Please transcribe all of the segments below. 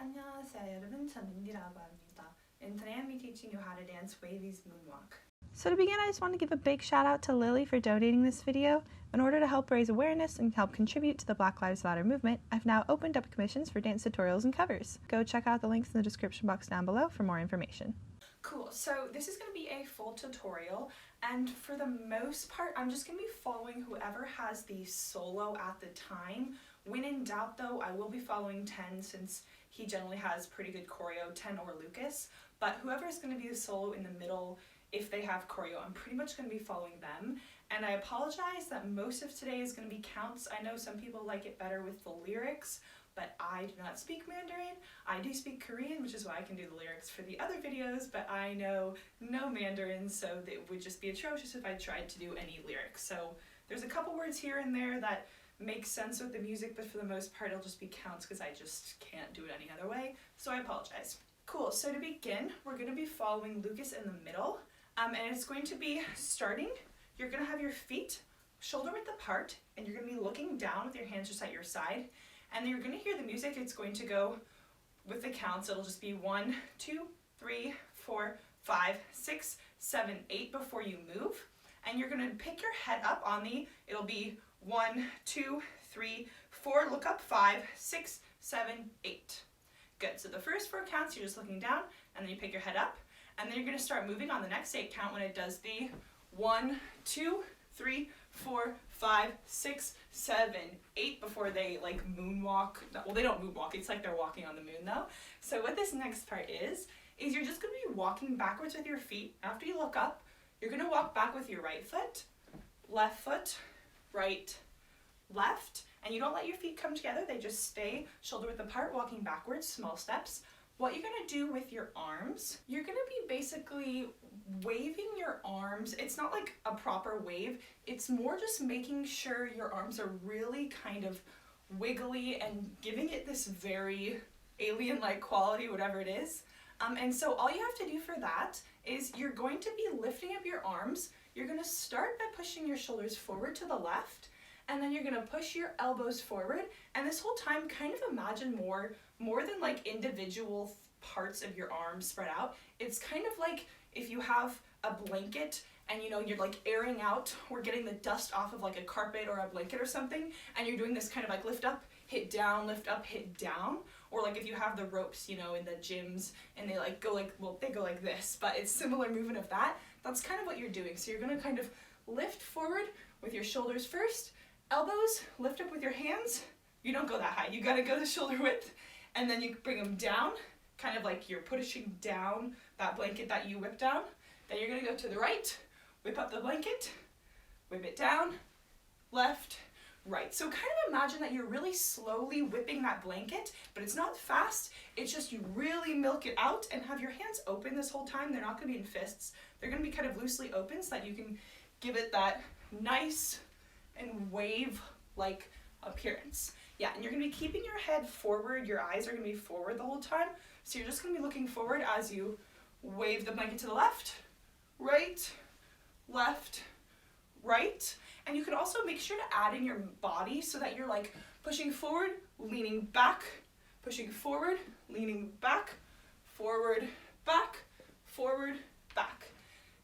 안녕하세요 여러분, 전 린디라고 합니다. And today I'm teaching you how to dance WayV's Moonwalk. So to begin, I just want to give a big shout out to Lily for donating this video. In order to help raise awareness and help contribute to the Black Lives Matter movement, I've now opened up commissions for dance tutorials and covers. Go check out the links in the description box down below for more information. Cool, so this is going to be a full tutorial, and for the most part I'm just going to be following whoever has the solo at the time. When in doubt though, I will be following 10 since he generally has pretty good choreo, 10 or Lucas, but whoever is going to be the solo in the middle, if they have choreo, I'm pretty much going to be following them. And I apologize that most of today is going to be counts. I know some people like it better with the lyrics, but I do not speak Mandarin. I do speak Korean, which is why I can do the lyrics for the other videos, but I know no Mandarin, so it would just be atrocious if I tried to do any lyrics. So there's a couple words here and there that make sense with the music, but for the most part it'll just be counts because I just can't do it any other way, so I apologize. Cool, so to begin, we're going to be following Lucas in the middle, and it's going to be starting, you're going to have your feet shoulder width apart, and you're going to be looking down with your hands just at your side, and then you're going to hear the music. It's going to go with the counts. It'll just be 1, 2, 3, 4, 5, 6, 7, 8 before you move, and you're going to pick your head up on the, it'll be 1, 2, 3, 4, look up, 5, 6, 7, 8. Good, so the first 4 counts, you're just looking down, and then you pick your head up, and then you're going to start moving on the next 8 count when it does the 1, 2, 3, 4, 5, 6, 7, 8 before they like moonwalk. Well, they don't moonwalk, it's like they're walking on the moon though. So what this next part is you're just going to be walking backwards with your feet. After you look up, you're going to walk back with your right foot, right, left, and you don't let your feet come together, they just stay shoulder width apart, walking backwards, small steps. What you're going to do with your arms, you're going to be basically waving your arms. It's not like a proper wave, it's more just making sure your arms are really kind of wiggly and giving it this very alien-like quality, whatever it is. And so all you have to do for that is you're going to be lifting up your arms. You're going to start by pushing your shoulders forward to the left, and then you're going to push your elbows forward, and this whole time kind of imagine more than like individual parts of your arms spread out. It's kind of like if you have a blanket and you know you're like airing out or getting the dust off of like a carpet or a blanket or something, and you're doing this kind of like lift up, hit down, lift up, hit down. Or like if you have the ropes, you know, in the gyms and they like go like, well, they go like this, but it's similar movement of that. That's kind of what you're doing. So you're going to kind of lift forward with your shoulders first, elbows, lift up with your hands. You don't go that high, you got to go to shoulder width, and then you bring them down, kind of like you're pushing down that blanket that you whipped down. Then you're going to go to the right, whip up the blanket, whip it down, left, right. So kind of imagine that you're really slowly whipping that blanket, but it's not fast, it's just you really milk it out and have your hands open this whole time. They're not going to be in fists, they're going to be kind of loosely open so that you can give it that nice and wave-like appearance. Yeah, and you're going to be keeping your head forward, your eyes are going to be forward the whole time, so you're just going to be looking forward as you wave the blanket to the left, right, and you can also make sure to add in your body so that you're like pushing forward, leaning back, pushing forward, leaning back, forward, back, forward, back.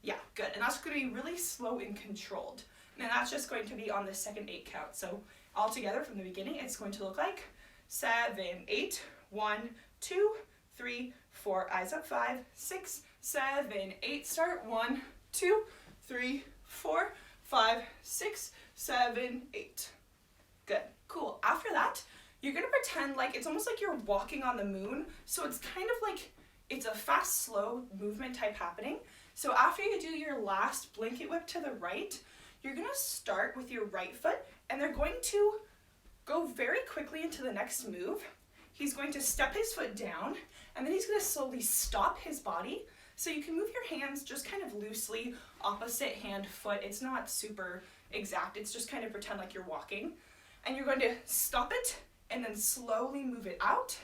Yeah, good, and that's going to be really slow and controlled. And that's just going to be on the second 8 count. So all together from the beginning, it's going to look like 7, 8, 1, 2, 3, 4, eyes up, 5, 6, 7, 8, start, 1, 2, 3, 4, 5, 6, 7, 8. Good, cool. After that, you're gonna pretend like it's almost like you're walking on the moon. So it's kind of like, it's a fast, slow movement type happening. So after you do your last blanket whip to the right, you're going to start with your right foot, and they're going to go very quickly into the next move. He's going to step his foot down, and then he's going to slowly stop his body. So you can move your hands just kind of loosely, opposite hand, foot. It's not super exact, it's just kind of pretend like you're walking. And you're going to stop it, and then slowly move it out.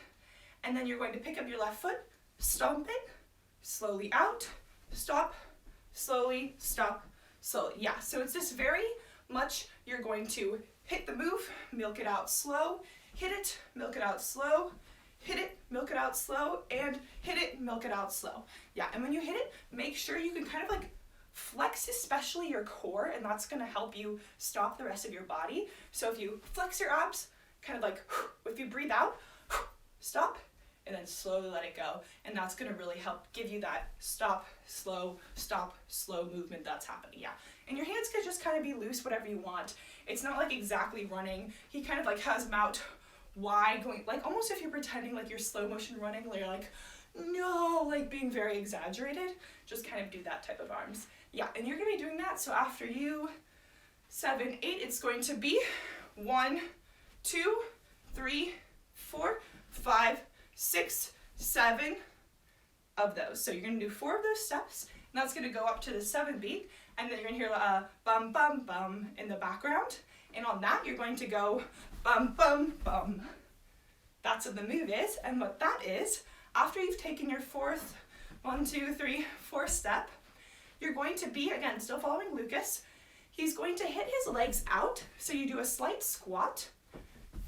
And then you're going to pick up your left foot, stomp it, slowly out, stop, slowly, stop, slowly. Yeah, so it's just very much you're going to hit the move, milk it out slow, hit it, milk it out slow, hit it, milk it out slow, and hit it, milk it out slow. Yeah, and when you hit it, make sure you can kind of like flex especially your core, and that's gonna help you stop the rest of your body. So if you flex your abs, kind of like, if you breathe out, stop, and then slowly let it go. And that's gonna really help give you that stop, slow movement that's happening, yeah. And your hands could just kind of be loose, whatever you want. It's not like exactly running. He kind of like has them out wide, going like almost if you're pretending like you're slow motion running, where you're like, no, like being very exaggerated. Just kind of do that type of arms. Yeah, and you're gonna be doing that. So after you 7, 8, it's going to be 1, 2, 3, 4, 5, 6, 7 of those. So you're gonna do 4 of those steps, and that's gonna go up to the 7th beat, and then you're gonna hear a bum bum bum in the background. And on that, you're going to go bum bum bum. That's what the move is, and what that is, after you've taken your 4th, 1, 2, 3, 4 step, you're going to be, again, still following Lucas, he's going to hit his legs out, so you do a slight squat,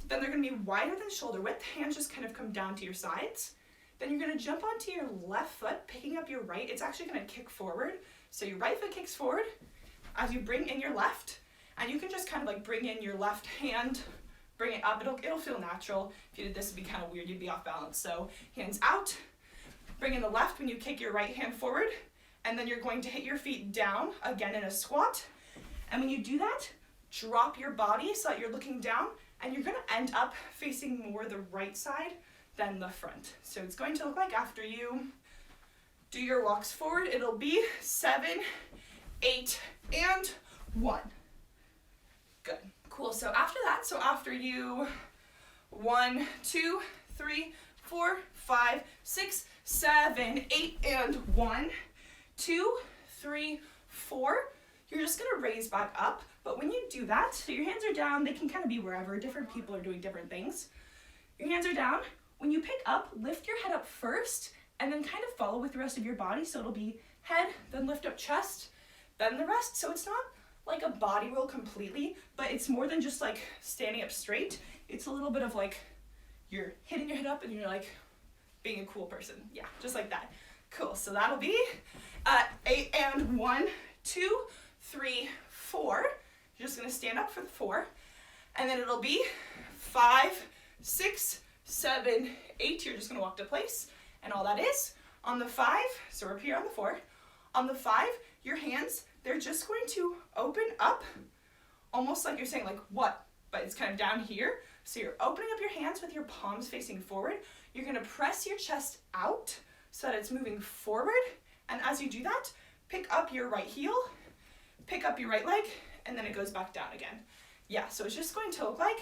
then they're gonna be wider than shoulder width, hands just kind of come down to your sides, then you're gonna jump onto your left foot, picking up your right, it's actually gonna kick forward, so your right foot kicks forward as you bring in your left, and you can just kind of like bring in your left hand, bring it up, it'll feel natural. If you did this, it'd be kind of weird, you'd be off balance. So hands out, bring in the left when you kick your right hand forward, and then you're going to hit your feet down, again in a squat. And when you do that, drop your body so that you're looking down, and you're gonna end up facing more the right side than the front. So it's going to look like after you do your walks forward, it'll be 7, 8, and 1. Good. Cool. So after that, so after you 1, 2, 3, 4, 5, 6, 7, 8, and 1, 2, 3, 4, you're just gonna raise back up. But when you do that, so your hands are down, they can kind of be wherever, different people are doing different things. Your hands are down. When you pick up, lift your head up first, and then kind of follow with the rest of your body. So it'll be head, then lift up chest, then the rest. So it's not like a body roll completely, but it's more than just like standing up straight. It's a little bit of like you're hitting your head up and you're like being a cool person. Yeah, just like that. Cool. So that'll be 8 and 1, 2, 3, 4. You're just gonna stand up for the 4, and then it'll be 5, 6, 7, 8. You're just gonna walk to place, and all that is on the 5. So we're up here on the 4. On the 5, your hands, they're just going to open up, almost like you're saying like what, but it's kind of down here. So you're opening up your hands with your palms facing forward. You're gonna press your chest out so that it's moving forward. And as you do that, pick up your right heel, pick up your right leg, and then it goes back down again. Yeah, so it's just going to look like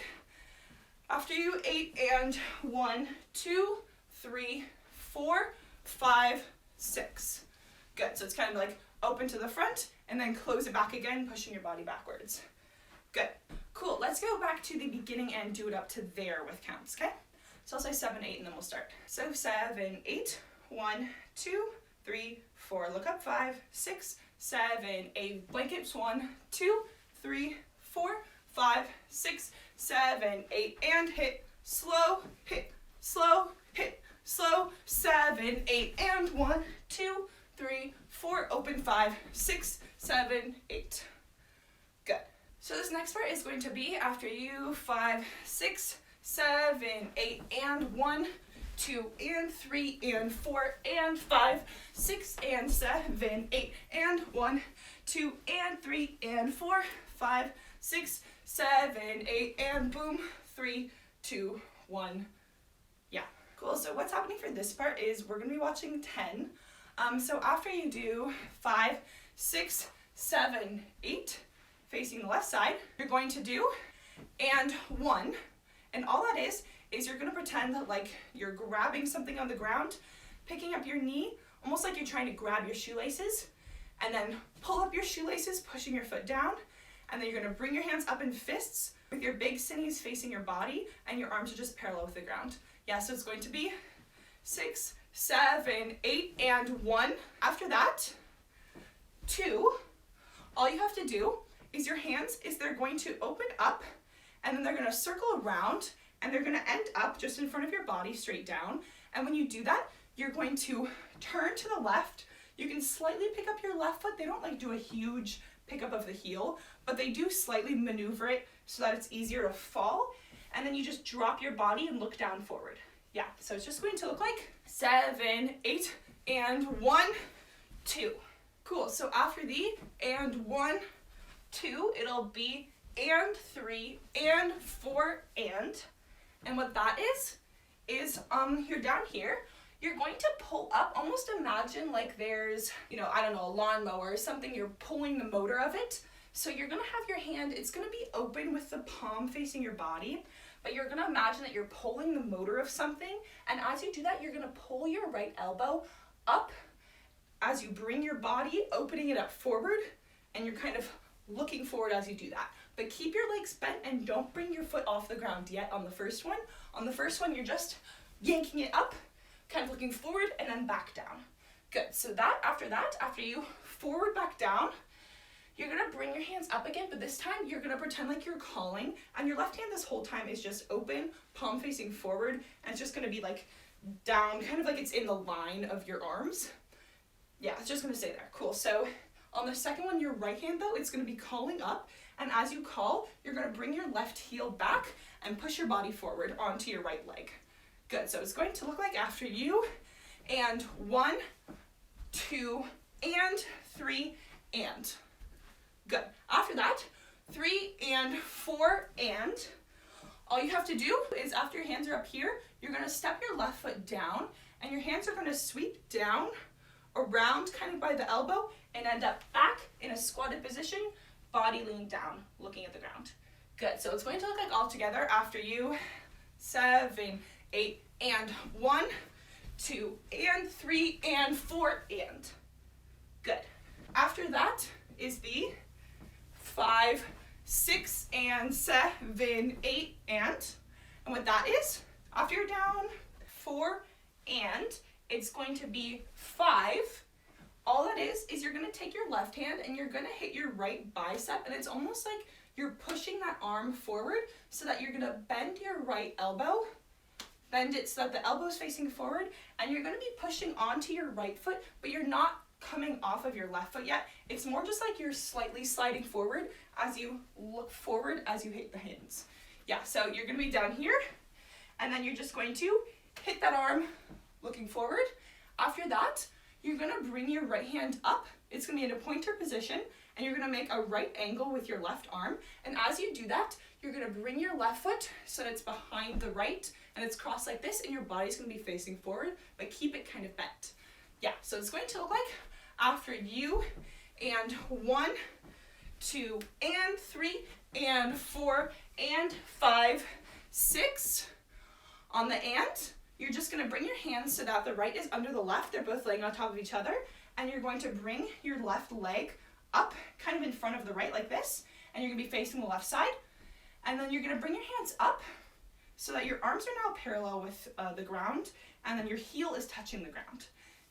after you 8 and 1, 2, 3, 4, 5, 6. Good, so it's kind of like open to the front and then close it back again, pushing your body backwards. Good, cool. Let's go back to the beginning and do it up to there with counts, okay? So I'll say 7, 8, and then we'll start. So 7, 8, 1, 2, 3, 4. Look up, 5, 6, 7, 8. Blankets, 1, 2, 3, 4, 5, 6, 7, 8, and hit, slow, hit, slow, hit, slow, 7, 8, and 1, 2, 3, 4, open, 5, 6, 7, 8. Good. So this next part is going to be after you 5, 6, 7, 8, and 1, 2, and 3, and 4, and 5, 6, and 7, 8, and 1, 2, and 3, and 4, 5, 6, 7, 8, and boom, 3, 2, 1. Yeah, cool. So what's happening for this part is we're going to be watching 10. So after you do 5, 6, 7, 8, facing the left side, you're going to do and 1. And all that is you're going to pretend that like you're grabbing something on the ground, picking up your knee, almost like you're trying to grab your shoelaces, and then pull up your shoelaces, pushing your foot down, and then you're going to bring your hands up in fists with your big sinews facing your body, and your arms are just parallel with the ground. Yeah, so it's going to be 6, 7, 8, and 1. After that, 2, all you have to do is your hands they're going to open up, and then they're going to circle around, and they're gonna end up just in front of your body straight down. And when you do that, you're going to turn to the left. You can slightly pick up your left foot. They don't like do a huge pickup of the heel, but they do slightly maneuver it so that it's easier to fall. And then you just drop your body and look down forward. Yeah, so it's just going to look like 7, 8, and 1, 2. Cool, so after the and 1, 2, it'll be and 3, and 4, and what that is you're down here, you're going to pull up, almost imagine like there's, you know, I don't know, a lawnmower or something, you're pulling the motor of it. So you're gonna have your hand, it's gonna be open with the palm facing your body, but you're gonna imagine that you're pulling the motor of something, and as you do that, you're gonna pull your right elbow up as you bring your body, opening it up forward, and you're kind of looking forward as you do that. But keep your legs bent and don't bring your foot off the ground yet on the first one. On the first one, you're just yanking it up, kind of looking forward, and then back down. Good, so after you forward back down, you're gonna bring your hands up again, but this time you're gonna pretend like you're calling, and your left hand this whole time is just open, palm facing forward, and it's just gonna be like down, kind of like it's in the line of your arms. Yeah, it's just gonna stay there. Cool, so on the second one, your right hand though, it's gonna be calling up, and as you call, you're gonna bring your left heel back and push your body forward onto your right leg. Good, so it's going to look like after you, and 1, 2, and 3, and. Good. After that, 3 and 4 and. All you have to do is after your hands are up here, you're gonna step your left foot down, and your hands are gonna sweep down, around kind of by the elbow, and end up back in a squatted position, body leaning down, looking at the ground. Good, so it's going to look like all together after you, 7, 8, and 1, 2, and 3, and 4, and. Good. After that is the 5, 6, and 7, 8, and what that is, after you're down 4, and it's going to be 5. All that is you're gonna take your left hand and you're gonna hit your right bicep, and it's almost like you're pushing that arm forward so that you're gonna bend your right elbow, bend it so that the elbow is facing forward, and you're gonna be pushing onto your right foot, but you're not coming off of your left foot yet. It's more just like you're slightly sliding forward as you look forward as you hit the hands. Yeah, so you're gonna be down here, and then you're just going to hit that arm looking forward. After that, you're gonna bring your right hand up. It's gonna be in a pointer position, and you're gonna make a right angle with your left arm. And as you do that, you're gonna bring your left foot so that it's behind the right, and it's crossed like this, and your body's gonna be facing forward, but keep it kind of bent. Yeah, so it's going to look like after you, and 1, 2, and 3, and 4, and 5, 6. On the and, you're just gonna bring your hands so that the right is under the left. They're both laying on top of each other. And you're going to bring your left leg up kind of in front of the right like this. And you're gonna be facing the left side. And then you're gonna bring your hands up so that your arms are now parallel with the ground. And then your heel is touching the ground.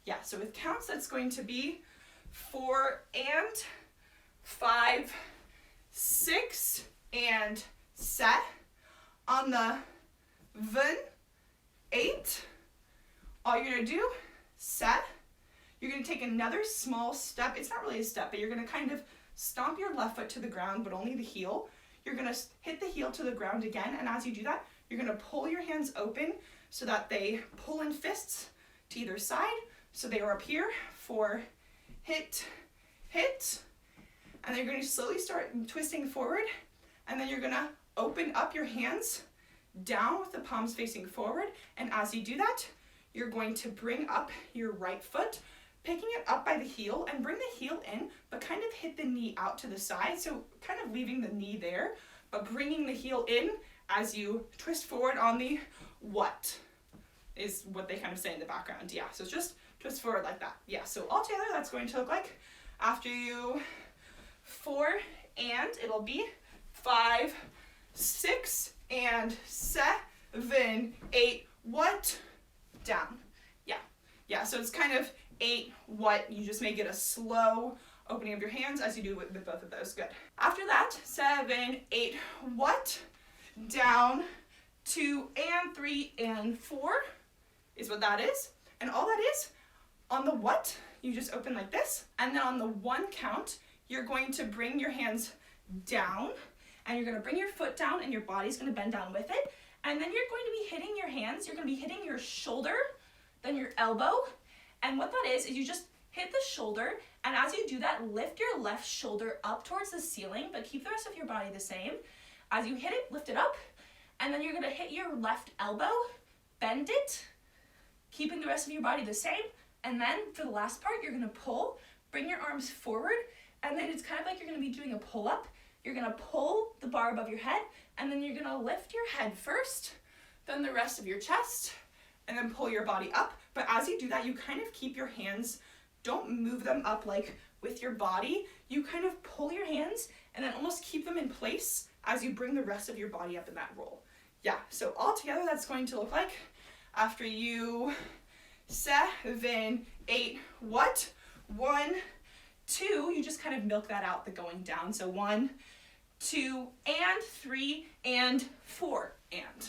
Yeah, so with counts, that's going to be 4 and 5, 6, and 7. On the vun, 8. All you're gonna do, set. You're gonna take another small step. It's not really a step, but you're gonna kind of stomp your left foot to the ground, but only the heel. You're gonna hit the heel to the ground again, and as you do that, you're gonna pull your hands open so that they pull in fists to either side. So they are up here for hit, hit, and then you're gonna slowly start twisting forward, and then you're gonna open up your hands down with the palms facing forward, and as you do that, you're going to bring up your right foot, picking it up by the heel, and bring the heel in, but kind of hit the knee out to the side, so kind of leaving the knee there, but bringing the heel in as you twist forward on the what is what they kind of say in the background. Yeah, so just twist forward like that. Yeah, so altogether that's going to look like after you 4 and it'll be 5, 6, and 7, 8, what? Down. Yeah, so it's kind of 8, what? You just make it a slow opening of your hands as you do with both of those. Good. After that, 7, 8, what? Down, 2, and 3, and 4 is what that is. And all that is, on the what, you just open like this, and then on the 1 count, you're going to bring your hands down, and you're going to bring your foot down, and your body's going to bend down with it, and then you're going to be hitting your hands, you're going to be hitting your shoulder, then your elbow, and what that is you just hit the shoulder, and as you do that, lift your left shoulder up towards the ceiling, but keep the rest of your body the same. As you hit it, lift it up, and then you're going to hit your left elbow, bend it, keeping the rest of your body the same, and then for the last part, you're going to pull, bring your arms forward, and then it's kind of like you're going to be doing a pull-up. You're going to pull the bar above your head, and then you're going to lift your head first, then the rest of your chest, and then pull your body up. But as you do that, you kind of keep your hands, don't move them up like with your body. You kind of pull your hands and then almost keep them in place as you bring the rest of your body up in that roll. Yeah, so all together that's going to look like, after you 7, 8, what? 1, 2, you just kind of milk that out, the going down. So 1, 2, and 3, and 4, and.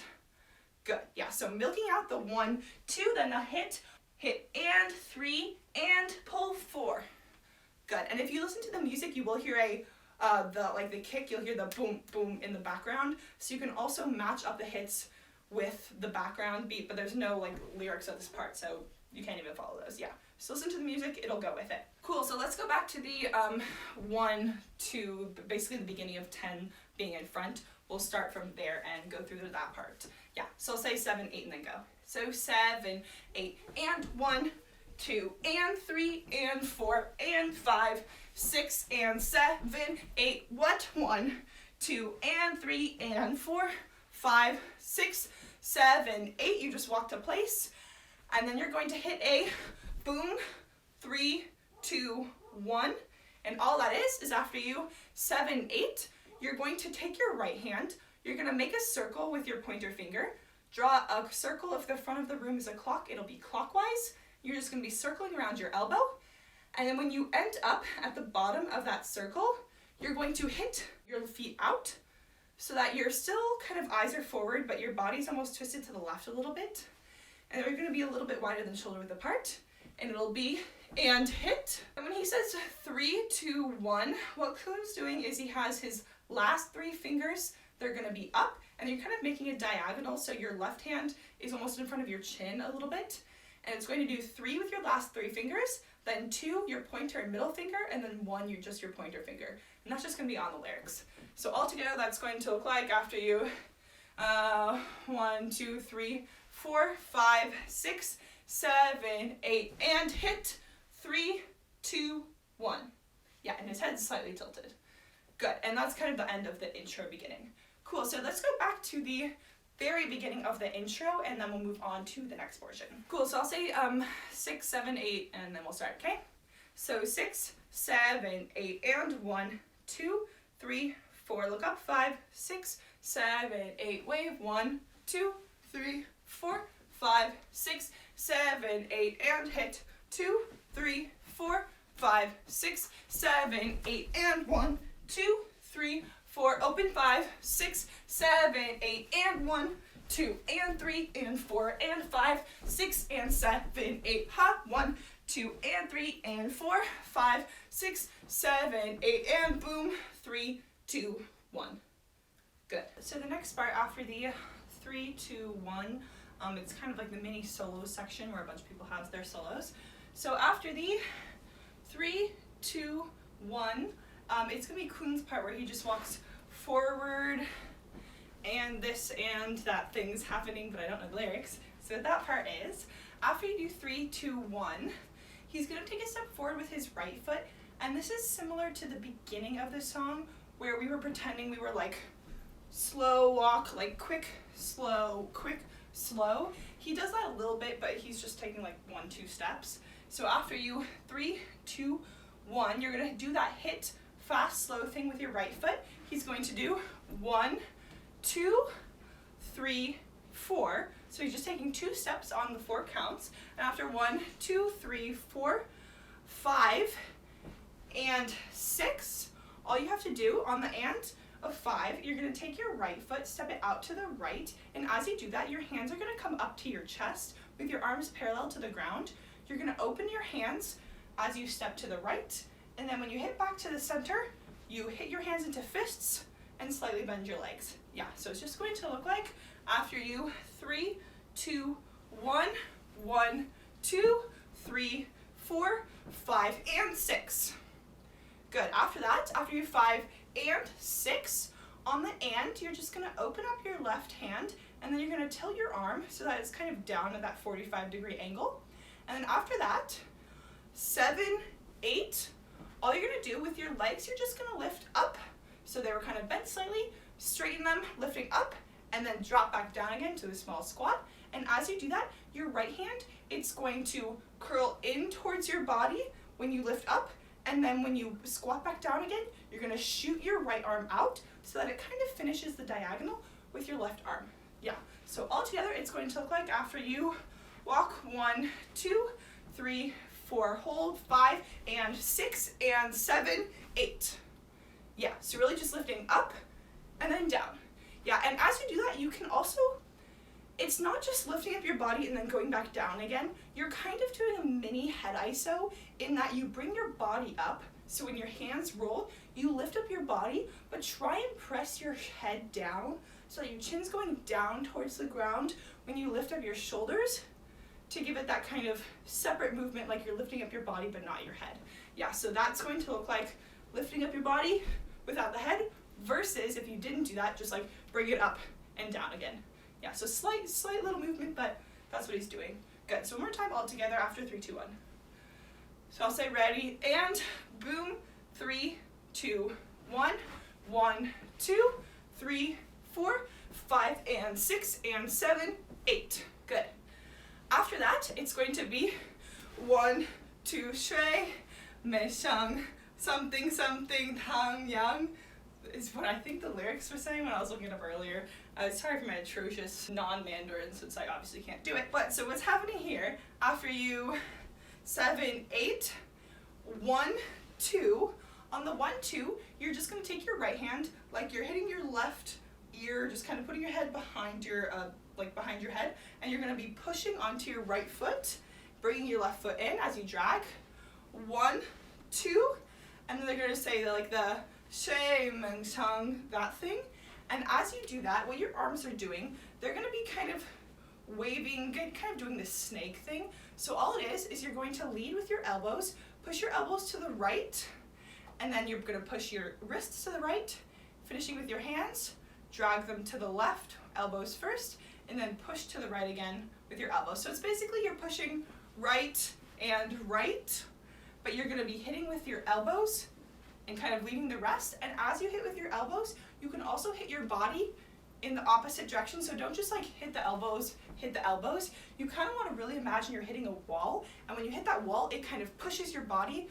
Good, yeah, so milking out the 1, 2, then the hit, and 3, and pull 4. Good, and if you listen to the music, you will hear the kick, you'll hear the boom, boom in the background. So you can also match up the hits with the background beat, but there's no like lyrics at this part, so you can't even follow those, yeah. So listen to the music, it'll go with it. Cool, so let's go back to the 1 to basically the beginning of 10 being in front. We'll start from there and go through that part. Yeah, so I'll say 7, 8, and then go. So 7, 8, and 1, 2, and 3, and 4, and 5, 6, and 7, 8, what? 1, 2, and 3, and 4, 5, 6, 7, 8. You just walk to place, and then you're going to hit a boom, 3, 2, 1, and all that is after you 7, 8, you're going to take your right hand, you're going to make a circle with your pointer finger, draw a circle. If the front of the room is a clock, it'll be clockwise. You're just going to be circling around your elbow, and then when you end up at the bottom of that circle, you're going to hit your feet out so that you're still kind of eyes are forward, but your body's almost twisted to the left a little bit, and then you're going to be a little bit wider than shoulder width apart, and it'll be and hit. And when he says 3, 2, 1, what Kuhn's doing is he has his last 3 fingers, they're going to be up, and you're kind of making a diagonal, so your left hand is almost in front of your chin a little bit, and it's going to do 3 with your last 3 fingers, then 2 your pointer and middle finger, and then 1 you're just your pointer finger, and that's just going to be on the lyrics. So altogether that's going to look like, after you 1, 2, 3, 4, 5, 6, 7, 8, and hit 3, 2, 1. Yeah, and his head's slightly tilted. Good, and that's kind of the end of the intro beginning. Cool, so let's go back to the very beginning of the intro, and then we'll move on to the next portion. Cool, so I'll say 6, 7, 8, and then we'll start, okay? So 6, 7, 8, and 1, 2, 3, 4, look up, 5, 6, 7, 8, wave, 1, 2, 3, 4, 5, 6, 7, 8, and hit, 2, 3, 4, 5, 6, 7, 8, and 1, 2, 3, 4, open, 5, 6, 7, 8, and 1, 2, and 3, and 4, and 5, 6, and 7, 8, ha, 1, 2, and 3, and 4, 5, 6, 7, 8, and boom, 3, 2, 1. Good. So the next part after the 3, 2, 1, it's kind of like the mini solo section where a bunch of people have their solos. So after the 3, 2, 1, it's going to be Kuhn's part where he just walks forward and this and that thing's happening, but I don't know the lyrics. So that part is, after you do 3, 2, 1, he's going to take a step forward with his right foot, and this is similar to the beginning of the song where we were pretending we were like slow walk, like quick, slow, quick, slow. He does that a little bit, but he's just taking like 1, 2 steps. So after you 3, 2, 1, you're going to do that hit fast, slow thing with your right foot. He's going to do 1, 2, 3, 4. So he's just taking 2 steps on the 4 counts. And after 1, 2, 3, 4, 5, and 6, all you have to do on the and, of 5, you're going to take your right foot, step it out to the right, and as you do that, your hands are going to come up to your chest with your arms parallel to the ground. You're going to open your hands as you step to the right, and then when you hit back to the center, you hit your hands into fists and slightly bend your legs. Yeah, so it's just going to look like after you 3, 2, 1, 1, 2, 3, 4, 5, and 6. Good. After that, after you 5 and 6, on the and, you're just going to open up your left hand, and then you're going to tilt your arm so that it's kind of down at that 45-degree angle. And then after that, 7, 8, all you're going to do with your legs, you're just going to lift up. So they were kind of bent slightly, straighten them, lifting up, and then drop back down again to a small squat. And as you do that, your right hand, it's going to curl in towards your body when you lift up, and then when you squat back down again, you're going to shoot your right arm out so that it kind of finishes the diagonal with your left arm. Yeah, so all together, it's going to look like after you walk 1, 2, 3, 4, hold 5 and 6 and 7, 8. Yeah, so really just lifting up and then down. Yeah, and as you do that, you can also, it's not just lifting up your body and then going back down again. You're kind of doing a mini head iso in that you bring your body up. So when your hands roll, you lift up your body, but try and press your head down so that your chin's going down towards the ground when you lift up your shoulders to give it that kind of separate movement like you're lifting up your body but not your head. Yeah, so that's going to look like lifting up your body without the head versus if you didn't do that, just like bring it up and down again. Yeah, so slight little movement, but that's what he's doing. Good, so one more time all together after 3, 2, 1. So I'll say ready, and boom, 3, 2, 1, 1, 2, 3, 4, 5, and 6, and 7, 8. Good. After that, it's going to be 1, 2, 3, me shang, something, something, tang, yang, is what I think the lyrics were saying when I was looking it up earlier. Sorry for my atrocious non-Mandarin since I obviously can't do it. But so what's happening here, after you 7, 8, 1, 2, on the 1, 2, you're just going to take your right hand like you're hitting your left ear, just kind of putting your head behind your behind your head, and you're going to be pushing onto your right foot, bringing your left foot in as you drag. 1, 2, and then they're going to say like the shui meng chang, that thing. And as you do that, what your arms are doing, they're going to be kind of waving, kind of doing this snake thing. So all it is you're going to lead with your elbows, push your elbows to the right, and then you're going to push your wrists to the right, finishing with your hands, drag them to the left, elbows first, and then push to the right again with your elbows. So it's basically you're pushing right and right, but you're going to be hitting with your elbows and kind of leading the rest. And as you hit with your elbows, you can also hit your body in the opposite direction. So don't just like hit the elbows. You kind of want to really imagine you're hitting a wall, and when you hit that wall, it kind of pushes your body,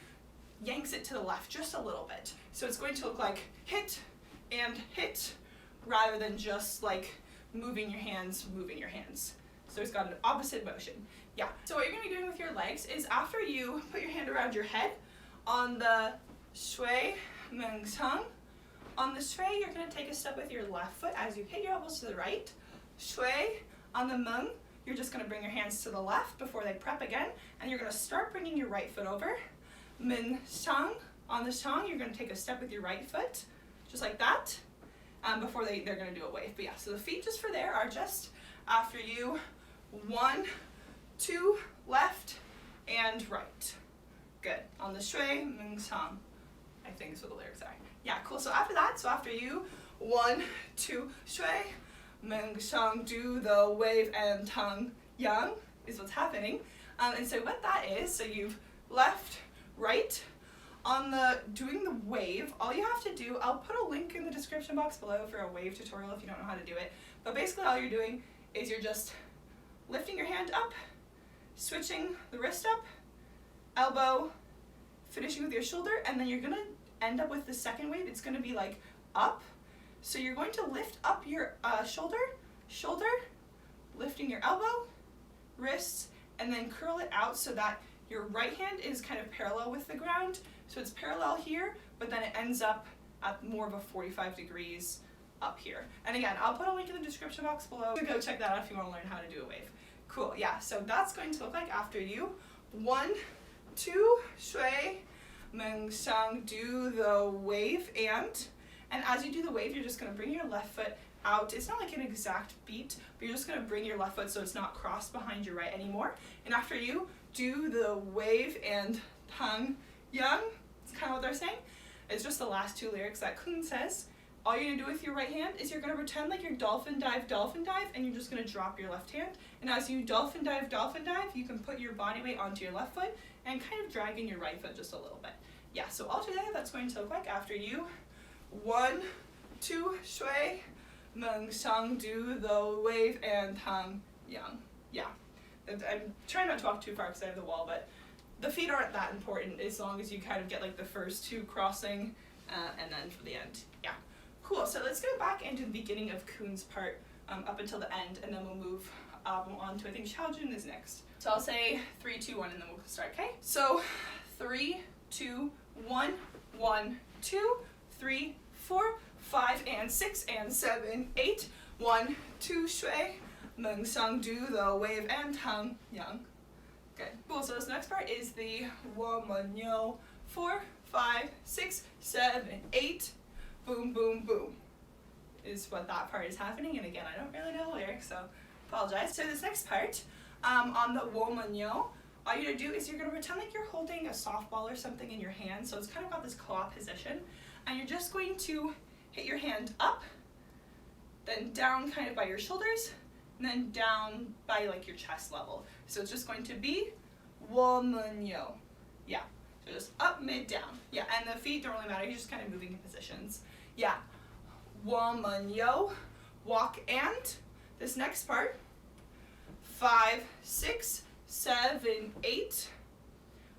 yanks it to the left just a little bit. So it's going to look like hit and hit rather than just like moving your hands. So it's got an opposite motion. Yeah, so what you're going to be doing with your legs is after you put your hand around your head on the shui meng chang, on the shui, you're going to take a step with your left foot as you hit your elbows to the right. Shui, on the meng, you're just going to bring your hands to the left before they prep again, and you're going to start bringing your right foot over. Men shang, on the shang, you're going to take a step with your right foot, just like that, before they're going to do a wave. But yeah, so the feet just for there are just after you 1, 2, left, and right. Good. On the shui, meng shang, I think is what the lyrics are. Yeah, cool. So after that, after you 1, 2, shui, meng shang, do the wave and tang yang is what's happening. And so what that is, so you've left, right. On the doing the wave, all you have to do, I'll put a link in the description box below for a wave tutorial if you don't know how to do it. But basically all you're doing is you're just lifting your hand up, switching the wrist up, elbow, finishing with your shoulder, and then you're going to end up with the second wave. It's going to be like up. So you're going to lift up your shoulder, lifting your elbow, wrists, and then curl it out so that your right hand is kind of parallel with the ground. So it's parallel here, but then it ends up at more of a 45 degrees up here. And again, I'll put a link in the description box below to go check that out if you want to learn how to do a wave. Cool, yeah, so that's going to look like after you. 1, 2, 3, 梦想 do the wave and as you do the wave, you're just going to bring your left foot out. It's not like an exact beat, but you're just going to bring your left foot so it's not crossed behind your right anymore. And after you do the wave and Yangyang, it's kind of what they're saying. It's just the last two lyrics that Kun says. All you're going to do with your right hand is you're going to pretend like you're dolphin dive, and you're just going to drop your left hand. And as you dolphin dive, you can put your body weight onto your left foot and kind of drag in your right foot just a little bit. Yeah, so altogether that's going to look like after you. 1, 2, 3, 梦想 do the wave and Yangyang. Yeah, I'm trying not to walk too far because I have the wall, but the feet aren't that important as long as you kind of get like the first two crossing and then for the end. Yeah. Cool, so let's go back into the beginning of Kun's part up until the end, and then we'll move on to, I think Xiaojun is next. So I'll say 3, 2, 1, and then we'll start, okay? So 3, 2, 1, 1, 2, 3, 4, 5, and 6, and 7, 8, 1, 2, 3, 梦想 do the wave and Yangyang. Good. Cool, so this next part is the 我们有 4, 5, 6, 7, 8, boom, boom, boom, is what that part is happening. And again, I don't really know the lyrics, so apologize. So this next part, on the 我们有, all you're going to do is you're going to pretend like you're holding a softball or something in your hand. So it's kind of got this claw position. And you're just going to hit your hand up, then down kind of by your shoulders, and then down by like your chest level. So it's just going to be 我们有. Yeah. So just up, mid, down. Yeah, and the feet don't really matter. You're just kind of moving in positions. Yeah. 我们有 walk and this next part. 5, 6, 7, 8.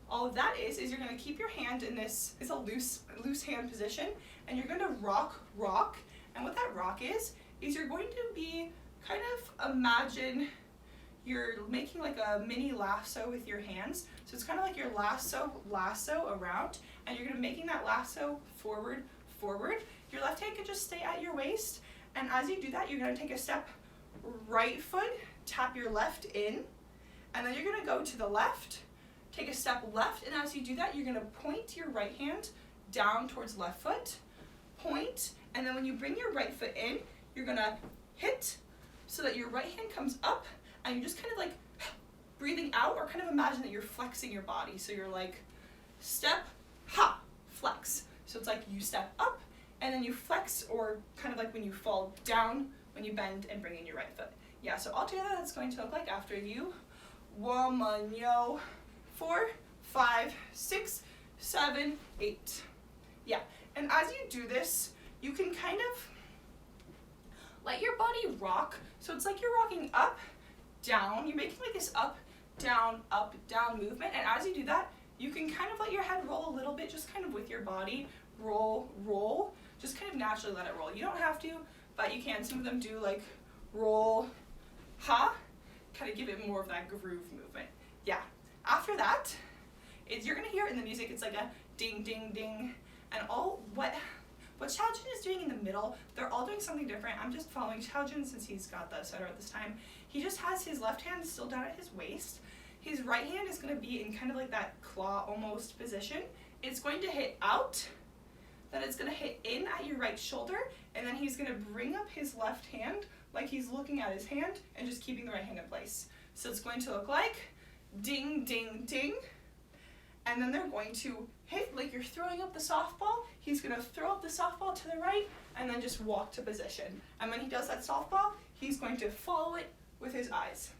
All of that is you're going to keep your hand in this, it's a loose hand position, and you're going to rock. And what that rock is you're going to be kind of imagine you're making like a mini lasso with your hands. So it's kind of like your lasso around, and you're going to be making that lasso forward. Your left hand can just stay at your waist, and as you do that, you're going to take a step right foot, tap your left in, and then you're going to go to the left, take a step left, and as you do that, you're going to point your right hand down towards left foot, point, and then when you bring your right foot in, you're going to hit so that your right hand comes up, and you're just kind of like breathing out, or kind of imagine that you're flexing your body. So you're like step, ha, flex. So it's like you step up, and then you flex, or kind of like when you fall down, when you bend and bring in your right foot. Yeah, so altogether that's going to look like after you. 我们有 4, 5, 6, 7, 8. Yeah, and as you do this, you can kind of let your body rock. So it's like you're rocking up, down. You're making like this up, down movement. And as you do that, you can kind of let your head roll a little bit, just kind of with your body. Roll. Just kind of naturally let it roll. You don't have to, but you can. Some of them do like roll, ha, kind of give it more of that groove movement. Yeah. After that, you're going to hear in the music, it's like a ding, ding, ding. And all what Xiaojun is doing in the middle, they're all doing something different. I'm just following Xiaojun since he's got the sweater at this time. He just has his left hand still down at his waist. His right hand is going to be in kind of like that claw almost position. It's going to hit out, then it's going to hit in at your right shoulder, and then he's going to bring up his left hand like he's looking at his hand and just keeping the right hand in place. So it's going to look like ding, ding, ding. And then they're going to hit like you're throwing up the softball. He's going to throw up the softball to the right and then just walk to position. And when he does that softball, he's going to follow it with his eyes.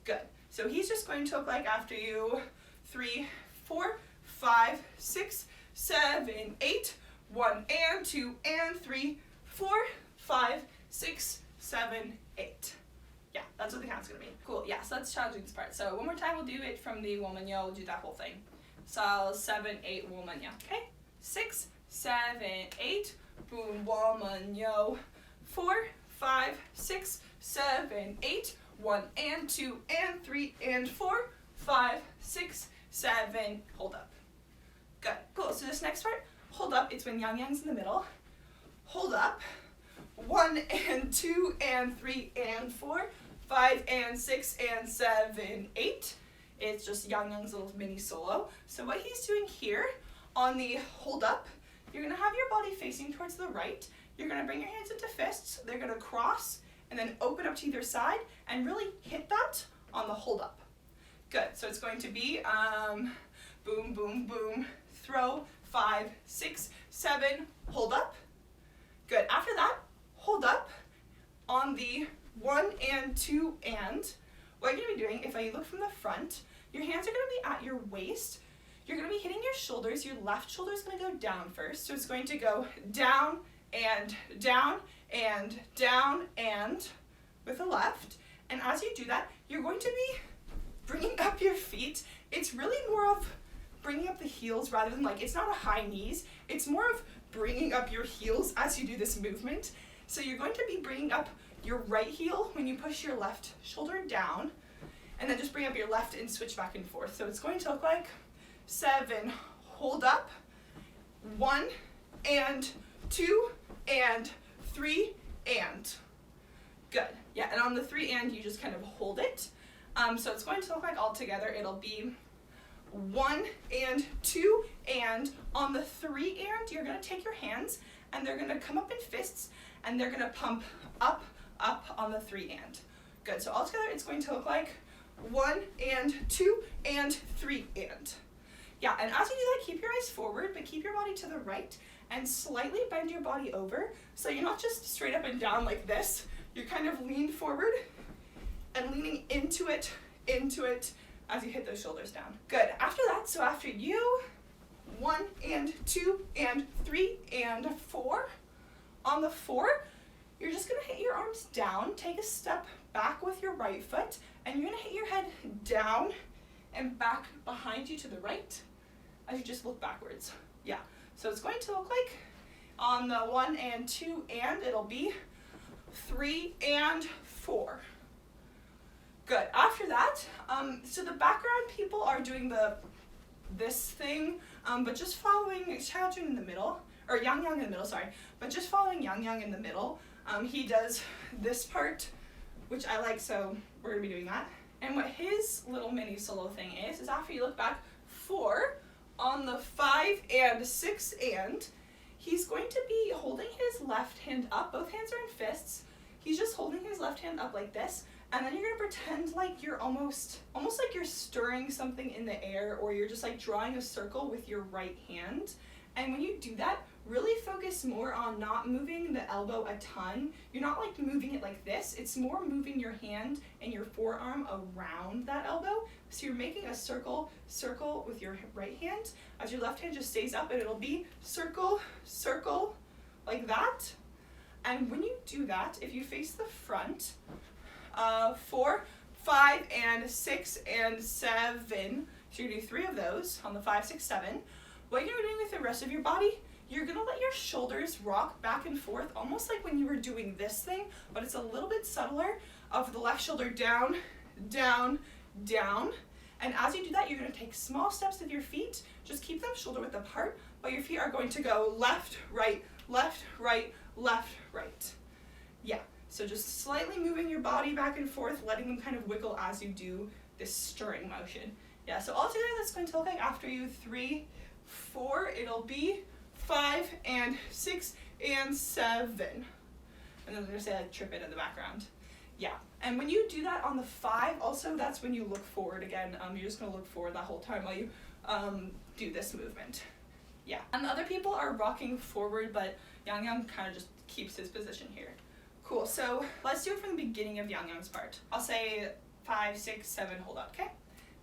Good. So he's just going to look like after you 3, 4, 5, 6, 7, 8, 1 and 2 and 3, 4, 5, 6, 7, 8. Yeah, that's what the count's going to be. Cool. Yeah, so that's Xiaojun's part. So one more time, we'll do it from the 我们有, we'll do that whole thing. So 7, 8, 我们有. Okay? 6, 7, 8, boom, 我们有. 4, 5, 6, 7, 8, 1 and 2 and 3 and 4, 5, 6, 7, hold up. Good. Cool. So this next part, hold up, it's when Yangyang's in the middle. hold up, 1 and 2 and 3 and 4, 5 and 6 and 7, 8. It's just Yangyang's little mini solo. So what he's doing here on the hold up, you're gonna have your body facing towards the right. You're gonna bring your hands into fists. They're gonna cross and then open up to either side and really hit that on the hold up. Good, so it's going to be boom, boom, boom, throw, 5, 6, 7, hold up. Good, after that, hold up on the 1 and 2 and. What you're gonna be doing, if I look from the front, your hands are gonna be at your waist. You're gonna be hitting your shoulders. Your left shoulder is gonna go down first. So it's going to go down and down and down and with the left. And as you do that, you're going to be bringing up your feet. It's really more of bringing up the heels rather than like, it's not a high knees. It's more of bringing up your heels as you do this movement. So you're going to be bringing up your right heel when you push your left shoulder down, and then just bring up your left and switch back and forth. So it's going to look like 7, hold up, 1 and 2 and 3 and. Good. Yeah, and on the 3 and you just kind of hold it. So it's going to look like all together it'll be 1 and 2 and. On the 3 and you're going to take your hands and they're going to come up in fists and they're going to pump up, up on the 3 and. Good, so all together it's going to look like 1 and 2 and 3 and. Yeah, and as you do that, keep your eyes forward, but keep your body to the right and slightly bend your body over. So you're not just straight up and down like this. You're kind of leaned forward and leaning into it as you hit those shoulders down. Good, after that, so after you, 1 and 2 and 3 and 4. On the 4, you're just gonna hit your arms down, take a step back with your right foot, and you're gonna hit your head down and back behind you to the right as you just look backwards. Yeah, so it's going to look like on the 1 and 2 and it'll be 3 and 4. Good, after that, so the background people are doing this thing, but just following Xiaojun in the middle, or Yangyang in the middle, sorry, but just following Yangyang in the middle. He does this part, which I like, so we're gonna be doing that. And what his little mini solo thing is after you look back 4, on the 5 and 6 and, he's going to be holding his left hand up, both hands are in fists. He's just holding his left hand up like this, and then you're gonna pretend like you're almost like you're stirring something in the air, or you're just like drawing a circle with your right hand. And when you do that, really focus more on not moving the elbow a ton. You're not like moving it like this. It's more moving your hand and your forearm around that elbow. So you're making a circle with your right hand as your left hand just stays up, and it'll be circle, circle, like that. And when you do that, if you face the front, 4, 5, and 6, and 7, so you're gonna do 3 of those on the 5, 6, 7. What you're doing with the rest of your body, you're gonna let your shoulders rock back and forth, almost like when you were doing this thing, but it's a little bit subtler, of the left shoulder down, down, down. And as you do that, you're gonna take small steps with your feet, just keep them shoulder width apart, but your feet are going to go left, right, left, right, left, right. Yeah, so just slightly moving your body back and forth, letting them kind of wiggle as you do this stirring motion. Yeah, so altogether that's going to look like after you 3, 4, it'll be 5 and 6 and 7. And then I'm gonna say like trip it in the background. Yeah, and when you do that on the 5, also that's when you look forward again. You're just gonna look forward that whole time while you do this movement. Yeah, and the other people are rocking forward, but Yangyang kind of just keeps his position here. Cool, so let's do it from the beginning of Yangyang's part. I'll say 5, 6, 7, hold up, okay?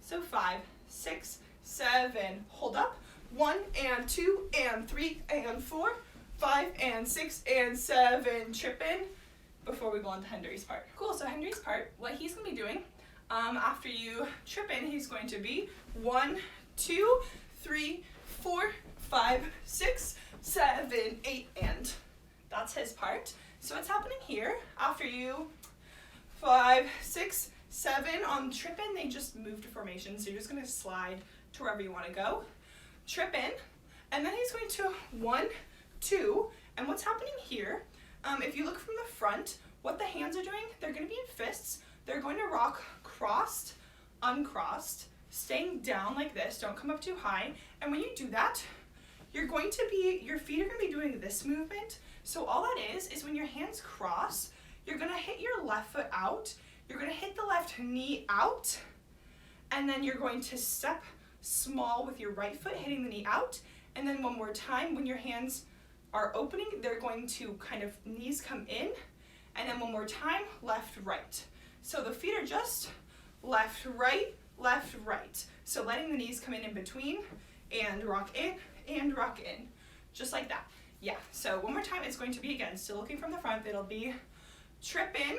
So 5, 6, 7, hold up. 1 and 2 and 3 and 4, 5 and 6 and 7, trip in before we go on to Hendery's part. Cool, so Hendery's part, what he's gonna be doing, after you trip in, he's going to be 1, 2, 3, 4, 5, 6, 7, 8, and. That's his part. So what's happening here, after you 5, 6, 7 on trip in, they just move to formation, so you're just gonna slide to wherever you wanna go. Trip in, and then he's going to 1, 2, And what's happening here, if you look from the front, what the hands are doing, they're going to be in fists. They're going to rock crossed, uncrossed, staying down like this. Don't come up too high. And when you do that, your feet are going to be doing this movement. So all that is when your hands cross, you're going to hit your left foot out. You're going to hit the left knee out. And then you're going to step small with your right foot, hitting the knee out. And then one more time, when your hands are opening, they're going to kind of knees come in. And then one more time, left, right. So the feet are just left, right, so letting the knees come in between and rock in, just like that. Yeah, so one more time, it's going to be, again, still looking from the front, it'll be trip in,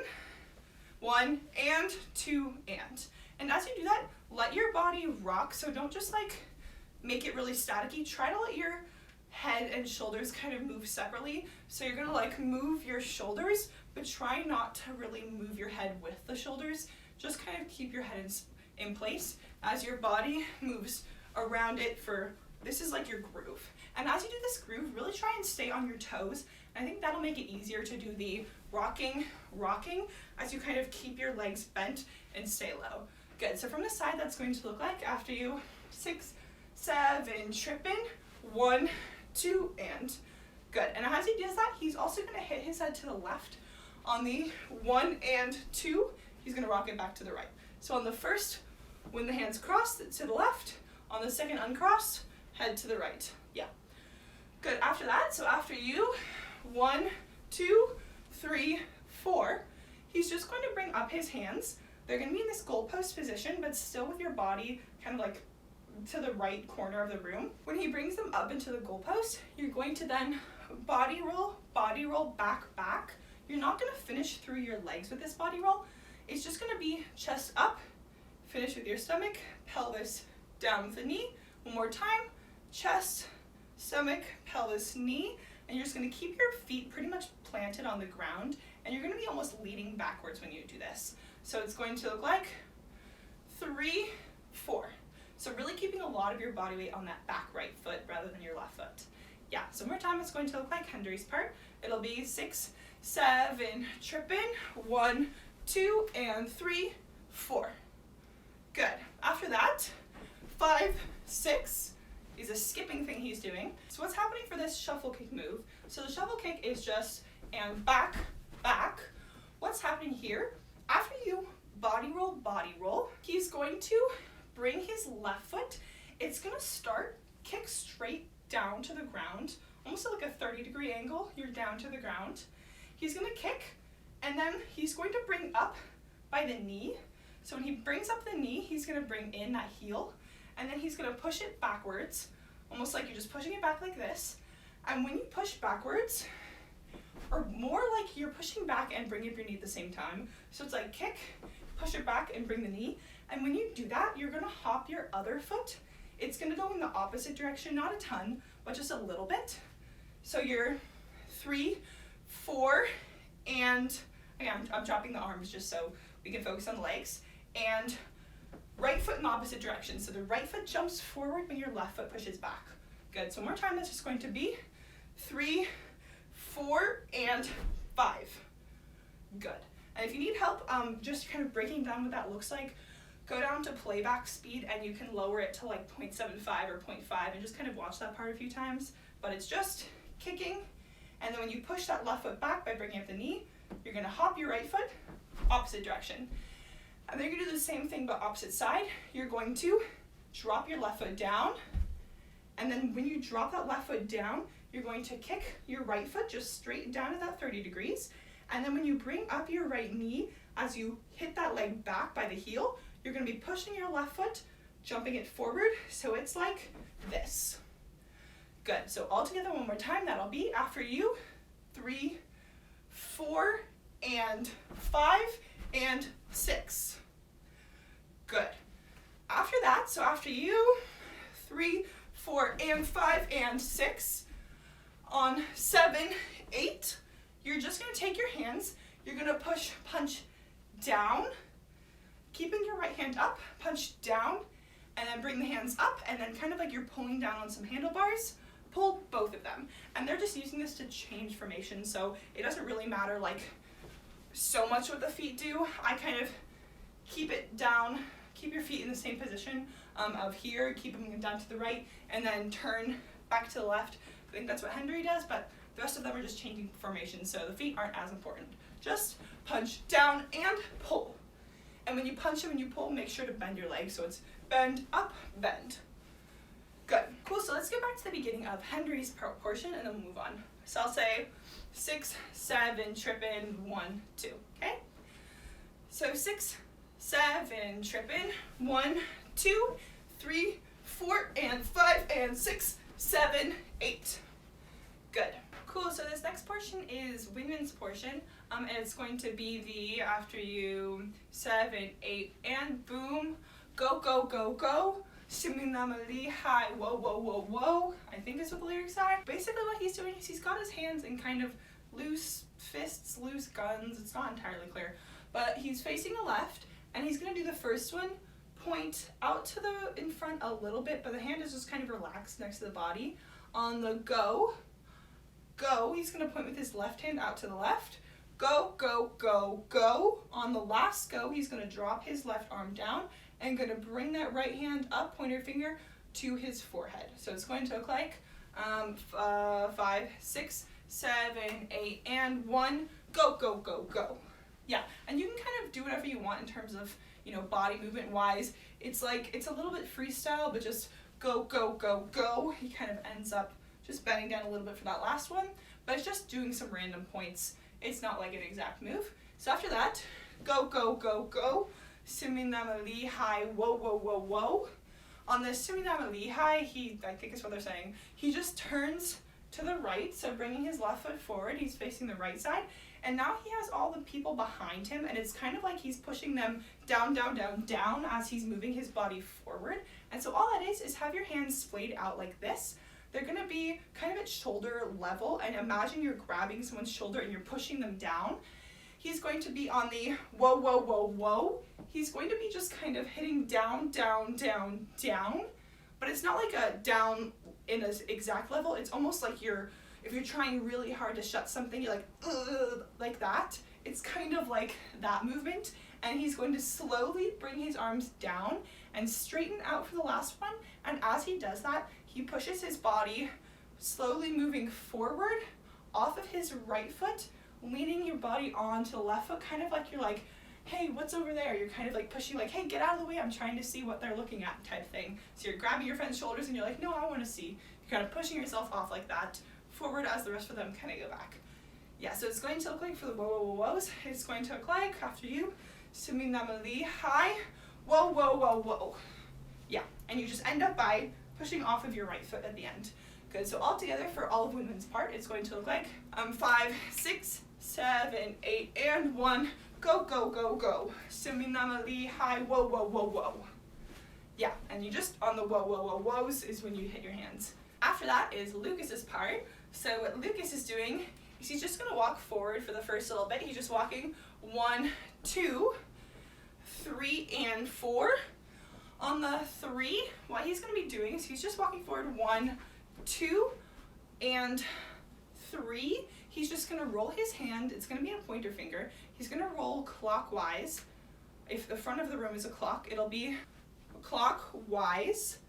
1 and 2 and. And as you do that, let your body rock, so don't just like make it really staticky. Try to let your head and shoulders kind of move separately. So you're gonna like move your shoulders, but try not to really move your head with the shoulders. Just kind of keep your head in place as your body moves around it this is like your groove. And as you do this groove, really try and stay on your toes. And I think that'll make it easier to do the rocking, as you kind of keep your legs bent and stay low. Good, so from the side, that's going to look like after you 6, 7, trip in, 1, 2, and. Good, and as he does that, he's also gonna hit his head to the left. On the 1 and 2, he's gonna rock it back to the right. So on the first, when the hands cross, it's to the left. On the second uncrossed, head to the right. Yeah. Good, after that, so after you, 1, 2, 3, 4, he's just going to bring up his hands. They're gonna be in this goalpost position, but still with your body kind of like to the right corner of the room. When he brings them up into the goalpost, you're going to then body roll, back. You're not gonna finish through your legs with this body roll. It's just gonna be chest up, finish with your stomach, pelvis down with the knee. One more time, chest, stomach, pelvis, knee, and you're just gonna keep your feet pretty much planted on the ground, and you're gonna be almost leaning backwards when you do this. So it's going to look like 3, 4. So really keeping a lot of your body weight on that back right foot rather than your left foot. Yeah, so one more time, it's going to look like Hendery's part. It'll be 6, 7, trip in, 1, 2, and 3, 4. Good. After that, 5, 6 is a skipping thing he's doing. So what's happening for this shuffle kick move? So the shuffle kick is just and back. What's happening here? After you body roll, he's going to bring his left foot. It's gonna start kick straight down to the ground, almost at like a 30-degree angle. You're down to the ground. He's gonna kick, and then he's going to bring up by the knee. So when he brings up the knee, he's gonna bring in that heel, and then he's gonna push it backwards, almost like you're just pushing it back like this. And when you push backwards, or more like you're pushing back and bringing up your knee at the same time. So it's like kick, push it back, and bring the knee. And when you do that, you're gonna hop your other foot. It's gonna go in the opposite direction, not a ton, but just a little bit. So you're 3, 4, and again, I'm dropping the arms just so we can focus on the legs. And right foot in the opposite direction. So the right foot jumps forward when your left foot pushes back. Good, so one more time, that's just going to be 3, 4, and 5. Good. And if you need help just kind of breaking down what that looks like, go down to playback speed and you can lower it to like 0.75 or 0.5 and just kind of watch that part a few times. But it's just kicking, and then when you push that left foot back by bringing up the knee, you're gonna hop your right foot, opposite direction. And then you're gonna do the same thing but opposite side. You're going to drop your left foot down, and then when you drop that left foot down, you're going to kick your right foot just straight down at that 30 degrees. And then when you bring up your right knee, as you hit that leg back by the heel, you're gonna be pushing your left foot, jumping it forward, so it's like this. Good, so all together one more time, that'll be after you, 3, 4, and 5, and 6. Good. After that, so after you, 3, 4, and 5, and 6, on 7, 8, you're just gonna take your hands, you're gonna punch down, keeping your right hand up, punch down, and then bring the hands up, and then kind of like you're pulling down on some handlebars, pull both of them. And they're just using this to change formation, so it doesn't really matter like so much what the feet do. I kind of keep it down, keep your feet in the same position of here, keep them down to the right, and then turn back to the left. I think that's what Hendery does, but the rest of them are just changing formation, so the feet aren't as important. Just punch down and pull. And when you punch and when you pull, make sure to bend your legs, so it's bend, up, bend. Good. Cool, so let's get back to the beginning of Hendery's portion and then we'll move on. So I'll say 6, 7, trippin', 1, 2, okay? So 6, 7, trippin', 1, 2, 3, 4, and 5, and 6, 7, 8. Good. Cool, so this next portion is Winwin's portion, and it's going to be the after you 7, 8, and boom, go, go, go, go. Siminamali high, whoa, whoa, whoa, whoa, I think is what the lyrics are. Basically what he's doing is he's got his hands in kind of loose fists, loose guns, it's not entirely clear, but he's facing the left, and he's going to do the first one, point out to the in front a little bit, but the hand is just kind of relaxed next to the body. On the go, go, he's going to point with his left hand out to the left, go, go, go, go. On the last go, he's going to drop his left arm down, and going to bring that right hand up, pointer finger, to his forehead. So it's going to look like 5, 6, 7, 8, and 1, go, go, go, go. Yeah, and you can kind of do whatever you want in terms of, you know, body movement wise. It's like, it's a little bit freestyle, but just go, go, go, go. He kind of ends up just bending down a little bit for that last one, but it's just doing some random points. It's not like an exact move. So after that, go, go, go, go. Siminamali high, whoa, whoa, whoa, whoa. On the Siminamali high, I think is what they're saying, he just turns to the right, so bringing his left foot forward, he's facing the right side, and now he has all the people behind him, and it's kind of like he's pushing them down, down, down, down as he's moving his body forward. And so all that is have your hands splayed out like this. They're going to be kind of at shoulder level, and imagine you're grabbing someone's shoulder and you're pushing them down. He's going to be on the whoa, whoa, whoa, whoa. He's going to be just kind of hitting down, down, down, down, but it's not like a down in an exact level. It's almost like if you're trying really hard to shut something, you're like, ugh, like that. It's kind of like that movement, and he's going to slowly bring his arms down and straighten out for the last one, and as he does that, he pushes his body slowly moving forward off of his right foot, leaning your body onto the left foot, kind of like you're like, hey, what's over there? You're kind of like pushing, like, hey, get out of the way, I'm trying to see what they're looking at type thing. So you're grabbing your friend's shoulders and you're like, no, I want to see. You're kind of pushing yourself off like that, forward as the rest of them kind of go back. Yeah, so it's going to look like for the whoa, whoa, whoa, whoas, it's going to look like, after you, Siminamali high, whoa, whoa, whoa, whoa. Yeah, and you just end up by pushing off of your right foot at the end. Good, so all together for all of Winwin's part, it's going to look like 5, 6, 7, 8, and 1, go, go, go, go. Siminamali high, whoa, whoa, whoa, whoa. Yeah, and you just, on the whoa, whoa, whoa, whoas is when you hit your hands. After that is Lucas's part. So what Lucas is doing is he's just going to walk forward for the first little bit. He's just walking 1, 2, 3, and 4. On the 3, what he's going to be doing is he's just walking forward 1, 2, and 3. He's just going to roll his hand. It's going to be a pointer finger. He's going to roll clockwise. If the front of the room is a clock, it'll be clockwise.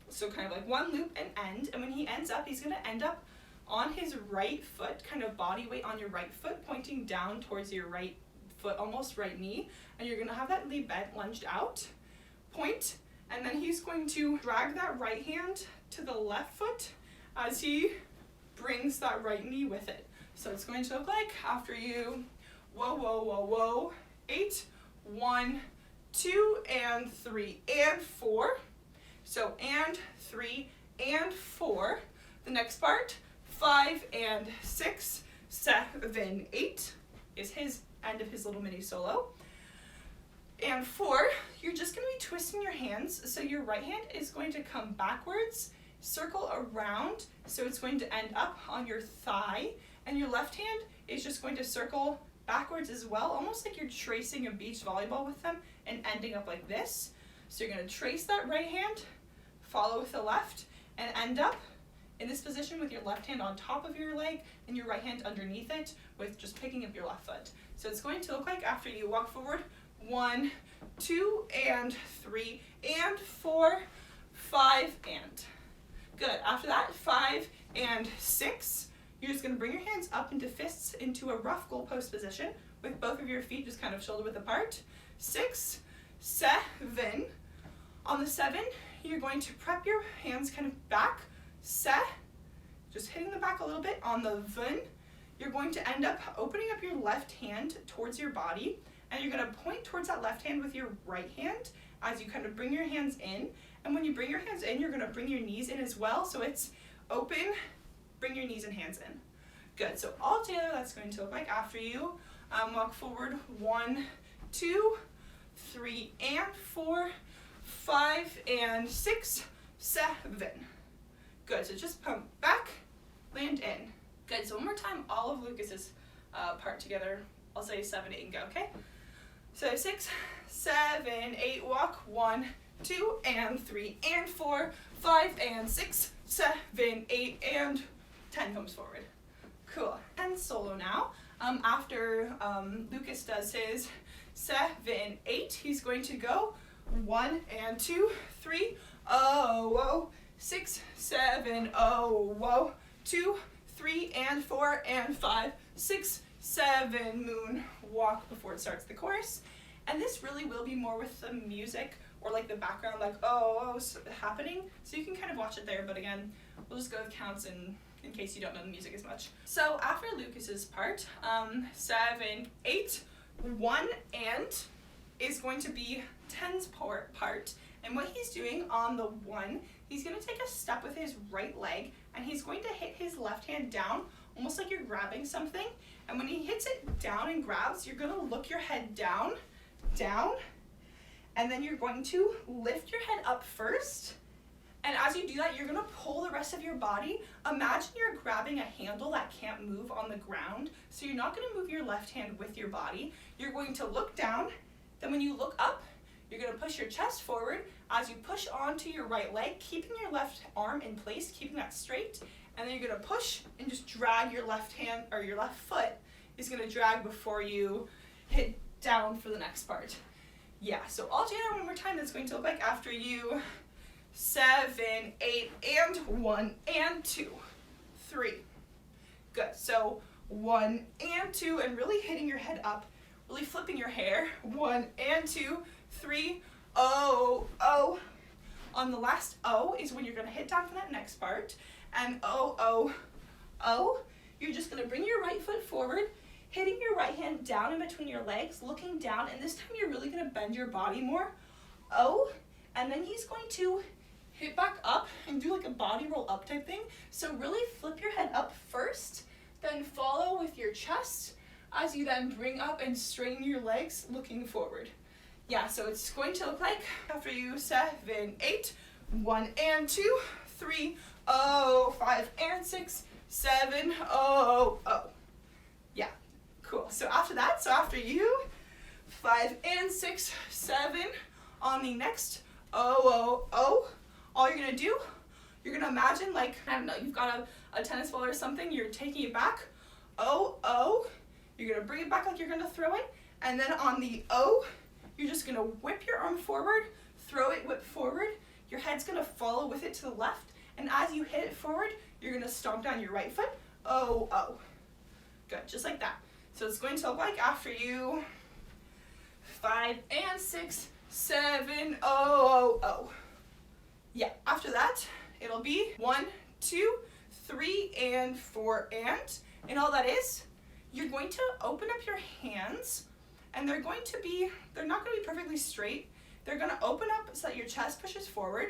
So kind of like one loop and end. And when he ends up, he's going to end up on his right foot, kind of body weight on your right foot, pointing down towards your right foot, almost right knee. And you're going to have that knee bent, lunged out, point, and then he's going to drag that right hand to the left foot as he brings that right knee with it. So it's going to look like, after you, whoa, whoa, whoa, whoa, 8, 1, 2, and 3, and 4. So, and 3, and 4. The next part, 5, and 6, 7, 8 is his end of his little mini solo. And 4, you're just going to be twisting your hands. So your right hand is going to come backwards, circle around, so it's going to end up on your thigh, and your left hand is just going to circle backwards as well, almost like you're tracing a beach volleyball with them and ending up like this. So you're going to trace that right hand, follow with the left, and end up in this position with your left hand on top of your leg and your right hand underneath it with just picking up your left foot. So it's going to look like after you walk forward, 1, 2, and 3, and 4, 5, and. Good. After that, 5 and 6, you're just going to bring your hands up into fists into a rough goalpost position with both of your feet just kind of shoulder width apart. 6, 7. On the 7, you're going to prep your hands kind of back. Just hitting the back a little bit. On the vun, you're going to end up opening up your left hand towards your body, and you're going to point towards that left hand with your right hand as you kind of bring your hands in. And when you bring your hands in, you're going to bring your knees in as well. So it's open, bring your knees and hands in. Good. So all together, that's going to look like after you walk forward, 1, 2, 3, and 4, 5, and 6, 7. Good. So just pump back, land in. Good. So one more time, all of Lucas's part together. I'll say 7, 8, and go. Okay. So 6, 7, 8. Walk 1, 2, and 3, and 4, 5, and 6, 7, 8, and 10 comes forward. Cool. And solo now. After Lucas does his 7, 8, he's going to go 1 and 2, 3, oh, oh, 6, 7, oh, whoa, 2, 3, and 4, and 5, 6, 7, moon walk before it starts the chorus. And this really will be more with the music or like the background, like oh, happening. So you can kind of watch it there, but again, we'll just go with counts in case you don't know the music as much. So after Lucas's part, 7, 8, 1, and is going to be 10's part. And what he's doing on the 1, he's going to take a step with his right leg, and he's going to hit his left hand down, almost like you're grabbing something. And when he hits it down and grabs, you're going to look your head down, and then you're going to lift your head up first. And as you do that, you're going to pull the rest of your body. Imagine you're grabbing a handle that can't move on the ground. So you're not going to move your left hand with your body. You're going to look down. Then when you look up, you're going to push your chest forward as you push onto your right leg, keeping your left arm in place, keeping that straight. And then you're going to push and just drag your left hand, or your left foot is going to drag before you hit down for the next part. Yeah, so all together one more time, that's going to look like after you 7, 8, and 1, and 2, 3. Good. So 1 and 2, and really hitting your head up, really flipping your hair. 1 and 2, 3, oh, oh. On the last O is when you're going to hit down for that next part. And oh, oh, oh. You're just going to bring your right foot forward, hitting your right hand down in between your legs, looking down, and this time you're really going to bend your body more. Oh, and then he's going to hit back up and do like a body roll up type thing. So really flip your head up first, then follow with your chest as you then bring up and straighten your legs looking forward. Yeah, so it's going to look like after you 7, 8, 1 and 2, 3, oh, 5 and 6, 7, oh, oh. Yeah, cool. So after that, so after you 5 and 6, 7 on the next oh, oh, oh. All you're going to do, you're going to imagine like, I don't know, you've got a tennis ball or something, you're taking it back, oh, oh, you're going to bring it back like you're going to throw it, and then on the O, you're just going to whip your arm forward, throw it, whip forward, your head's going to follow with it to the left, and as you hit it forward, you're going to stomp down your right foot, oh, oh. Good, just like that. So it's going to look like after you 5 and 6, 7, oh, oh, oh. Yeah, after that, it'll be 1, 2, 3, and 4, and all that is, you're going to open up your hands, and they're not going to be perfectly straight. They're going to open up so that your chest pushes forward,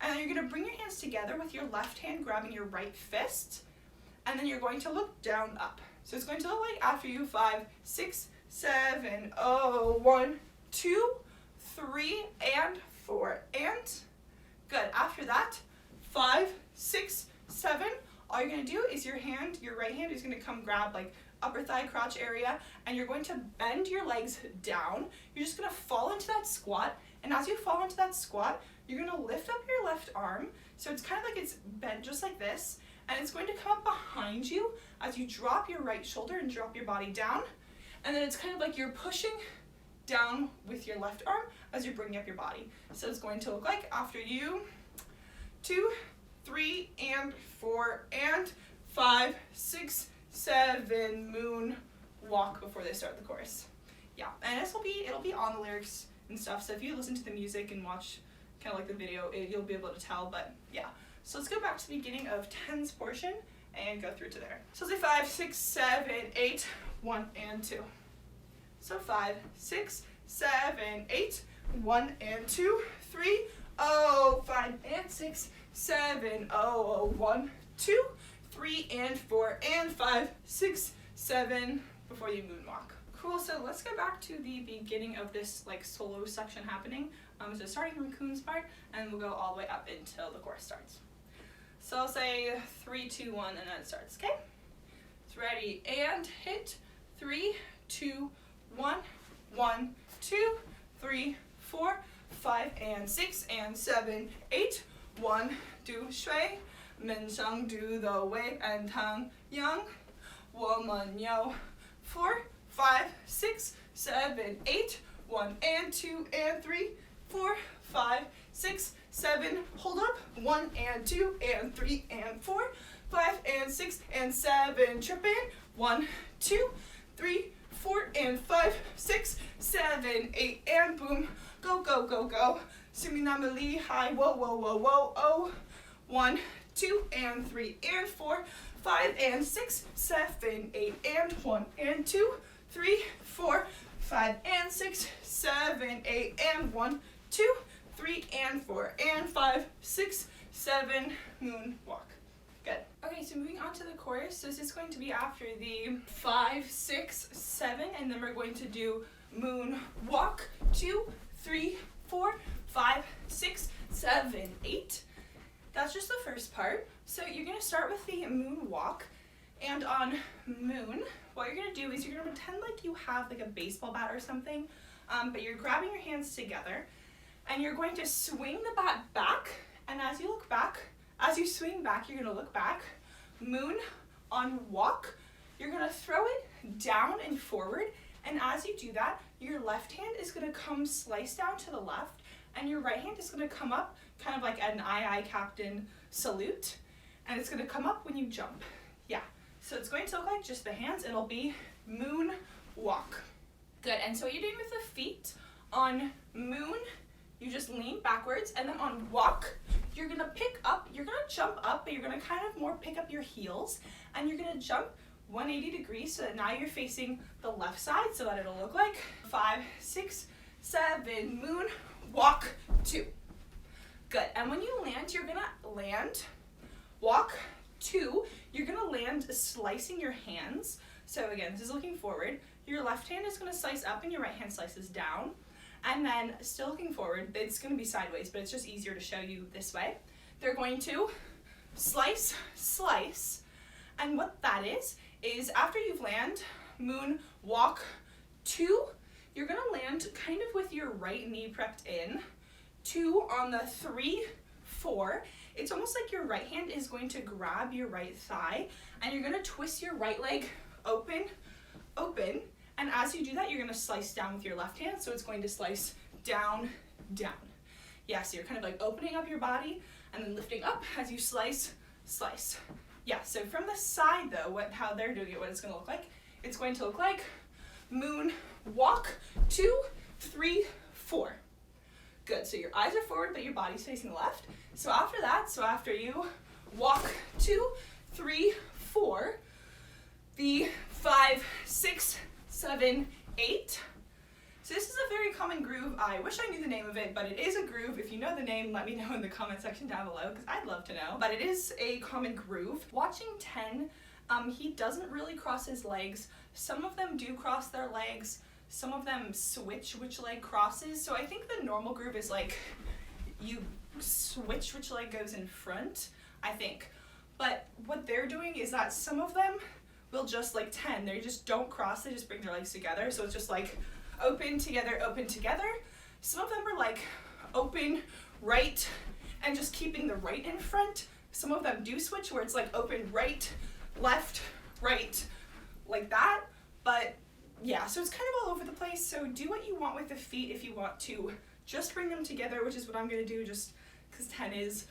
and then you're going to bring your hands together with your left hand grabbing your right fist, and then you're going to look down up. So it's going to look like after you 5, 6, 7, oh, 1, 2, 3, and 4, and good. After that, 5, 6, 7. All you're going to do is your right hand is going to come grab like upper thigh, crotch area, and you're going to bend your legs down. You're just going to fall into that squat, and as you fall into that squat, you're going to lift up your left arm. So it's kind of like it's bent just like this, and it's going to come up behind you as you drop your right shoulder and drop your body down, and then it's kind of like you're pushing down with your left arm as you're bringing up your body. So it's going to look like after you 2, 3, and 4, and 5, 6, 7, moon walk before they start the chorus. Yeah, and it'll be on the lyrics and stuff, so if you listen to the music and watch kind of like the video, you'll be able to tell, but yeah. So let's go back to the beginning of 10's portion and go through to there. So let's say 5, 6, 7, 8, 1, and 2. So 5, 6, 7, 8, 1, and 2, 3, 0, 5, and 6, 7, 0, 1, 2, 3, and 4, and 5, 6, 7 before you moonwalk. Cool, so let's go back to the beginning of this like solo section happening. So starting from Kuhn's part, and we'll go all the way up until the chorus starts. So I'll say 3, 2, 1, and then it starts, okay? It's ready, and hit 3, 2, 1, 1, 2, 3, 4, 5, and 6, and 7, 8, 1, 2, 水, 人生 do the wave, and 太阳, 我们有 4, 5, 6, 7, 8, 1, and 2, and 3, 4, 5, 6, 7, hold up, 1, and 2, and 3, and 4, 5, and 6, and 7, trip in, 1, 2, 3, 4, and 5, 6, 7, 8, and boom, go, go, go, go, suminamali, high, whoa, whoa, whoa, whoa, oh, 1, 2, and 3, and 4, 5, and 6, 7, 8, and 1, and 2, 3, 4, 5, and 6, 7, 8, and 1, 2, 3, and 4, and 5, 6, 7, moonwalk. Good. Okay, so moving on to the chorus. So this is going to be after the 5, 6, 7, and then we're going to do moonwalk, 2, 3, 4, 5, 6, 7, 8. That's just the first part. So you're going to start with the moonwalk, and on moon, what you're going to do is you're going to pretend like you have like a baseball bat or something, but you're grabbing your hands together, and you're going to swing the bat back, and as you look back, as you swing back, you're going to look back, moon on walk, you're going to throw it down and forward, and as you do that, your left hand is going to come slice down to the left, and your right hand is going to come up kind of like an aye captain salute, and it's going to come up when you jump. Yeah, so it's going to look like just the hands. It'll be moon walk. Good, and so what you're doing with the feet, on moon, you just lean backwards, and then on walk, you're going to pick up, you're going to jump up, but you're going to kind of more pick up your heels, and you're going to jump 180 degrees so that now you're facing the left side, so that it'll look like 5, 6, 7, moon, walk, 2. Good, and when you land, you're going to land, walk, 2, you're going to land slicing your hands. So again, this is looking forward. Your left hand is going to slice up and your right hand slices down. And then still looking forward, it's going to be sideways, but it's just easier to show you this way. They're going to slice, slice. And what that is after you've land, moon, walk, 2, you're going to land kind of with your right knee prepped in. 2 on the 3, 4. It's almost like your right hand is going to grab your right thigh, and you're going to twist your right leg open, open. And as you do that, you're going to slice down with your left hand, so it's going to slice down, down. Yeah, so you're kind of like opening up your body and then lifting up as you slice, slice. Yeah, so from the side though, how they're doing it, what it's going to look like, it's going to look like moon, walk, 2, 3, 4. Good, so your eyes are forward, but your body's facing left. So after that, so after you walk 2, 3, 4, the 5, 6, 7, 8. So this is a very common groove. I wish I knew the name of it, but it is a groove. If you know the name, let me know in the comment section down below, because I'd love to know. But it is a common groove. Watching 10, he doesn't really cross his legs. Some of them do cross their legs. Some of them switch which leg crosses. So I think the normal groove is like you switch which leg goes in front, I think. But what they're doing is that some of them will just like 10, they just don't cross, they just bring their legs together. So it's just like open together, open together. Some of them are like open, right, and just keeping the right in front, Some of them do switch where it's like open right, left, right, like that. But yeah, so it's kind of all over the place. So do what you want with the feet if you want to just bring them together, which is what I'm going to do just because 10 is,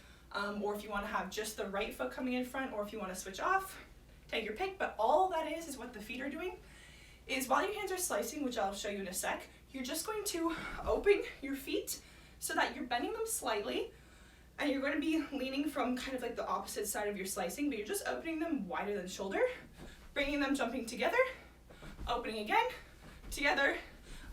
or if you want to have just the right foot coming in front, or if you want to switch off, take your pick. But all that is what the feet are doing is while your hands are slicing, which I'll show you in a sec, you're just going to open your feet so that you're bending them slightly, and you're going to be leaning from kind of like the opposite side of your slicing, but you're just opening them wider than shoulder, bringing them, jumping together, opening again, together,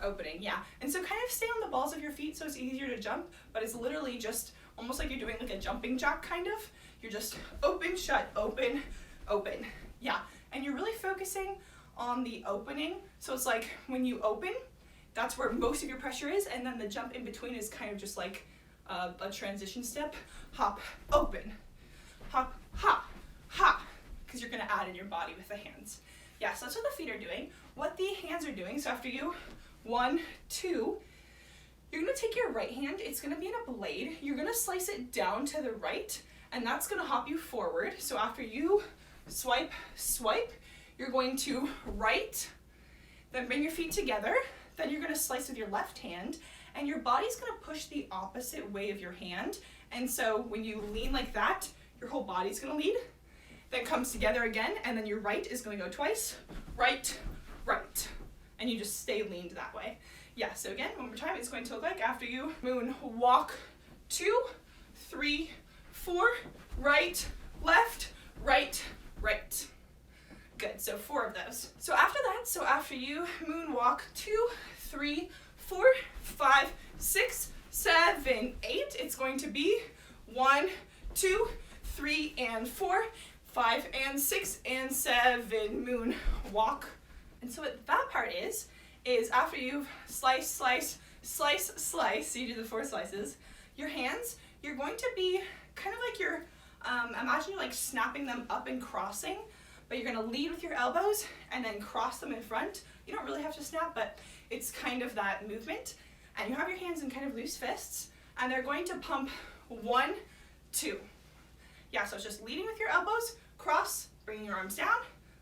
opening, yeah. And so kind of stay on the balls of your feet so it's easier to jump, but it's literally just almost like you're doing like a jumping jack kind of. You're just open, shut, open, open, yeah. And you're really focusing on the opening. So it's like when you open, that's where most of your pressure is, and then the jump in between is kind of just like a transition step. Hop, open, hop, hop, hop, because you're gonna add in your body with the hands. Yeah, so that's what the feet are doing. What the hands are doing, so after you, 1, 2, you're gonna take your right hand, it's gonna be in a blade, you're gonna slice it down to the right, and that's gonna hop you forward. So after you swipe, swipe, you're going to right, then bring your feet together, then you're gonna slice with your left hand, and your body's gonna push the opposite way of your hand. And so when you lean like that, your whole body's gonna lead, then comes together again, and then your right is gonna go twice, right, right. And you just stay leaned that way. Yeah, so again, one more time, it's going to look like after you moon walk, 2, 3, 4, right, left, right, right. Good, so 4 of those. So after that, so after you moonwalk 2, 3, 4, 5, 6, 7, 8, it's going to be 1, 2, 3, and 4, 5, and 6, and 7, moon walk. And so what that part is after you've slice, slice, slice, slice, so you do the 4 slices, your hands, you're going to be kind of like you're, imagine you're like snapping them up and crossing, but you're gonna lead with your elbows and then cross them in front. You don't really have to snap, but it's kind of that movement. And you have your hands in kind of loose fists, and they're going to pump 1, 2. Yeah, so it's just leading with your elbows, cross, bringing your arms down,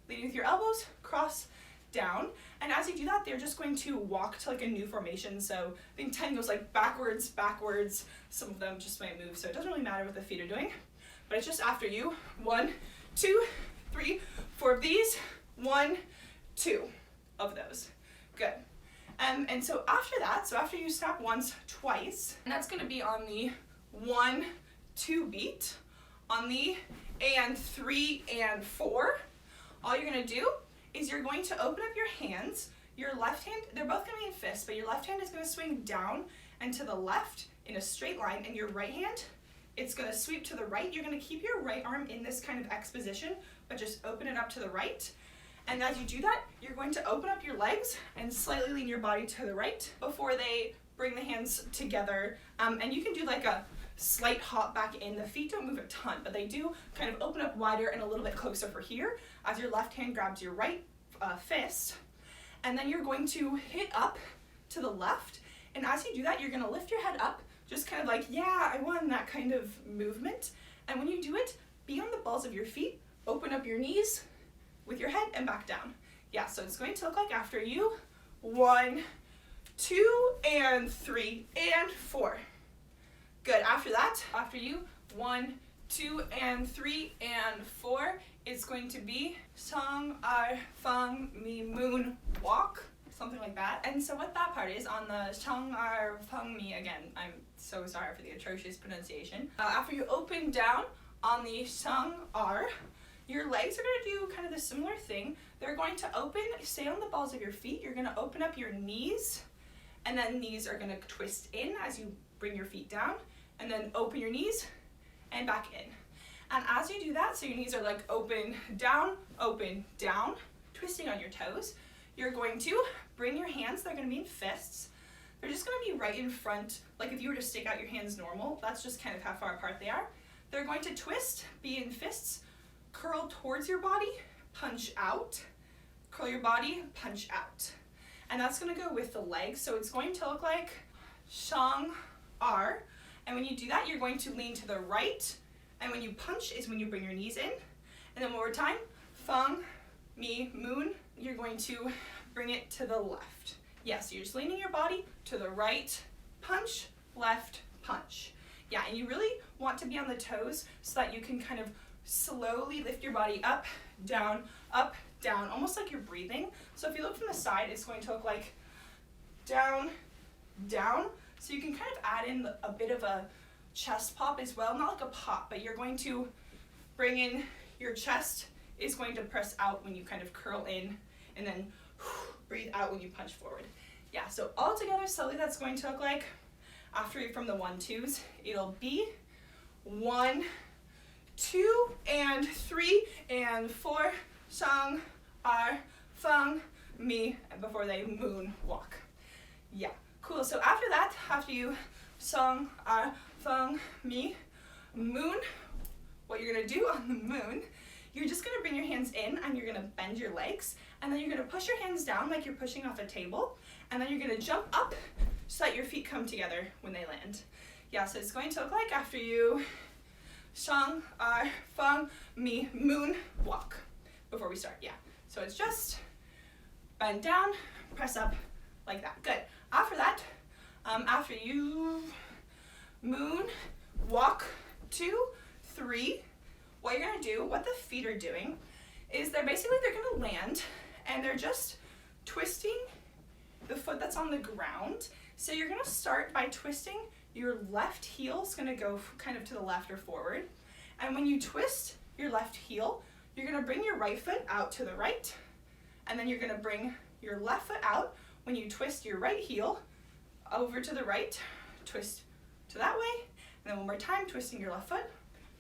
leading with your elbows, cross, down. And as you do that, they're just going to walk to like a new formation. So I think 10 goes like backwards, backwards. Some of them just might move, so it doesn't really matter what the feet are doing. But it's just after you, 1, 2, 3, 4 of these, 1, 2 of those. Good. And so after that, so after you snap once, twice, and that's gonna be on the 1, 2 beat, on the and 3 and 4, all you're gonna do is you're going to open up your hands. Your left hand, they're both gonna be in fists, but your left hand is gonna swing down and to the left in a straight line, and your right hand, it's gonna sweep to the right. You're gonna keep your right arm in this kind of X position, but just open it up to the right. And as you do that, you're going to open up your legs and slightly lean your body to the right before they bring the hands together. And you can do like a slight hop back in. The feet don't move a ton, but they do kind of open up wider and a little bit closer for here as your left hand grabs your right fist. And then you're going to hit up to the left. And as you do that, you're gonna lift your head up, just kind of like, yeah, I won, that kind of movement. And when you do it, be on the balls of your feet, open up your knees with your head and back down. Yeah, so it's going to look like after you, 1, 2, and 3, and 4. Good, after that, after you, 1, 2, and 3, and 4, it's going to be Song Ar Fang Mi Moon Walk, something like that. And so what that part is, on the Song Ar Fang Mi, again, I'm so sorry for the atrocious pronunciation. After you open down on the Song Ar, your legs are going to do kind of the similar thing. They're going to open, stay on the balls of your feet. You're going to open up your knees, and then knees are going to twist in as you bring your feet down, and then open your knees and back in. And as you do that, so your knees are like open, down, twisting on your toes, you're going to bring your hands, they're going to be in fists. They're just going to be right in front, like if you were to stick out your hands normal, that's just kind of how far apart they are. They're going to twist, be in fists, curl towards your body, punch out, curl your body, punch out. And that's going to go with the legs, so it's going to look like Shang R. And when you do that, you're going to lean to the right And when you punch is when you bring your knees in. And then one more time, feng, mi, moon. You're going to bring it to the left. Yeah, so you're just leaning your body to the right, punch, left, punch. Yeah, and you really want to be on the toes so that you can kind of slowly lift your body up, down, almost like you're breathing. So if you look from the side, it's going to look like down, down. So you can kind of add in a bit of a chest pop as well, not like a pop, but you're going to bring in your chest is going to press out when you kind of curl in, and then breathe out when you punch forward. Yeah, so all together slowly that's going to look like, after you're from the 1-2s, it'll be 1, 2, and 3, and 4, shang, feng, mi, and before they moon walk. Yeah, cool. So after that, after you shang, feng, mi, moon, what you're gonna do on the moon, you're just gonna bring your hands in and you're gonna bend your legs, and then you're gonna push your hands down like you're pushing off a table, and then you're gonna jump up so that your feet come together when they land. Yeah, so it's going to look like after you shang, feng, mi, moon, walk. Before we start, yeah. So it's just bend down, press up like that. Good. After that, after you moon, walk, 2, 3, what you're gonna do, what the feet are doing, is they're gonna land and they're just twisting the foot that's on the ground. So you're gonna start by twisting your left heel. It's gonna go kind of to the left or forward. And when you twist your left heel, you're gonna bring your right foot out to the right, and then you're gonna bring your left foot out when you twist your right heel over to the right, twist to that way, and then one more time, twisting your left foot,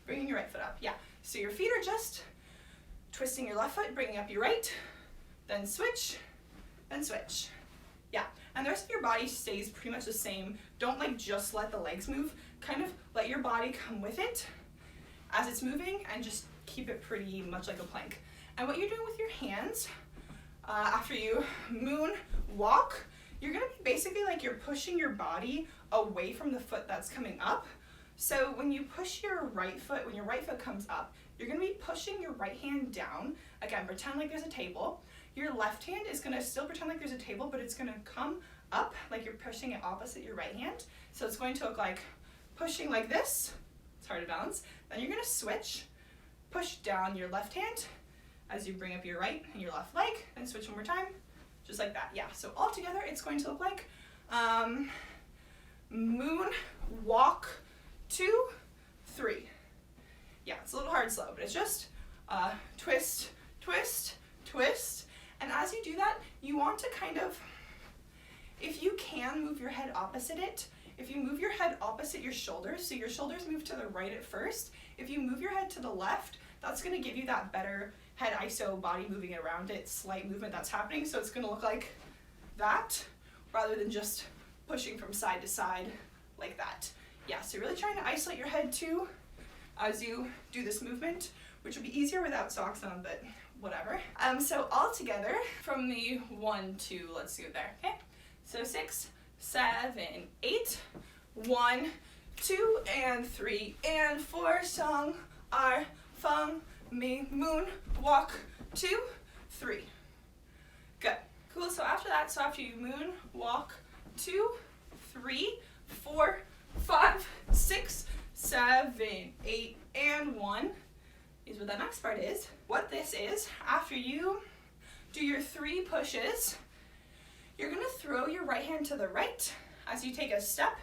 bringing your right foot up. Yeah, so your feet are just twisting your left foot, bringing up your right, then switch, then switch. Yeah, and the rest of your body stays pretty much the same. Don't like just let the legs move, kind of let your body come with it as it's moving, and just keep it pretty much like a plank. And what you're doing with your hands, after you moon walk, you're gonna be basically like you're pushing your body away from the foot that's coming up. So when you push your right foot, when your right foot comes up, you're gonna be pushing your right hand down. Again, pretend like there's a table. Your left hand is gonna still pretend like there's a table, but it's gonna come up like you're pushing it opposite your right hand. So it's going to look like pushing like this. It's hard to balance. Then you're gonna switch, push down your left hand as you bring up your right and your left leg, and switch one more time, just like that. Yeah, so all together it's going to look like moon, walk, 2, 3. Yeah, it's a little hard slow, but it's just twist, twist, twist. And as you do that, you want to kind of, if you can, move your head opposite it. If you move your head opposite your shoulders, so your shoulders move to the right at first, if you move your head to the left, that's gonna give you that better head ISO, body moving around it, slight movement that's happening. So it's gonna look like that, rather than just pushing from side to side like that. Yeah, so really trying to isolate your head too as you do this movement, which would be easier without socks on, but whatever. So all together, from the 1, 2, let's do it there, okay? So 6, 7, 8, 1, 2, and 3, and 4, shang, feng, mi, moon, walk, 2, 3. Good. Cool, so after that, so after you moon, walk, 2, 3, 4, 5, 6, 7, 8, and 1 is what the next part is. What this is, after you do your 3 pushes, you're gonna throw your right hand to the right as you take a step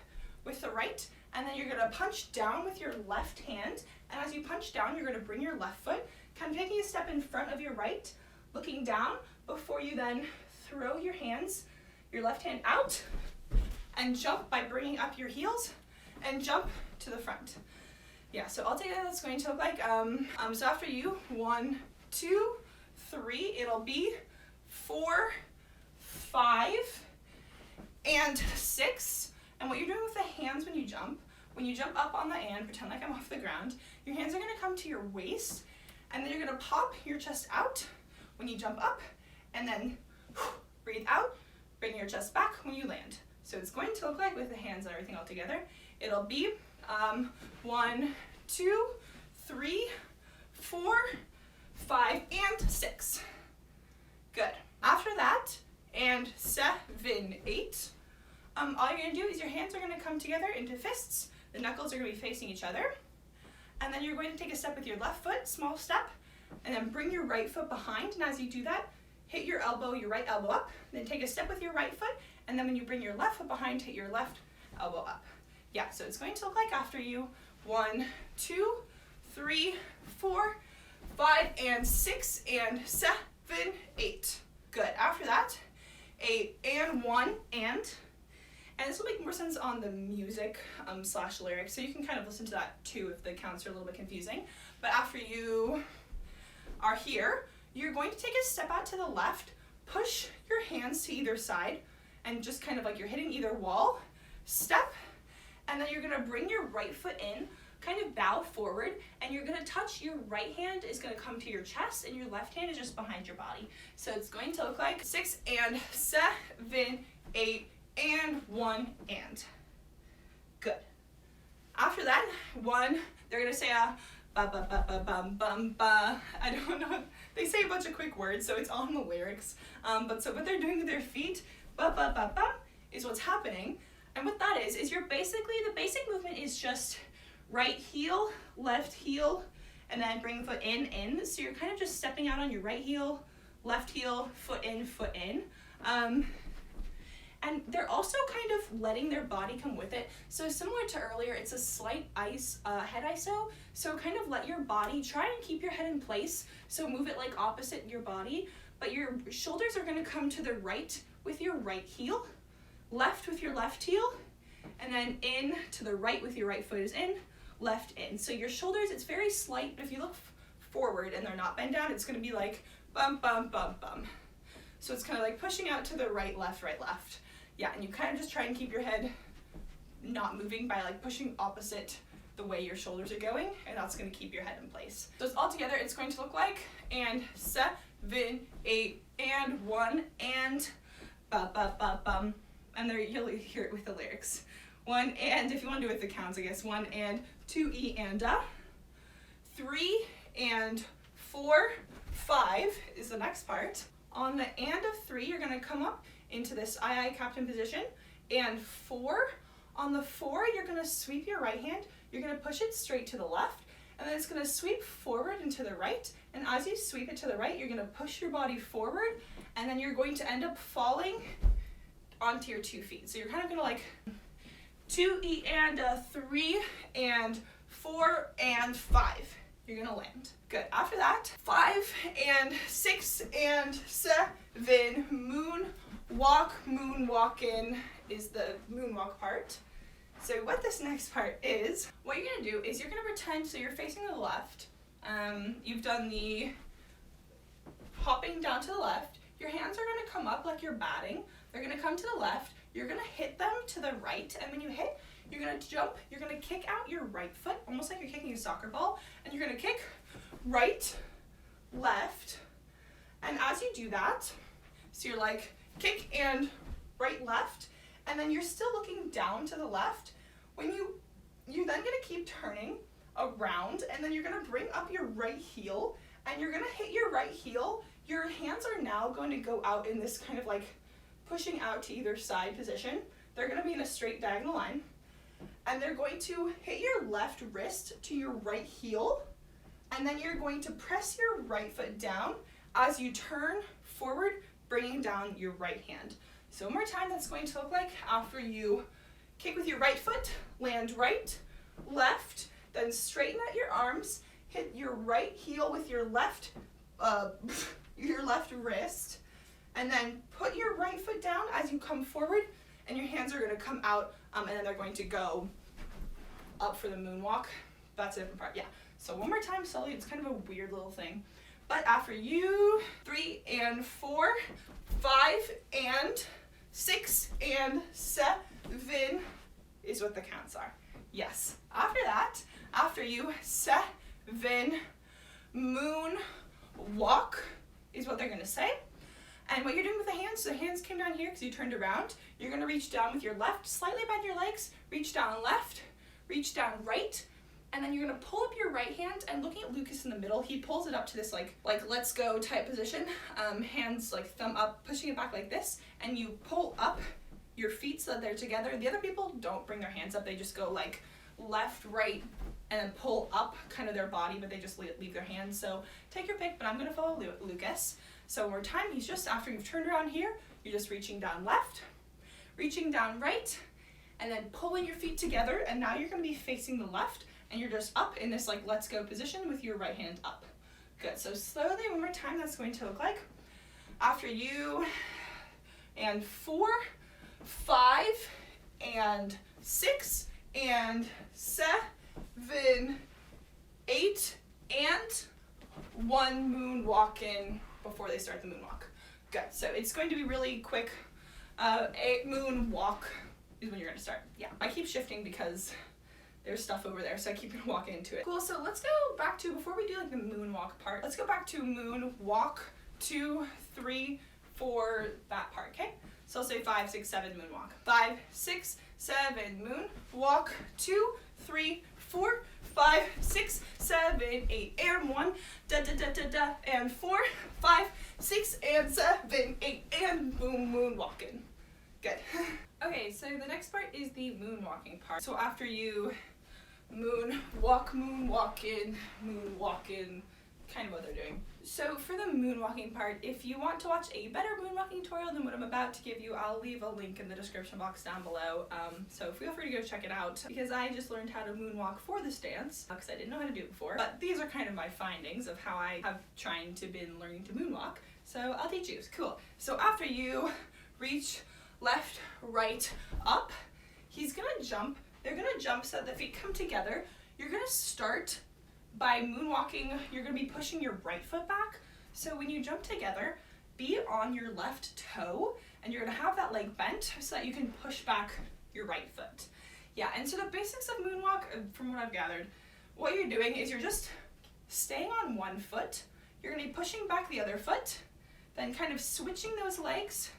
with the right, and then you're gonna punch down with your left hand, and as you punch down, you're gonna bring your left foot, kind of taking a step in front of your right, looking down, before you then throw your hands, your left hand out, and jump by bringing up your heels, and jump to the front. Yeah, so altogether that's going to look like, so after you, 1, 2, 3, it'll be 4, 5, and 6. And what you're doing with the hands when you jump up on the and, pretend like I'm off the ground, your hands are gonna come to your waist, and then you're gonna pop your chest out when you jump up, and then breathe out, bring your chest back when you land. So it's going to look like, with the hands and everything all together, it'll be 1, 2, 3, 4, 5, and 6. Good. After that, and 7, 8, all you're going to do is your hands are going to come together into fists. The knuckles are going to be facing each other. And then you're going to take a step with your left foot, small step, and then bring your right foot behind. And as you do that, hit your right elbow up. Then take a step with your right foot, and then when you bring your left foot behind, hit your left elbow up. Yeah, so it's going to look like after you 1, 2, 3, 4, 5, and 6, and 7, 8. Good. After that, 8 and 1 and this will make more sense on the music slash lyrics, so you can kind of listen to that too if the counts are a little bit confusing. But after you are here, you're going to take a step out to the left, push your hands to either side, and just kind of like you're hitting either wall, step, and then you're going to bring your right foot in, kind of bow forward, and you're going to touch your right hand is going to come to your chest, and your left hand is just behind your body. So it's going to look like 6 and 7, 8, and 1 and. Good. After that, 1, they're going to say a ba ba ba ba bum bum ba. I don't know. They say a bunch of quick words, so it's on the lyrics. But so what they're doing with their feet, ba ba ba ba, is what's happening. And what that is you're basically, the basic movement is just right heel, left heel, and then bring the foot in. So you're kind of just stepping out on your right heel, left heel, foot in, foot in. And they're also kind of letting their body come with it. So similar to earlier, it's a slight head iso. So kind of let your body, try and keep your head in place. So move it like opposite your body, but your shoulders are gonna come to the right with your right heel, left with your left heel, and then in to the right with your right foot is in, left in. So your shoulders, it's very slight, but if you look forward and they're not bent down, it's gonna be like bum, bum, bum, bum. So it's kind of like pushing out to the right, left, right, left. Yeah, and you kind of just try and keep your head not moving by like pushing opposite the way your shoulders are going, and that's going to keep your head in place. So it's all together, it's going to look like and 7, 8, and 1 and ba ba ba bum. And there you'll hear it with the lyrics. 1 and, if you want to do it with the counts, I guess 1 and 2 e and 3 and 4, 5 is the next part. On the and of 3, you're going to come up into this aye captain position, and 4. On the 4, you're going to sweep your right hand, you're going to push it straight to the left, and then it's going to sweep forward and to the right, and as you sweep it to the right, you're going to push your body forward, and then you're going to end up falling onto your 2 feet. So you're kind of going to like 2 e and 3 and 4 and 5. You're going to land. Good. After that, 5 and 6 and 7, moonwalking is the moonwalk part. So what this next part is, what you're going to do is you're going to pretend, so you're facing the left, you've done the hopping down to the left, your hands are going to come up like you're batting, they're going to come to the left, you're going to hit them to the right, and when you hit, you're going to jump, you're going to kick out your right foot, almost like you're kicking a soccer ball, and you're going to kick right, left, and as you do that, so you're like kick and right, left, and then you're still looking down to the left. When you're then gonna keep turning around, and then you're gonna bring up your right heel, and you're gonna hit your right heel. Your hands are now going to go out in this kind of like pushing out to either side position. They're gonna be in a straight diagonal line, and they're going to hit your left wrist to your right heel, and then you're going to press your right foot down as you turn forward, bringing down your right hand. So one more time, that's going to look like after you kick with your right foot, land right, left, then straighten out your arms, hit your right heel with your left wrist, and then put your right foot down as you come forward, and your hands are going to come out, and then they're going to go up for the moonwalk. That's a different part, yeah. So one more time, slowly, it's kind of a weird little thing. But after you, 3 and 4, 5 and 6 and 7 is what the counts are. Yes. After that, after you, 7, moonwalk is what they're going to say. And what you're doing with the hands, so the hands came down here because you turned around. You're going to reach down with your left, slightly bend your legs, reach down left, reach down right, And then you're gonna pull up your right hand, and looking at Lucas in the middle, he pulls it up to this like let's go type position. Hands like thumb up, pushing it back like this, and you pull up your feet so that they're together. The other people don't bring their hands up, they just go like left, right, and then pull up kind of their body, but they just leave their hands. So take your pick, but I'm gonna follow Lucas. So one more time, he's just, after you've turned around here, you're just reaching down left, reaching down right, and then pulling your feet together, and now you're gonna be facing the left, and you're just up in this like let's go position with your right hand up. Good, so slowly one more time, that's going to look like, after you, and 4, 5, and 6, and 7, 8, and 1 moonwalk in before they start the moonwalk. Good, so it's going to be really quick. A moonwalk is when you're gonna start. Yeah, I keep shifting because there's stuff over there, so I keep walking into it. Cool, so let's go back to, before we do like the moonwalk part, let's go back to moonwalk 2, 3, 4, that part, okay? So I'll say 5, 6, 7, moonwalk. 5, 6, 7, moonwalk, 2, 3, 4, 5, 6, 7, 8, and 1, da da da da da, and 4, 5, 6, and 7, 8, and boom, moonwalking. Good. Okay, so the next part is the moonwalking part. So after you moonwalking, kind of what they're doing. So for the moonwalking part, if you want to watch a better moonwalking tutorial than what I'm about to give you, I'll leave a link in the description box down below. So feel free to go check it out, because I just learned how to moonwalk for this dance, because I didn't know how to do it before. But these are kind of my findings of how I have trying to been learning to moonwalk. So I'll teach you. Cool. So after you reach left, right, up, he's gonna jump. They're gonna jump so that the feet come together. You're gonna start by moonwalking, you're gonna be pushing your right foot back. So when you jump together, be on your left toe, and you're gonna have that leg bent so that you can push back your right foot. Yeah, and so the basics of moonwalk, from what I've gathered, what you're doing is you're just staying on one foot, you're gonna be pushing back the other foot, then kind of switching those legs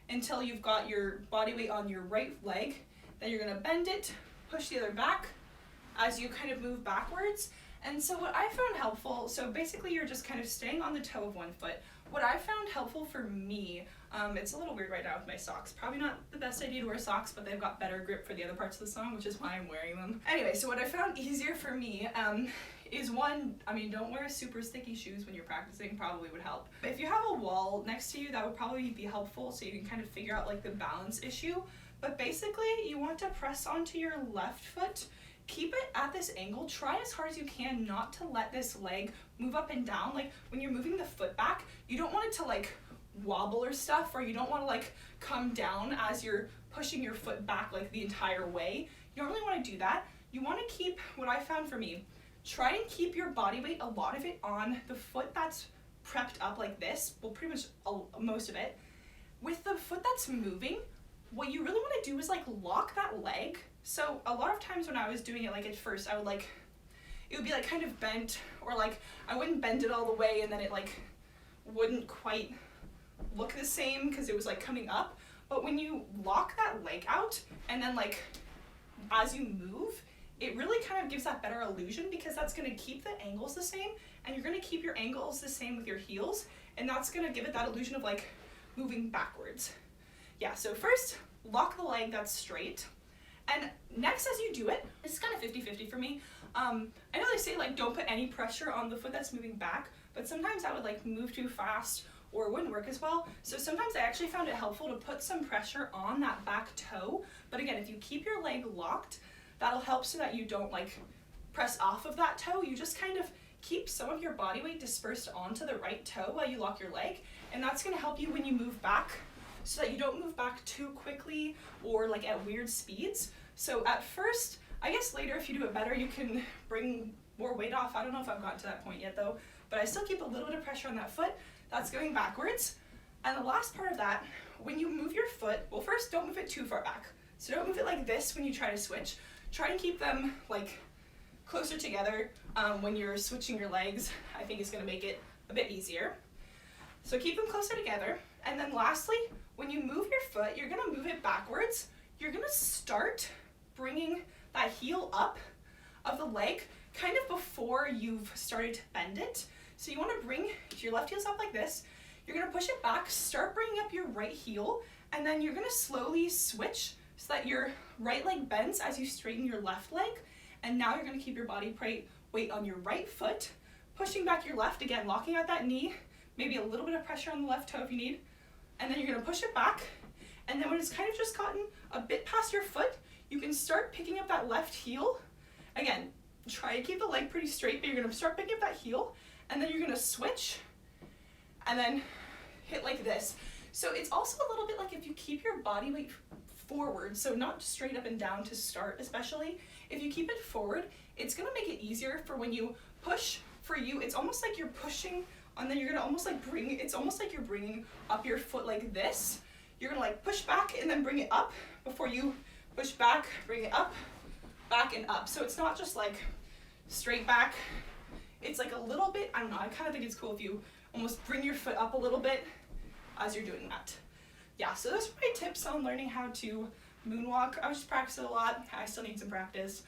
until you've got your body weight on your right leg, then you're gonna bend it, push the other back as you kind of move backwards. And so what I found helpful, so basically you're just kind of staying on the toe of one foot. What I found helpful for me, it's a little weird right now with my socks. Probably not the best idea to wear socks, but they've got better grip for the other parts of the song, which is why I'm wearing them. Anyway, so what I found easier for me is one, I mean, don't wear super sticky shoes when you're practicing, probably would help. If you have a wall next to you, that would probably be helpful, so you can kind of figure out like the balance issue. But basically, you want to press onto your left foot, keep it at this angle, try as hard as you can not to let this leg move up and down. Like when you're moving the foot back, you don't want it to like wobble or stuff, or you don't want to like come down as you're pushing your foot back like the entire way. You don't really want to do that. You want to keep, what I found for me, try and keep your body weight, a lot of it on the foot that's prepped up like this, well pretty much most of it. With the foot that's moving, what you really want to do is like lock that leg. So a lot of times when I was doing it, like at first I would like, it would be like kind of bent, or like I wouldn't bend it all the way and then it like wouldn't quite look the same because it was like coming up. But when you lock that leg out and then like as you move, it really kind of gives that better illusion, because that's going to keep the angles the same, and you're going to keep your angles the same with your heels, and that's going to give it that illusion of like moving backwards. Yeah, so first lock the leg that's straight, and next as you do it, this is kind of 50-50 for me. I know they say like don't put any pressure on the foot that's moving back, but sometimes I would like move too fast or it wouldn't work as well. So sometimes I actually found it helpful to put some pressure on that back toe. But again, if you keep your leg locked, that'll help so that you don't like press off of that toe. You just kind of keep some of your body weight dispersed onto the right toe while you lock your leg, and that's going to help you when you move back, so that you don't move back too quickly or like at weird speeds. So at first, I guess later if you do it better, you can bring more weight off. I don't know if I've gotten to that point yet though, but I still keep a little bit of pressure on that foot that's going backwards. And the last part of that, when you move your foot, well first don't move it too far back. So don't move it like this when you try to switch. Try and keep them like closer together when you're switching your legs. I think it's going to make it a bit easier. So keep them closer together. And then lastly, when you move your foot, you're going to move it backwards. You're going to start bringing that heel up of the leg kind of before you've started to bend it. So you want to bring your left heels up like this. You're going to push it back, start bringing up your right heel, and then you're going to slowly switch so that your right leg bends as you straighten your left leg. And now you're going to keep your body weight on your right foot, pushing back your left, again, locking out that knee, maybe a little bit of pressure on the left toe if you need. And then you're going to push it back. And then when it's kind of just gotten a bit past your foot, you can start picking up that left heel. Again, try to keep the leg pretty straight, but you're going to start picking up that heel, and then you're going to switch and then hit like this. So it's also a little bit like if you keep your body weight forward, so not straight up and down to start especially. If you keep it forward, it's going to make it easier for when you push. For you, it's almost like you're pushing, and then you're going to almost like it's almost like you're bringing up your foot like this. You're going to like push back and then bring it up before you push back, bring it up, back and up. So it's not just like straight back. It's like a little bit, I don't know, I kind of think it's cool if you almost bring your foot up a little bit as you're doing that. Yeah, so those are my tips on learning how to moonwalk. I was just practicing a lot. I still need some practice.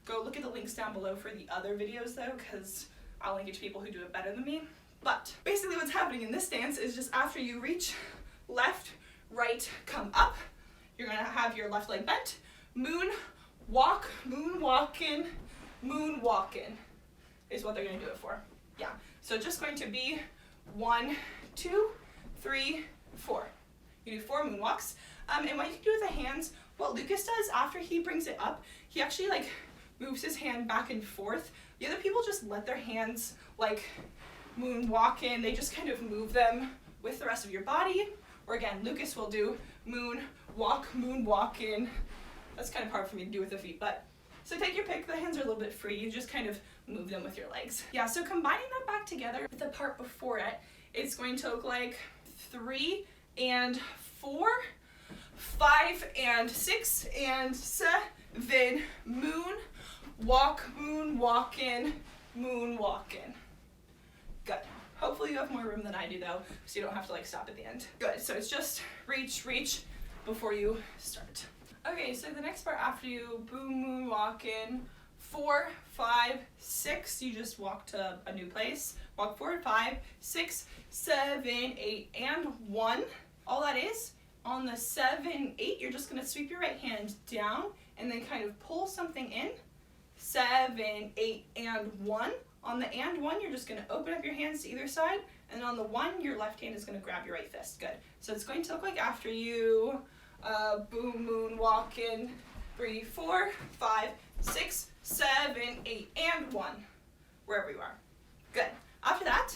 Go look at the links down below for the other videos though, because I'll link it to people who do it better than me. But basically what's happening in this dance is just after you reach left, right, come up, you're gonna have your left leg bent, moon, walk, moon walking, moon walking is what they're gonna do it for. Yeah, so just going to be 1, 2, 3, 4. You do 4 moonwalks. And what you can do with the hands, what Lucas does after he brings it up, he actually like moves his hand back and forth. The other people just let their hands like moonwalk in. They just kind of move them with the rest of your body. Or again, Lucas will do moon walk in. That's kind of hard for me to do with the feet, but so take your pick. The hands are a little bit free. You just kind of move them with your legs. Yeah, so combining that back together with the part before it, it's going to look like 3 and 4, 5 and 6 and 7, moon, walk, moon, walk in, moon, walk in. Good. Hopefully you have more room than I do though, so you don't have to like stop at the end. Good, so it's just reach before you start. Okay, so the next part after you boom, moon, walk in, 4, 5, 6, you just walk to a new place. Walk forward, 5, 6, 7, 8, and 1. All that is, on the 7, 8, you're just gonna sweep your right hand down and then kind of pull something in. 7, 8, and 1. On the and 1, you're just gonna open up your hands to either side, and on the 1, your left hand is gonna grab your right fist. Good. So it's going to look like after you boom, moon, walk in, 3, 4, 5, 6, 7, 8, and 1, wherever you are. Good. After that,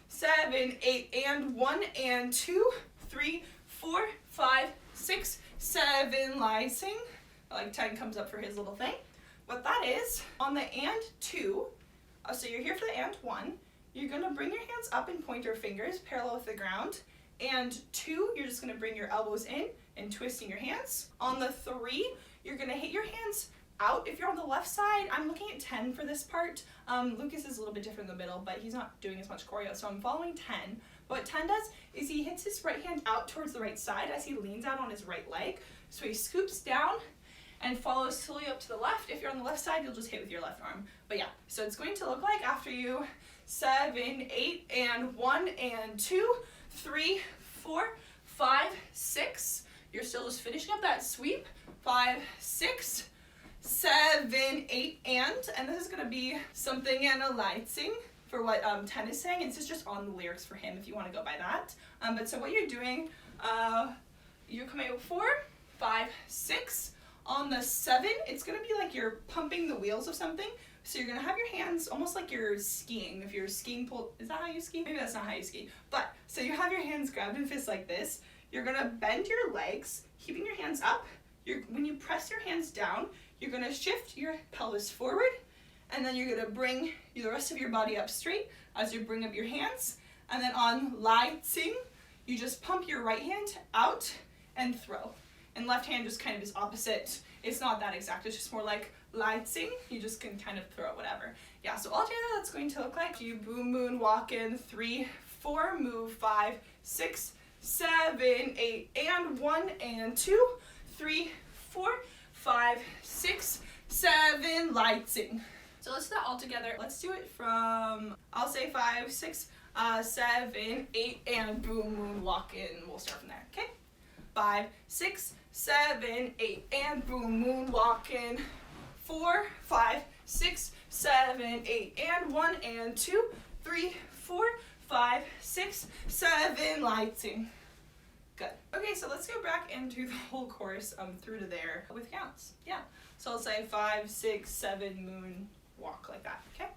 7, 8, and 1, and 2, 3, 4, 5, 6, 7, rising. Like 10 comes up for his little thing. What that is, on the and 2, so you're here for the and 1, you're gonna bring your hands up and point your fingers parallel with the ground. And 2, you're just gonna bring your elbows in and twisting your hands. On the 3, you're gonna hit your hands out. If you're on the left side, I'm looking at 10 for this part. Lucas is a little bit different in the middle, but he's not doing as much choreo, so I'm following 10. What 10 does is he hits his right hand out towards the right side as he leans out on his right leg. So he scoops down and follows slowly up to the left. If you're on the left side, you'll just hit with your left arm. But yeah, so it's going to look like after you 7, 8, and 1, and 2, 3, 4, 5, 6. You're still just finishing up that sweep. 5, 6, 7, 8, and this is gonna be something analyzing for what 10 is saying. This is just on the lyrics for him if you want to go by that. But so what you're doing, you're coming out 4, 5, 6. On the 7, it's gonna be like you're pumping the wheels of something. So you're gonna have your hands almost like you're skiing. If you're skiing is that how you ski? Maybe that's not how you ski. But, so you have your hands grabbed in fists like this. You're gonna bend your legs, keeping your hands up. When you press your hands down, you're gonna shift your pelvis forward, and then you're gonna bring the rest of your body up straight as you bring up your hands. And then on lighting, you just pump your right hand out and throw. And left hand just kind of is opposite. It's not that exact, it's just more like lighting. You just can kind of throw it, whatever. Yeah, so altogether that's going to look like you boom, moon, walk in, 3, 4, move, 5, 6, 7, 8, and 1, and 2, 3, 4, 5, 6, 7, lighting. So let's do that all together. Let's do it from, I'll say 5, 6, 7, 8, and boom, moonwalk in. We'll start from there, okay? 5, 6, 7, 8, and boom, moonwalk in. 4, 5, 6, 7, 8, and 1, and 2, 3, 4, 5, 6, 7, lighting. Good. Okay, so let's go back and do the whole chorus through to there with counts. Yeah. So let's say 5, 6, 7, moon, walk like that. Okay.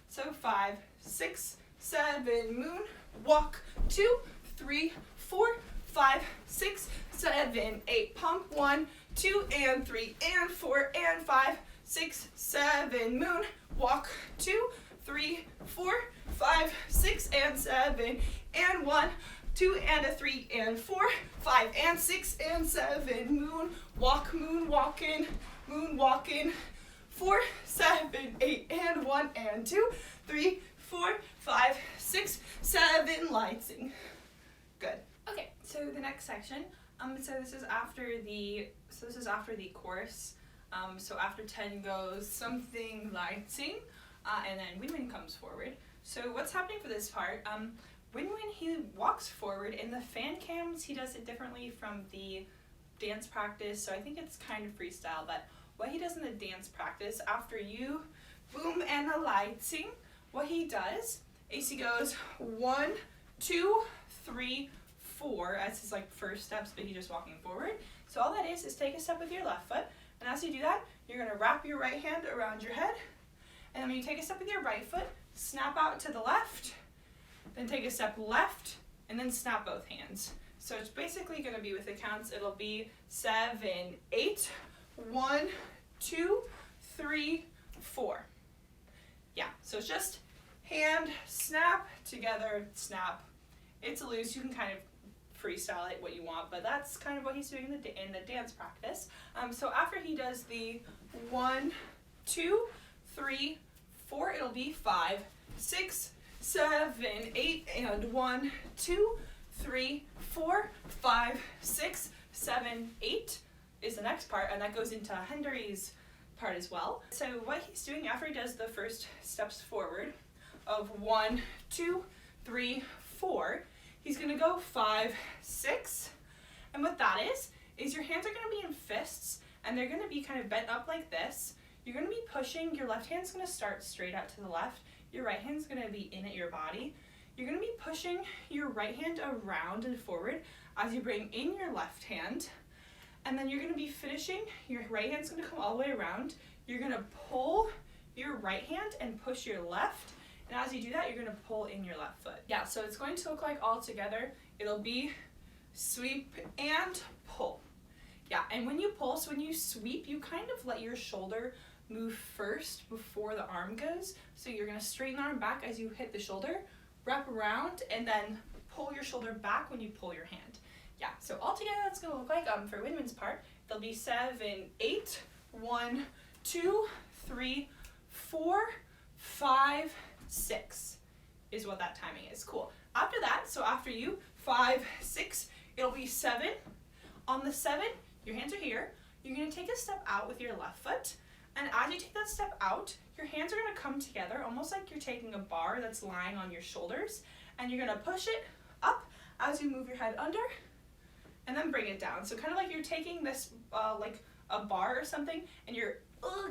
So 5, 6, 7, moon, walk. 2, 3, 4, 5, 6, 7, 8. Pump 1, 2, and 3, and 4, and 5, 6, 7, moon, walk. 2, 3, 4, 5, 6, and 7, and 1, 2, and a 3, and 4, 5, and 6, and 7, moon, walk in, moon, walk in. 4, 7, 8, and 1, and 2, 3, 4, 5, 6, 7, lighting. Good. Okay, so the next section, so this is after the chorus. So after 10 goes something lighting, and then Winwin comes forward. So what's happening for this part? Winwin, he walks forward. In the fan cams, he does it differently from the dance practice, so I think it's kind of freestyle, but what he does in the dance practice, after you boom and the lighting, what he does is he goes 1, 2, 3, 4 as his like first steps, but he's just walking forward. So all that is take a step with your left foot, and as you do that, you're going to wrap your right hand around your head, and then when you take a step with your right foot, snap out to the left, then take a step left, and then snap both hands. So it's basically going to be with the counts, it'll be 7, 8, 1, 2, 3, 4. Yeah, so it's just hand, snap, together, snap. It's a loose, you can kind of freestyle it what you want, but that's kind of what he's doing in the dance practice. So after he does the 1, 2, 3, 4, it'll be 5, 6, 7, 8, and 1, 2, 3, 4, 5, 6, 7, 8 is the next part, and that goes into Hendery's part as well. So what he's doing after he does the first steps forward of 1, 2, 3, 4, he's gonna go 5, 6, and what that is your hands are gonna be in fists, and they're gonna be kind of bent up like this. You're gonna be pushing, your left hand's gonna start straight out to the left, your right hand's gonna be in at your body. You're gonna be pushing your right hand around and forward as you bring in your left hand, and then you're gonna be finishing, your right hand's gonna come all the way around, you're gonna pull your right hand and push your left, and as you do that, you're gonna pull in your left foot. Yeah, so it's going to look like all together, it'll be sweep and pull. Yeah, and when you pull, so when you sweep, you kind of let your shoulder move first before the arm goes. So you're gonna straighten the arm back as you hit the shoulder, wrap around, and then pull your shoulder back when you pull your hand. Yeah, so all together that's gonna look like, for Winwin's part, there'll be 7, 8, 1, 2, 3, 4, 5, 6 is what that timing is. Cool. After that, so after you, 5, 6, it'll be 7. On the 7, your hands are here. You're gonna take a step out with your left foot, and as you take that step out, your hands are gonna come together, almost like you're taking a bar that's lying on your shoulders, and you're gonna push it up as you move your head under, and then bring it down. So kind of like you're taking this, like a bar or something, and you're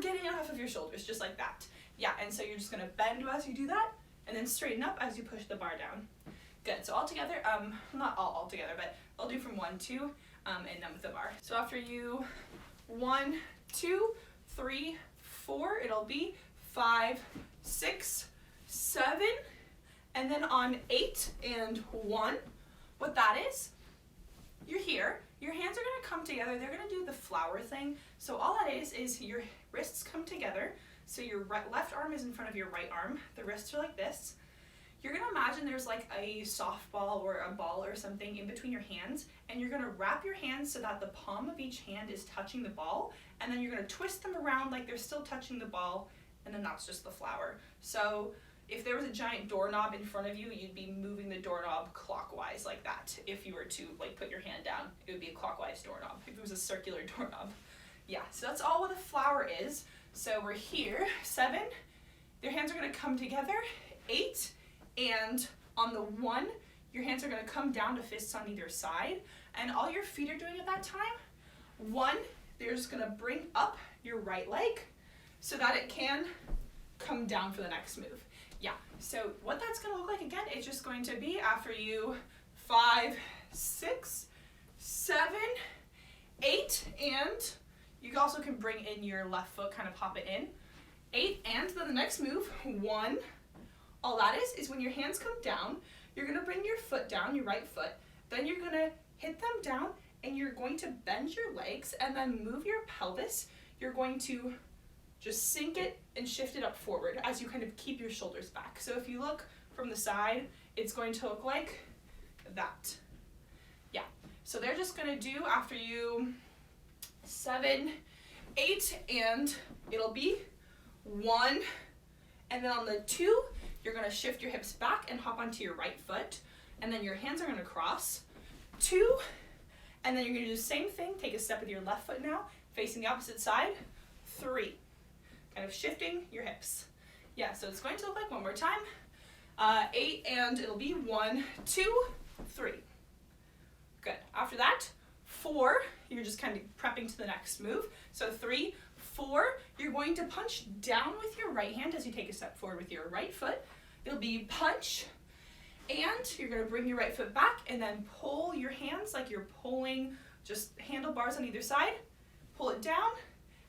getting it off of your shoulders, just like that. Yeah, and so you're just gonna bend as you do that, and then straighten up as you push the bar down. Good, so all together, not all together, but I'll do from 1, 2, and then with the bar. So after you, 1, 2, 3, 4, it'll be 5, 6, 7, and then on 8 and 1, what that is, you're here, your hands are gonna come together, they're gonna do the flower thing. So all that is your wrists come together, so your left arm is in front of your right arm, the wrists are like this. You're gonna imagine there's like a softball or a ball or something in between your hands, and you're gonna wrap your hands so that the palm of each hand is touching the ball, and then you're gonna twist them around like they're still touching the ball, and then that's just the flower. So if there was a giant doorknob in front of you, you'd be moving the doorknob clockwise like that. If you were to like put your hand down, it would be a clockwise doorknob, if it was a circular doorknob. Yeah, so that's all what a flower is. So we're here, 7, Their hands are gonna come together, 8, and on the 1, your hands are gonna come down to fists on either side, and all your feet are doing at that time, 1, they're just gonna bring up your right leg so that it can come down for the next move. Yeah, so what that's gonna look like again is just going to be after you 5, 6, 7, 8, and you also can bring in your left foot, kind of pop it in. 8, and then the next move, 1. All that is when your hands come down, you're gonna bring your foot down, your right foot, then you're gonna hit them down, and you're going to bend your legs and then move your pelvis. You're going to just sink it and shift it up forward as you kind of keep your shoulders back. So if you look from the side, it's going to look like that. Yeah, so they're just gonna do after you 7, 8, and it'll be 1, and then on the 2, you're gonna shift your hips back and hop onto your right foot, and then your hands are gonna cross. 2, and then you're gonna do the same thing, take a step with your left foot now, facing the opposite side. 3, kind of shifting your hips. Yeah, so it's going to look like one more time. 8, and it'll be 1, 2, 3. Good. After that, 4, you're just kind of prepping to the next move. So 3, 4, you're going to punch down with your right hand as you take a step forward with your right foot. It'll be punch, and you're going to bring your right foot back and then pull your hands like you're pulling just handlebars on either side. Pull it down,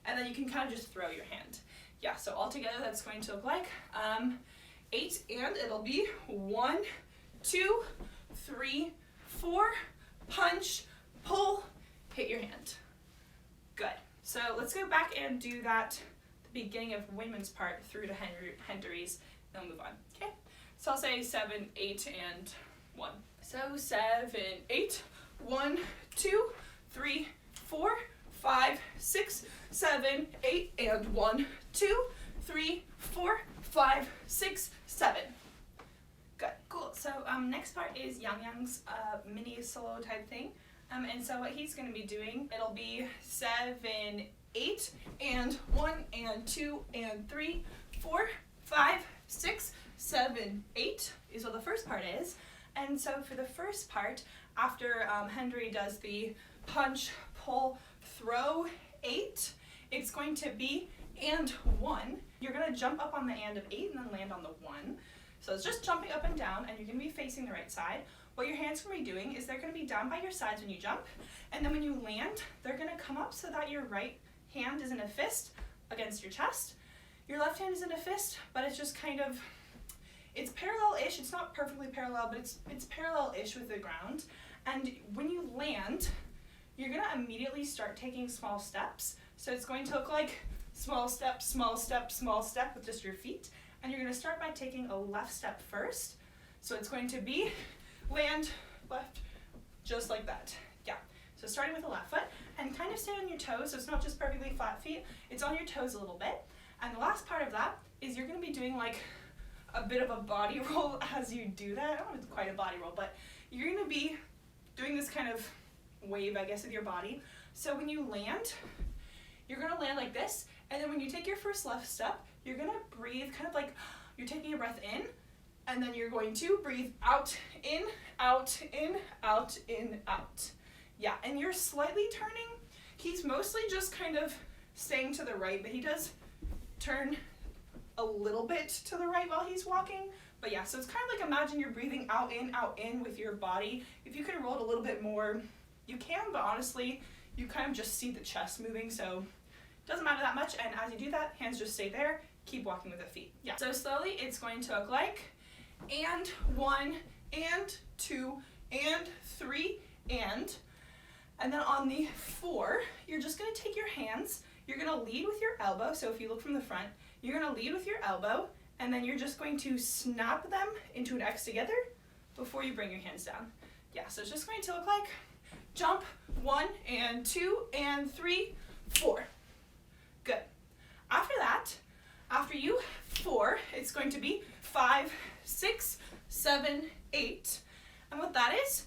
and then you can kind of just throw your hand. Yeah, so altogether that's going to look like 8, and it'll be 1, 2, 3, 4, punch, pull, hit your hand. Good. So let's go back and do that, the beginning of Winwin's part through to Hendery's, then we'll move on. Okay? So I'll say 7, 8, and 1. So 7, 8, 1, 2, 3, 4, 5, 6, 7, 8, and 1, 2, 3, 4, 5, 6, 7. Good, cool. So next part is Yangyang's mini solo type thing. And so what he's going to be doing, it'll be 7, 8, and 1, and 2, and 3, 4, 5, 6, 7, 8 is what the first part is. And so for the first part, after Hendery does the punch, pull, throw, 8, it's going to be and 1. You're going to jump up on the and of 8 and then land on the 1. So it's just jumping up and down, and you're going to be facing the right side. What your hands are going to be doing is they're going to be down by your sides when you jump, and then when you land, they're going to come up so that your right hand is in a fist against your chest. Your left hand is in a fist, but it's just kind of, it's parallel-ish. It's not perfectly parallel, but it's parallel-ish with the ground. And when you land, you're going to immediately start taking small steps. So it's going to look like small step, small step, small step with just your feet. And you're going to start by taking a left step first. So it's going to be land, left, just like that. Yeah. So starting with the left foot, and kind of stay on your toes, so it's not just perfectly flat feet, it's on your toes a little bit. And the last part of that is you're going to be doing like a bit of a body roll as you do that. I don't know if it's quite a body roll, but you're going to be doing this kind of wave, I guess, with your body. So when you land, you're going to land like this, and then when you take your first left step, you're going to breathe kind of like you're taking a breath in, and then you're going to breathe out, in, out, in, out, in, out. Yeah, and you're slightly turning. He's mostly just kind of staying to the right, but he does turn a little bit to the right while he's walking. But yeah, so it's kind of like imagine you're breathing out, in with your body. If you can roll it a little bit more, you can, but honestly, you kind of just see the chest moving, so it doesn't matter that much. And as you do that, hands just stay there. Keep walking with the feet. Yeah, so slowly it's going to look like and 1, and 2, and 3, and then on the 4, you're just going to take your hands, you're going to lead with your elbow, so if you look from the front, you're going to lead with your elbow, and then you're just going to snap them into an X together before you bring your hands down. Yeah, so it's just going to look like jump, 1, and 2, and 3, 4. Good. After that, after you 4, it's going to be 5, 6, 7, 8. And what that is,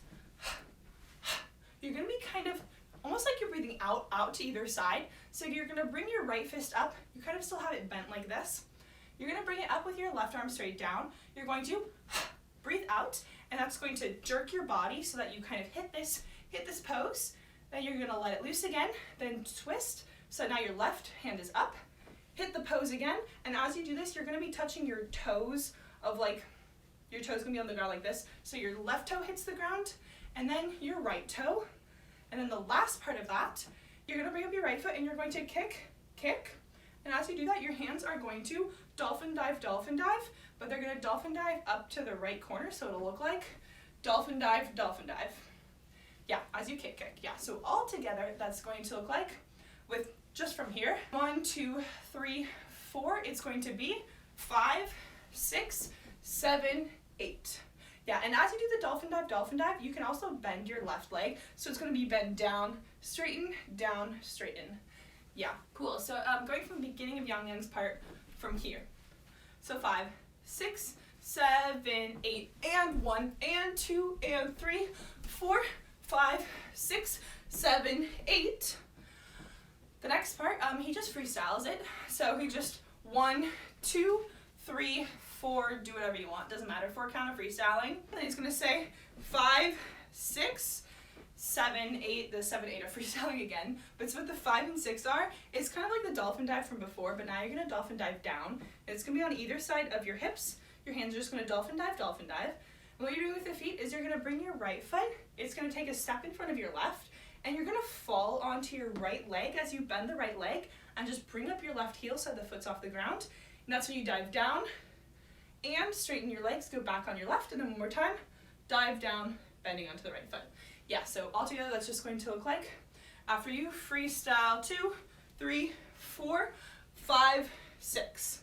you're going to be kind of almost like you're breathing out to either side. So you're going to bring your right fist up. You kind of still have it bent like this. You're going to bring it up with your left arm straight down. You're going to breathe out, and that's going to jerk your body so that you kind of hit this pose. Then you're going to let it loose again, then twist. So now your left hand is up, hit the pose again, and as you do this, you're going to be touching your toes of like, your toes going to be on the ground like this. So your left toe hits the ground, and then your right toe. And then the last part of that, you're going to bring up your right foot and you're going to kick, kick. And as you do that, your hands are going to dolphin dive, but they're going to dolphin dive up to the right corner, so it'll look like dolphin dive, dolphin dive. Yeah, as you kick, kick. Yeah, so all together, that's going to look like, with just from here, 1, 2, 3, 4, it's going to be 5, 6, 7, 8. Yeah, and as you do the dolphin dive, you can also bend your left leg. So it's going to be bend down, straighten, Yeah, cool. So going from the beginning of Yangyang's part from here. So 5, 6, 7, 8, and 1, and 2, and 3, 4, 5, 6, 7, 8. The next part, he just freestyles it. So he just 1, 2, 3, 4, do whatever you want, doesn't matter, 4 count of freestyling. And then he's gonna say 5, 6, 7, 8, the 7, 8 are freestyling again. But so what the 5 and 6 are, it's kind of like the dolphin dive from before, but now you're gonna dolphin dive down. It's gonna be on either side of your hips. Your hands are just gonna dolphin dive. And what you're doing with the feet is you're gonna bring your right foot, it's gonna take a step in front of your left, and you're gonna fall onto your right leg as you bend the right leg, and just bring up your left heel so the foot's off the ground. And that's when you dive down, and straighten your legs, go back on your left, and then one more time, dive down, bending onto the right foot. Yeah, so altogether that's just going to look like, after you freestyle 2, 3, 4, 5, 6.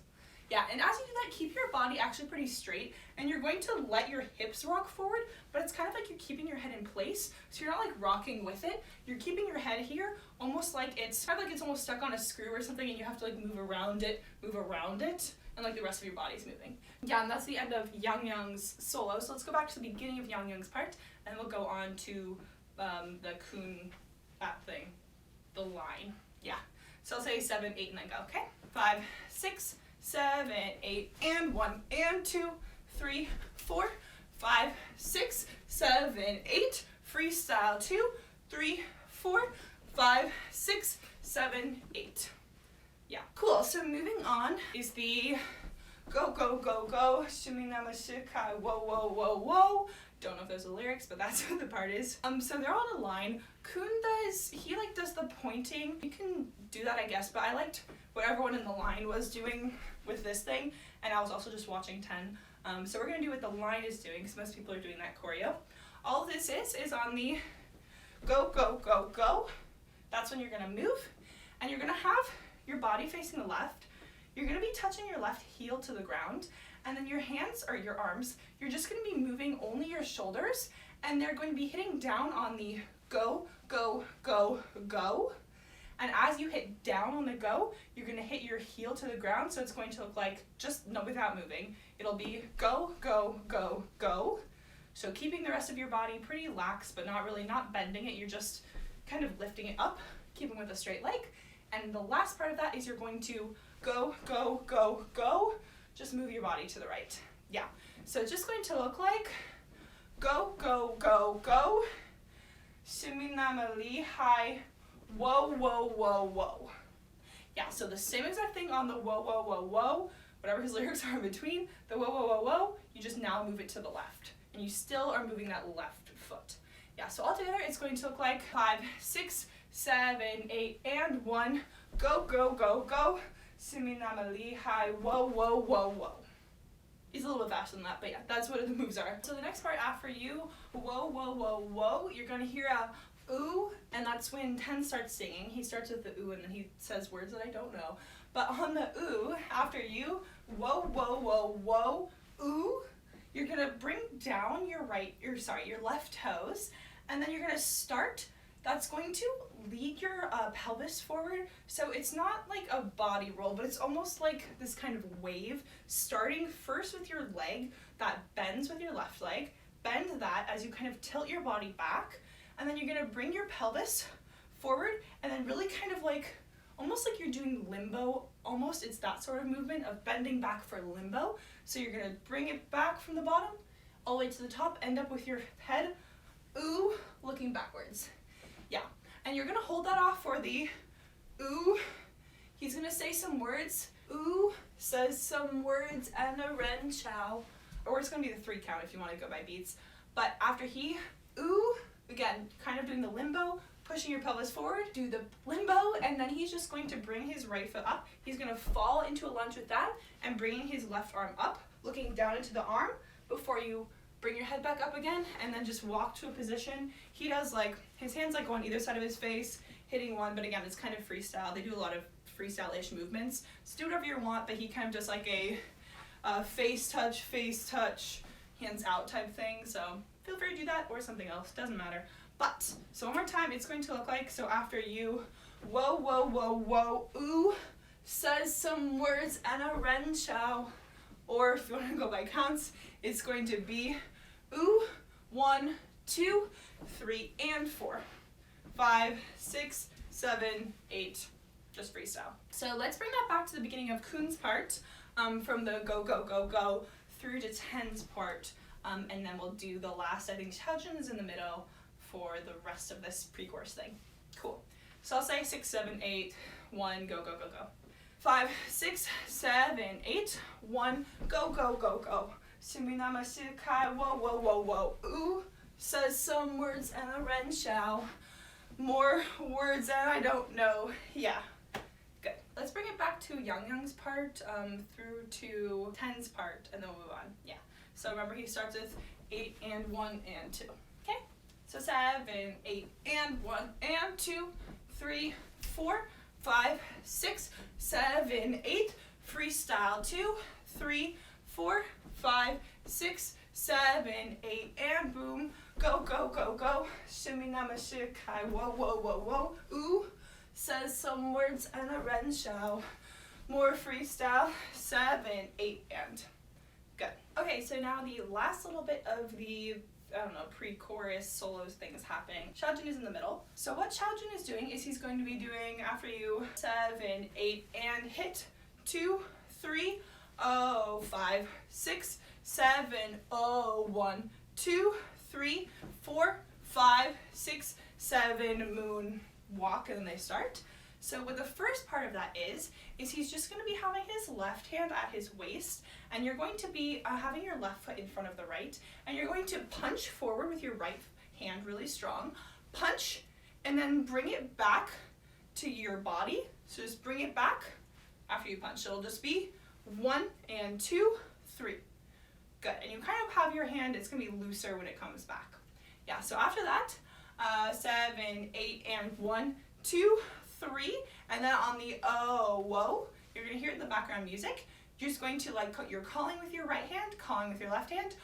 Yeah, and as you do that, keep your body actually pretty straight, and you're going to let your hips rock forward, but it's kind of like you're keeping your head in place, so you're not like rocking with it. You're keeping your head here, almost like it's kind of like it's almost stuck on a screw or something, and you have to like move around it, and like the rest of your body's moving. Yeah, and that's the end of Yangyang's solo. So let's go back to the beginning of Yangyang's part, and we'll go on to the kun thing, the line. Yeah. So I'll say 7, 8, and then go. Okay. 5, 6, 7, 8, and 1, and 2, 3, 4, 5, 6, 7, 8. Freestyle 2, 3, 4, 5, 6, 7, 8. Yeah, cool. So moving on is the go, go, go, go, shimmy nama shikai, whoa, whoa, whoa, whoa. Don't know if there's the lyrics, but that's what the part is. So they're on a line. Kun does the pointing. You can do that, I guess, but I liked what everyone in the line was doing with this thing, and I was also just watching 10. So we're gonna do what the line is doing, because most people are doing that choreo. All this is on the go, go, go, go. That's when you're gonna move, and you're gonna have your body facing the left. You're gonna be touching your left heel to the ground, and then your hands, or your arms, you're just gonna be moving only your shoulders, and they're going to be hitting down on the go, go, go, go. And as you hit down on the go, you're gonna hit your heel to the ground, so it's going to look like, just no, without moving, it'll be go, go, go, go. So keeping the rest of your body pretty lax, but not bending it, you're just kind of lifting it up, keeping with a straight leg. And the last part of that is you're going to go, go, go, go. Just move your body to the right. Yeah. So it's just going to look like go, go, go, go. Shimmy nama li hi. Whoa, whoa, whoa, whoa. Yeah, so the same exact thing on the whoa, whoa, whoa, whoa. Whatever his lyrics are in between, the whoa, whoa, whoa, whoa, you just now move it to the left. And you still are moving that left foot. Yeah, so altogether it's going to look like 5, 6, 7, 8, and 1. Go, go, go, go. Simi nama li hi. Whoa, whoa, whoa, whoa. He's a little bit faster than that, but yeah, that's what the moves are. So the next part after you, whoa, whoa, whoa, whoa, you're gonna hear a ooh, and that's when 10 starts singing. He starts with the ooh, and then he says words that I don't know. But on the ooh, after you, whoa, whoa, whoa, whoa, ooh, you're gonna bring down your left toes, and then you're gonna start. That's going to lead your pelvis forward. So it's not like a body roll, but it's almost like this kind of wave, starting first with your leg that bends with your left leg. Bend that as you kind of tilt your body back, and then you're gonna bring your pelvis forward, and then really kind of like almost like you're doing limbo, almost. It's that sort of movement of bending back for limbo. So you're gonna bring it back from the bottom, all the way to the top, end up with your head, ooh, looking backwards. Yeah, and you're gonna hold that off for the ooh. He's gonna say some words. Ooh says some words and a ren chow. Or it's gonna be the 3 count if you wanna go by beats. But after he, ooh, again, kind of doing the limbo, pushing your pelvis forward, do the limbo, and then he's just going to bring his right foot up. He's gonna fall into a lunge with that and bringing his left arm up, looking down into the arm before you bring your head back up again, and then just walk to a position. He does like, his hands like go on either side of his face, hitting one, but again, it's kind of freestyle. They do a lot of freestyle-ish movements. So do whatever you want, but he kind of does like a face touch, hands out type thing. So feel free to do that or something else, doesn't matter. But, so one more time, it's going to look like, so after you, whoa, whoa, whoa, whoa, ooh, says some words and a ren chow. Or if you want to go by counts, it's going to be ooh, 1, 2, 3, and 4, 5, 6, 7, 8, just freestyle. So let's bring that back to the beginning of Kun's part, from the go, go, go, go through to Ten's part, and then we'll do the last, I think Xiaojun is in the middle for the rest of this pre-course thing. Cool. So I'll say 6, 7, 8, 1, go, go, go, go. 5, 6, 7, 8, 1, go, go, go, go. Suminama shikai, whoa, whoa, whoa, whoa. Ooh, says some words and a ren chow. More words and I don't know. Yeah, good. Let's bring it back to Yangyang's part through to Ten's part, and then we'll move on. Yeah. So remember, he starts with 8 and 1 and 2. Okay. So 7, 8 and 1 and 2, 3, 4, 5, 6, 7, 8. Freestyle 2, 3, 4, 5, 6, 7, 8, and boom. Go, go, go, go. Shimmy nama shikai. Whoa, whoa, whoa, whoa. Ooh, says some words and a ren chow. More freestyle. 7, 8, and good. Okay, so now the last little bit of the, I don't know, pre-chorus solos thing is happening. Xiaojun is in the middle. So what Xiaojun is doing is he's going to be doing, after you, 7, 8, and hit 2, 3, 5, 6, 7, 1, 2, 3, 4, 5, 6, 7, moon walk, and then they start. So what the first part of that is he's just going to be having his left hand at his waist, and you're going to be having your left foot in front of the right, and you're going to punch forward with your right hand really strong, punch, and then bring it back to your body. So just bring it back after you punch. It'll just be 1 and 2, 3. Good, and you kind of have your hand, it's gonna be looser when it comes back. Yeah, so after that, 7, 8, and 1, 2, 3, and then on the whoa, you're gonna hear it in the background music. You're just going to you're calling with your right hand, calling with your left hand,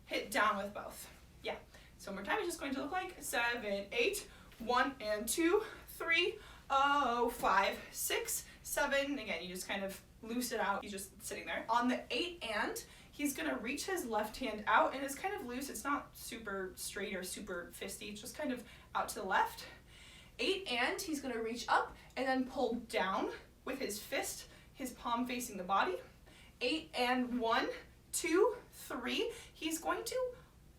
hit down with both. Yeah, so one more time, it's just going to look like 7, 8, 1 and 2, 3, 5, 6, 7. Again, you just kind of loose it out. He's just sitting there. On the 8 and, he's gonna reach his left hand out, and it's kind of loose. It's not super straight or super fisty. It's just kind of out to the left. 8 and, he's gonna reach up and then pull down with his fist, his palm facing the body. 8 and 1, 2, 3. He's going to,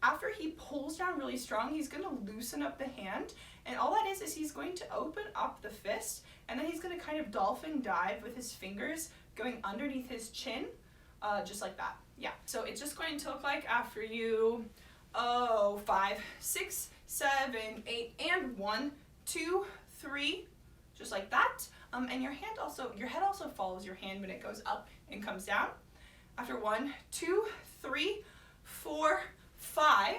after he pulls down really strong, he's gonna loosen up the hand, and all that is he's going to open up the fist, and then he's gonna kind of dolphin dive with his fingers going underneath his chin, just like that. Yeah, so it's just going to look like after you, 5, 6, 7, 8, and 1, 2, 3, just like that. And your head also follows your hand when it goes up and comes down. After 1, 2, 3, 4, 5,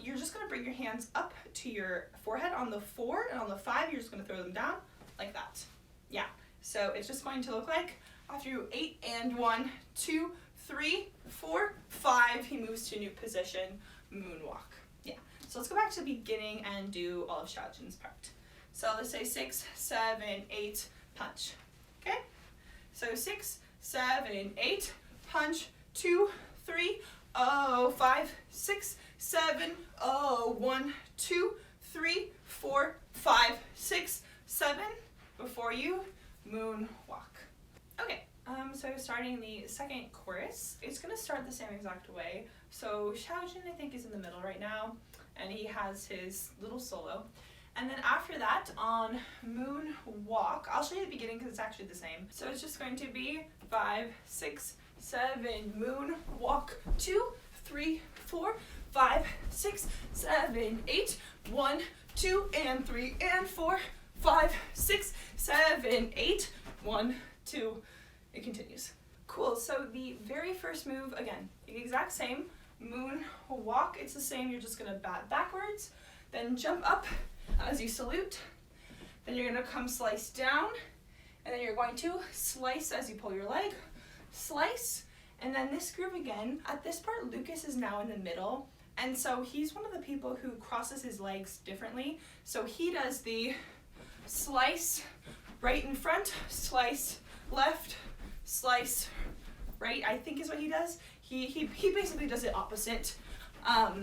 you're just gonna bring your hands up to your forehead on the 4, and on the 5, you're just gonna throw them down like that. Yeah, so it's just going to look like after you 8 and 1, 2, 3, 4, 5, he moves to a new position, moonwalk. Yeah, so let's go back to the beginning and do all of Xiaojun's part. So let's say 6, 7, 8, punch. Okay? So 6, 7, 8, punch, 2, 3, 5, 6, 7, 1, 2, 3, 4, 5, 6, 7 before you moonwalk. Okay, so starting the second chorus, it's going to start the same exact way. So Xiaojun, I think, is in the middle right now, and he has his little solo. And then after that, on moonwalk, I'll show you the beginning because it's actually the same. So it's just going to be 5, 6, 7, moonwalk, 2, 3, 4, 5, 6, 7, 8, 1, 2, and 3, and 4, 5, 6, 7, 8, 1, 2. It continues. Cool, so the very first move, again, the exact same, moonwalk, it's the same, you're just gonna bat backwards, then jump up as you salute, then you're gonna come slice down, and then you're going to slice as you pull your leg, slice, and then this groove again. At this part, Lucas is now in the middle, and so he's one of the people who crosses his legs differently. So he does the slice right in front, slice left, slice right, I think is what he does. He basically does it opposite,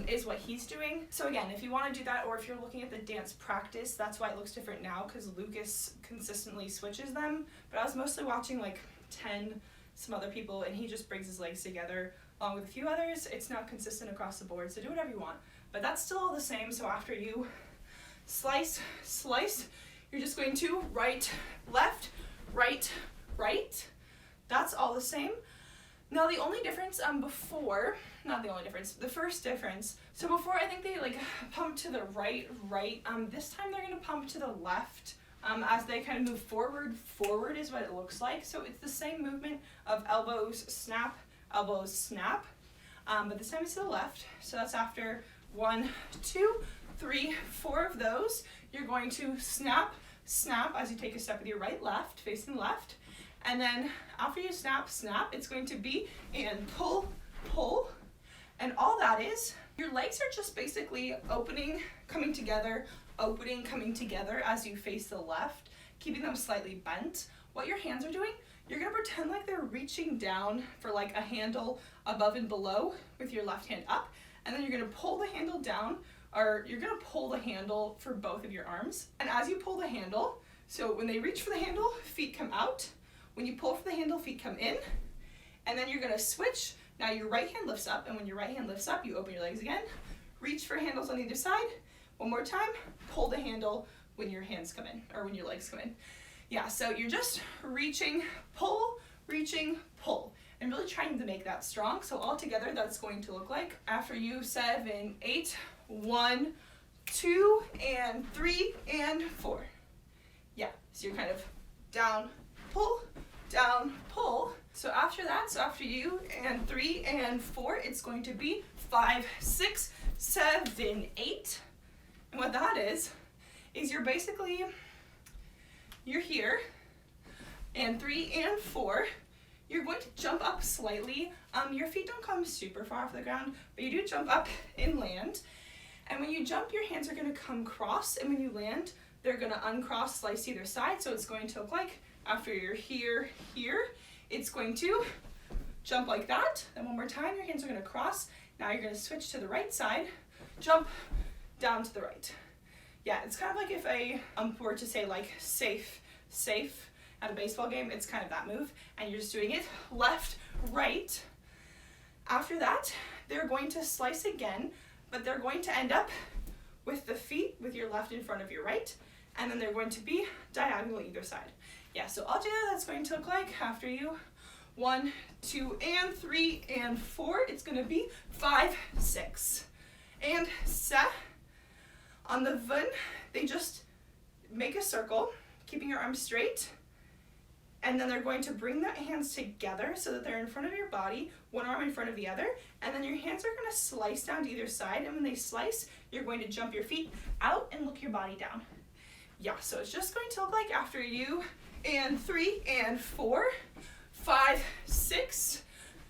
is what he's doing. So again, if you want to do that, or if you're looking at the dance practice, that's why it looks different now, because Lucas consistently switches them. But I was mostly watching like some other people, and he just brings his legs together along with a few others. It's not consistent across the board, so do whatever you want. But that's still all the same. So after you slice, slice, you're just going to right, left, right, right. That's all the same. Now the only difference the first difference, so before I think they like pump to the right, this time they're gonna pump to the left. As they kind of move forward is what it looks like. So it's the same movement of elbows, snap, but this time it's to the left. So that's after 1, 2, 3, 4 of those. You're going to snap as you take a step with your right, left, facing left. And then after you snap, it's going to be and pull. And all that is, your legs are just basically opening, coming together, opening, coming together as you face the left, keeping them slightly bent. What your hands are doing, you're gonna pretend like they're reaching down for like a handle above and below with your left hand up, and then you're gonna pull the handle down, or you're gonna pull the handle for both of your arms. And as you pull the handle, so when they reach for the handle, feet come out. When you pull for the handle, feet come in, and then you're gonna switch. Now your right hand lifts up, and when your right hand lifts up, you open your legs again, reach for handles on either side. One more time, pull the handle when your hands come in, or when your legs come in. Yeah, so you're just reaching, pull, and really trying to make that strong. So all together, that's going to look like, after you 7, 8, 1, 2, and 3, and 4. Yeah, so you're kind of down, pull, So after that, so after you and 3 and 4, it's going to be 5, 6, 7, 8. And what that is you're here, and 3 and 4, you're going to jump up slightly. Your feet don't come super far off the ground, but you do jump up and land. And when you jump, your hands are going to come cross, and when you land, they're going to uncross, slice either side. So it's going to look like, after you're here, it's going to jump like that. Then one more time, your hands are going to cross. Now you're going to switch to the right side, jump down to the right. Yeah, it's kind of like if a were to say like safe at a baseball game, it's kind of that move, and you're just doing it left, right. After that, they're going to slice again, but they're going to end up with the feet, with your left in front of your right, and then they're going to be diagonal either side. Yeah, so altogether that's going to look like, after you 1, 2, and 3, and 4, it's going to be 5, 6, and 7. On the vun, they just make a circle, keeping your arms straight, and then they're going to bring the hands together so that they're in front of your body, one arm in front of the other, and then your hands are going to slice down to either side, and when they slice, you're going to jump your feet out and look your body down. Yeah, so it's just going to look like, after you and 3 and 4, 5, 6,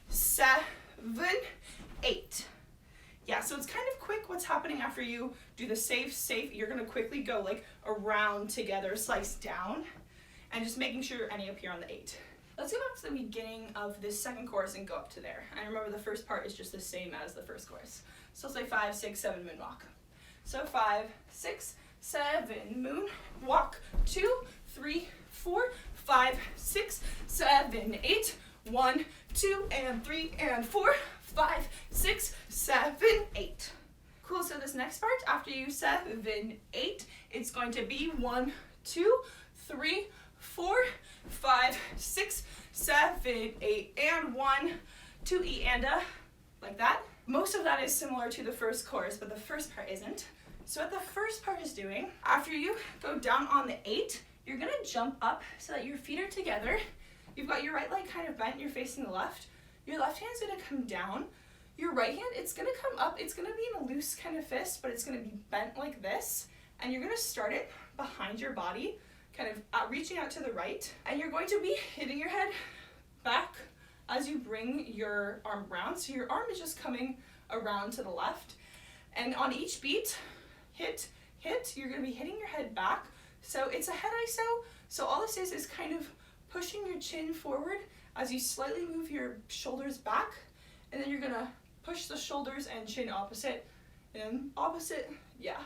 7, 8. Yeah, so it's kind of quick what's happening after you do the safe. You're going to quickly go like around together, slice down, and just making sure you're ending up here on the 8. Let's go back to the beginning of this second chorus and go up to there. And remember, the first part is just the same as the first chorus. So say 5, 6, 7, moonwalk. So 5, 6, 7, moon, walk, 2, 3, 4, 5, 6, 7, 8, 1, 2, and 3, and 4, 5, 6, 7, 8. Cool, so this next part, after you 7, 8, it's going to be 1, 2, 3, 4, 5, 6, 7, 8, and 1, 2, E and a, like that. Most of that is similar to the first chorus, but the first part isn't. So what the first part is doing, after you go down on the 8, you're gonna jump up so that your feet are together. You've got your right leg kind of bent, you're facing the left. Your left hand's gonna come down. Your right hand, it's gonna come up. It's gonna be in a loose kind of fist, but it's gonna be bent like this. And you're gonna start it behind your body, kind of reaching out to the right. And you're going to be hitting your head back as you bring your arm around. So your arm is just coming around to the left. And on each beat, hit, hit, you're gonna be hitting your head back. So it's a head ISO. So all this is kind of pushing your chin forward as you slightly move your shoulders back. And then you're gonna push the shoulders and chin opposite, and opposite, yeah.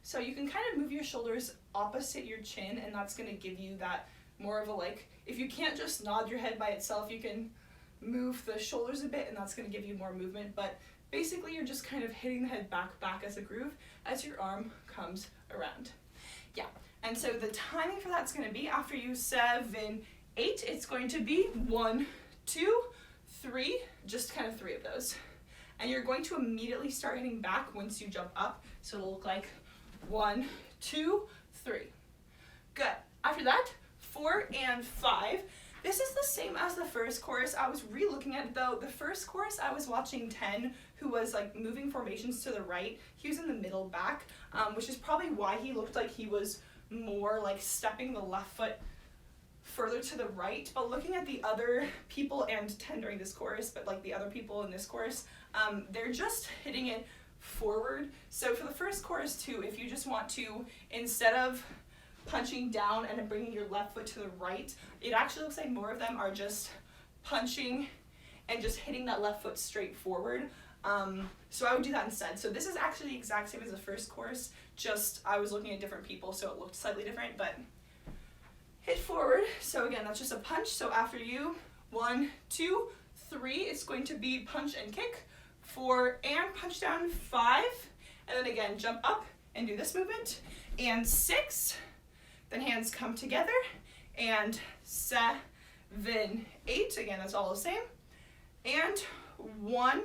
So you can kind of move your shoulders opposite your chin, and that's gonna give you that more of a, like, if you can't just nod your head by itself, you can move the shoulders a bit, and that's gonna give you more movement. But basically you're just kind of hitting the head back as a groove as your arm comes around. Yeah, and so the timing for that's gonna be after you 7, 8, it's going to be 1, 2, 3, just kind of 3 of those. And you're going to immediately start hitting back once you jump up. So it'll look like 1, 2, 3. Good. After that, 4 and 5. This is the same as the first chorus. I was re-looking at it though. The first chorus I was watching 10, who was like moving formations to the right. He was in the middle back, which is probably why he looked like he was more like stepping the left foot further to the right. But looking at the other people, and 10 during this chorus, but like the other people in this chorus, they're just hitting it forward. So for the first chorus too, if you just want to, instead of punching down and bringing your left foot to the right, it actually looks like more of them are just punching and just hitting that left foot straight forward. So I would do that instead. So this is actually the exact same as the first chorus, just I was looking at different people, so it looked slightly different, but hit forward. So again, that's just a punch. So after you, 1, 2, 3, it's going to be punch and kick. 4 and punch down, 5, and then again jump up and do this movement. And 6, then hands come together, and 7, 8, again that's all the same. And 1,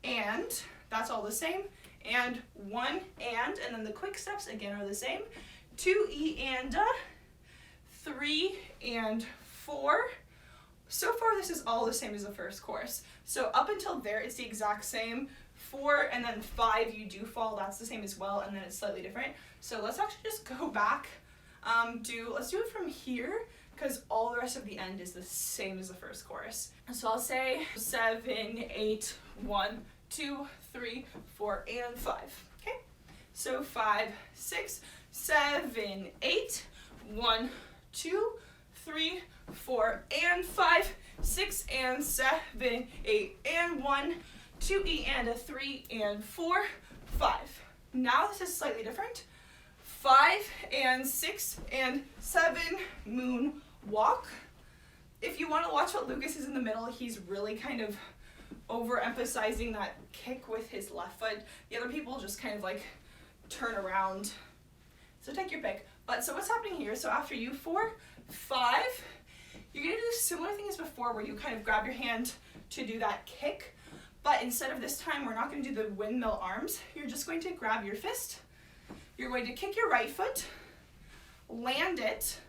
and that's all the same. And 1 and then the quick steps again are the same. 2 E and 3 and 4. So far this is all the same as the first chorus. So up until there it's the exact same. 4 and then 5 you do fall, that's the same as well, and then it's slightly different. So let's actually just go back. Let's do it from here, because all the rest of the end is the same as the first chorus. So I'll say 7, 8, 1, 2, 3, 4, and 5. Okay? So 5, 6, 7, 8, 1, 2, 3, 4, and 5, 6, and 7, 8, and 1, 2 E and a 3, and 4, 5. Now this is slightly different. 5 and 6 and 7, moon walk. If you want to watch what Lucas is in the middle, he's really kind of overemphasizing that kick with his left foot. The other people just kind of like turn around. So take your pick. But so what's happening here? So after you 4, 5, you're gonna do a similar thing as before, where you kind of grab your hand to do that kick. But instead of this time, we're not gonna do the windmill arms. You're just going to grab your fist. You're going to kick your right foot, land it,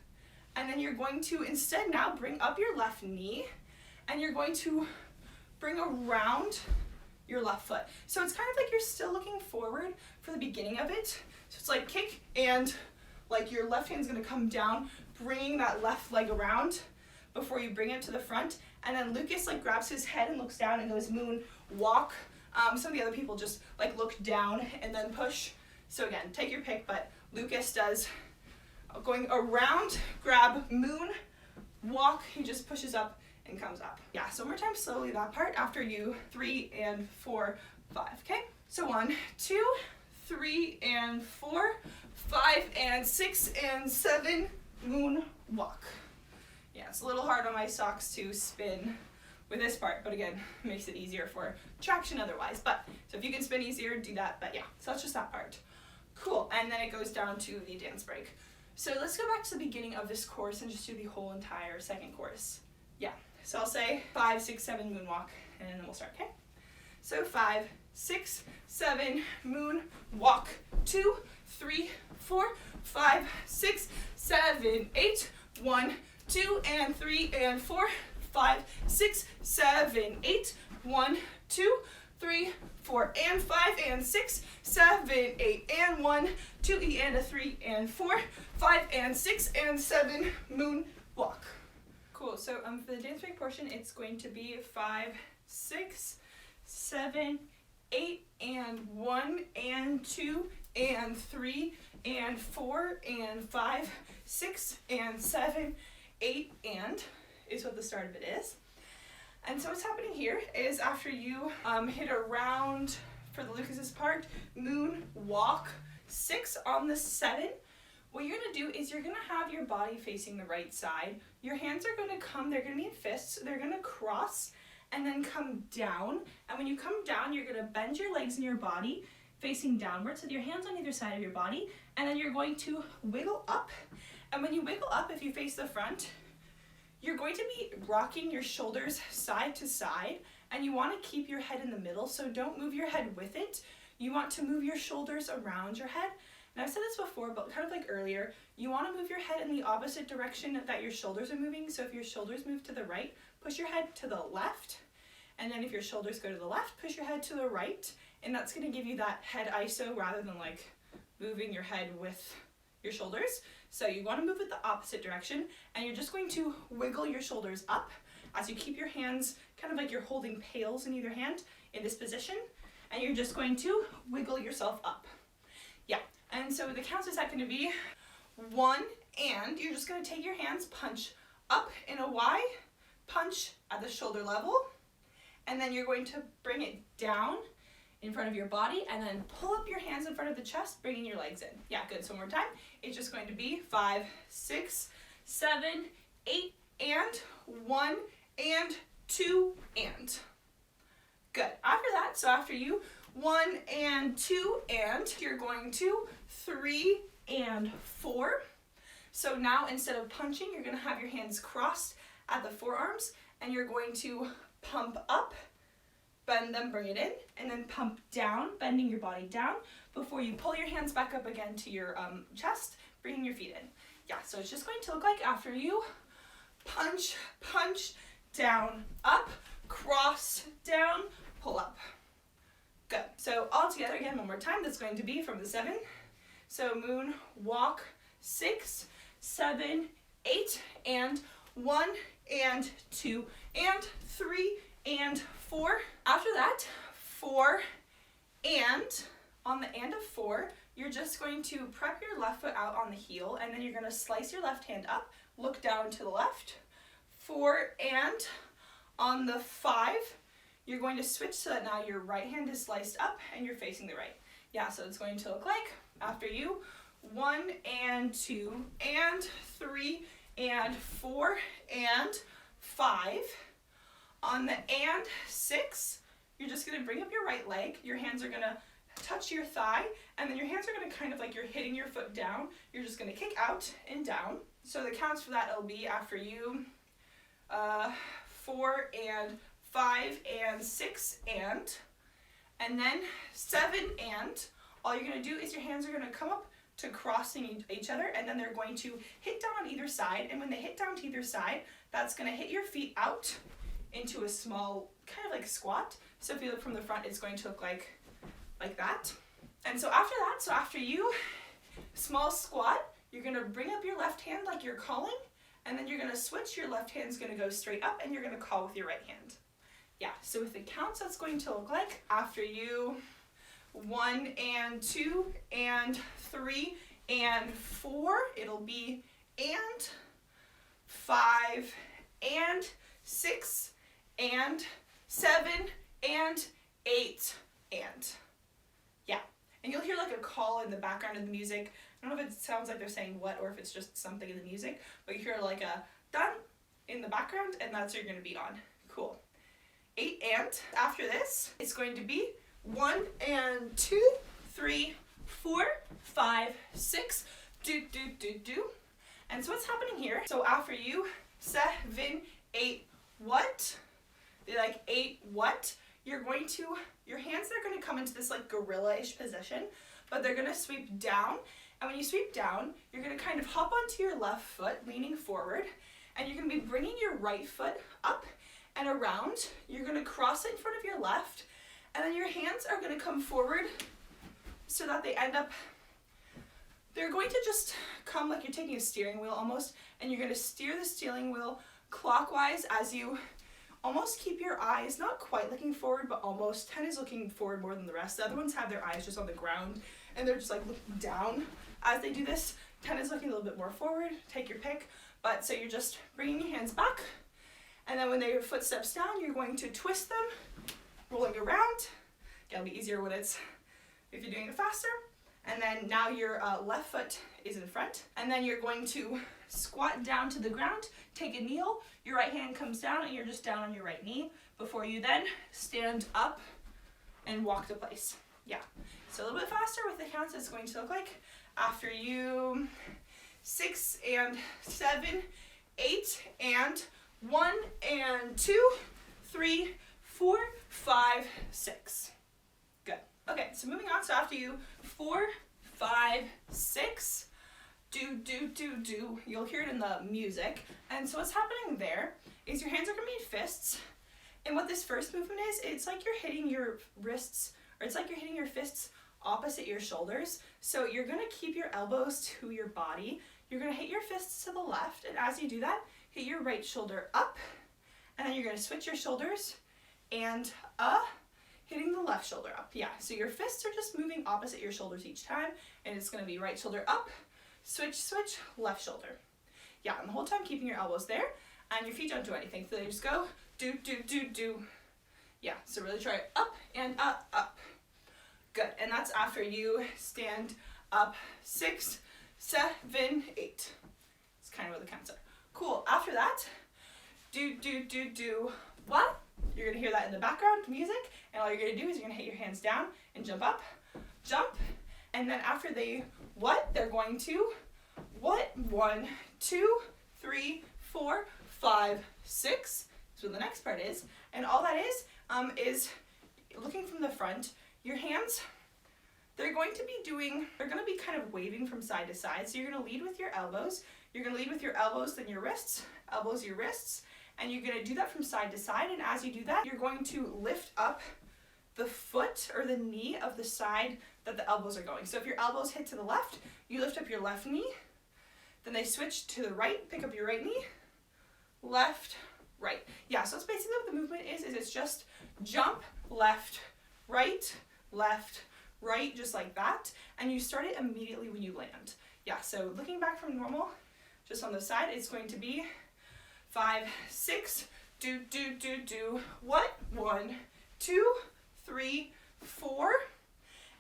and then you're going to instead now bring up your left knee, and you're going to bring around your left foot. So it's kind of like you're still looking forward for the beginning of it. So it's like kick, and like your left hand's gonna come down, bringing that left leg around before you bring it to the front. And then Lucas like grabs his head and looks down and goes moon walk. Some of the other people just like look down and then push. So again, take your pick, but Lucas does going around, grab moon walk, he just pushes up and comes up. Yeah, so one more time slowly that part after you 3 and 4, 5, okay? So 1, 2, 3 and 4, 5 and 6 and 7, moonwalk. Yeah, it's a little hard on my socks to spin with this part, but again, makes it easier for traction otherwise. But so if you can spin easier, do that. But yeah, so that's just that part. Cool, and then it goes down to the dance break. So let's go back to the beginning of this course and just do the whole entire second course. Yeah, so I'll say 5, 6, 7, moonwalk, and then we'll start, okay? So 5, 6, 7, moonwalk, 2, 3, 4, 5, 6, 7, 8, 1, 2, and 3, and 4, 5, 6, 7, 8, 1, 2, 3, 4, and 5, and 6, 7, 8, and 1, 2, and a 3, and 4, 5, and 6, and 7, moonwalk. Cool, so for the dance break portion, it's going to be 5, 6, 7, 8, and 1, and 2, and 3, and 4, and 5, 6, and 7, 8, and is what the start of it is. And so what's happening here is after you hit around, for the Lucas's part, moonwalk 6 on the 7, what you're going to do is you're going to have your body facing the right side. Your hands are going to come, they're going to be in fists, they're going to cross and then come down. And when you come down, you're going to bend your legs and your body facing downwards with your hands on either side of your body. And then you're going to wiggle up. And when you wiggle up, if you face the front, you're going to be rocking your shoulders side to side, and you want to keep your head in the middle, so don't move your head with it. You want to move your shoulders around your head. And I've said this before, but kind of like earlier, you want to move your head in the opposite direction that your shoulders are moving. So if your shoulders move to the right, push your head to the left. And then if your shoulders go to the left, push your head to the right. And that's going to give you that head ISO rather than like moving your head with your shoulders. So you want to move it the opposite direction, and you're just going to wiggle your shoulders up as you keep your hands kind of like you're holding pails in either hand in this position, and you're just going to wiggle yourself up. Yeah, and so the counts is that going to be 1, and you're just going to take your hands, punch up in a Y, punch at the shoulder level, and then you're going to bring it down in front of your body, and then pull up your hands in front of the chest, bringing your legs in. Yeah, good. So one more time. It's just going to be 5, 6, 7, 8, and 1, and 2, and. Good. After that, so after you, 1 and 2, and you're going to 3 and 4. So now instead of punching, you're going to have your hands crossed at the forearms, and you're going to pump up, bend them, bring it in, and then pump down, bending your body down before you pull your hands back up again to your chest, bringing your feet in. Yeah, so it's just going to look like after you punch, punch, down, up, cross, down, pull up. Good. So all together again, one more time, that's going to be from the 7. So moon, walk, 6, 7, 8, and 1, and 2, and 3, and 4. After that, 4, and on the and of 4, you're just going to prep your left foot out on the heel, and then you're going to slice your left hand up, look down to the left. 4, and on the 5, you're going to switch so that now your right hand is sliced up and you're facing the right. Yeah, so it's going to look like after you 1 and 2 and 3 and 4 and 5. On the and 6, you're just going to bring up your right leg. Your hands are going to touch your thigh, and then your hands are going to kind of like you're hitting your foot down. You're just going to kick out and down. So the counts for that will be after you 4 and 5 and 6 and then 7 and. All you're going to do is your hands are going to come up to crossing each other, and then they're going to hit down on either side. And when they hit down to either side, that's going to hit your feet out into a small kind of like squat. So if you look from the front, it's going to look like that. And so after that, so after you small squat, you're going to bring up your left hand like you're calling, and then you're going to switch. Your left hand's going to go straight up, and you're going to call with your right hand. Yeah, so with the counts, that's going to look like after you 1 and 2 and 3 and 4, it'll be and 5 and 6 and 7 and 8 and. Yeah. and you'll hear like a call in the background of the music. I don't know if it sounds like they're saying what or if it's just something in the music, but you hear like a dun in the background, and that's what you're going to be on. Cool. 8 and. After this, it's going to be 1 and 2, 3, 4, 5, 6, do, do, do, do. And so what's happening here, so after you, 7, 8, what? They're like 8, what? Your hands are going to come into this like gorilla-ish position, but they're going to sweep down. And when you sweep down, you're going to kind of hop onto your left foot, leaning forward, and you're going to be bringing your right foot up and around. You're going to cross it in front of your left, and then your hands are going to come forward so that they end up, they're going to just come like you're taking a steering wheel almost, and you're going to steer the steering wheel clockwise as you almost keep your eyes not quite looking forward, but almost. 10 is looking forward more than the rest. The other ones have their eyes just on the ground, and they're just like looking down as they do this. 10 is looking a little bit more forward. Take your pick. But so you're just bringing your hands back, and then when your foot steps down, you're going to twist them, rolling around. It'll be easier when if you're doing it faster. And then now your left foot is in front, and then you're going to squat down to the ground, take a kneel, your right hand comes down, and you're just down on your right knee before you then stand up and walk to place. Yeah, so a little bit faster with the counts. It's going to look like after you 6 and 7, 8 and 1 and 2, 3, 4, 5, 6. Good. Okay, so moving on. So after you 4, 5, 6, do, do, do, do. You'll hear it in the music. And so what's happening there is your hands are going to be in fists. And what this first movement is, it's like you're hitting your wrists, or it's like you're hitting your fists opposite your shoulders. So you're going to keep your elbows to your body. You're going to hit your fists to the left. And as you do that, hit your right shoulder up. And then you're going to switch your shoulders and hitting the left shoulder up. Yeah, so your fists are just moving opposite your shoulders each time. And it's going to be right shoulder up, switch, switch, left shoulder. Yeah, and the whole time keeping your elbows there. And your feet don't do anything. So they just go do, do, do, do. Yeah, so really try it up and up, up. Good, and that's after you stand up 6, 7, 8. It's kind of what the counts are. Cool, after that, do, do, do, do, what? You're gonna hear that in the background music, and all you're gonna do is you're gonna hit your hands down and jump up, jump, and then after they what, they're going to what? 1, 2, 3, 4, 5, 6. So the next part is, and all that is looking from the front. Your hands, they're going to be kind of waving from side to side. So you're going to lead with your elbows. You're going to lead with your elbows, then your wrists, elbows, your wrists, and you're going to do that from side to side. And as you do that, you're going to lift up the foot or the knee of the side that the elbows are going. So if your elbows hit to the left, you lift up your left knee, then they switch to the right, pick up your right knee, left, right. Yeah, so that's basically what the movement is it's just jump, left, right, just like that, and you start it immediately when you land. Yeah, so looking back from normal, just on the side, it's going to be 5, 6, do, do, do, do, what? 1, 2, 3, 4,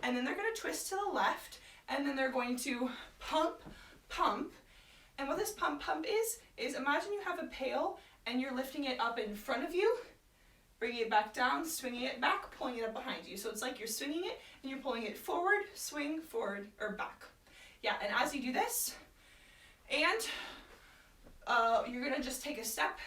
and then they're going to twist to the left, and then they're going to pump, pump, and what this pump, pump is imagine you have a pail, and you're lifting it up in front of you, bringing it back down, swinging it back, pulling it up behind you. So it's like you're swinging it and you're pulling it forward, swing, forward, or back. Yeah, and as you do this, and you're gonna just take a step,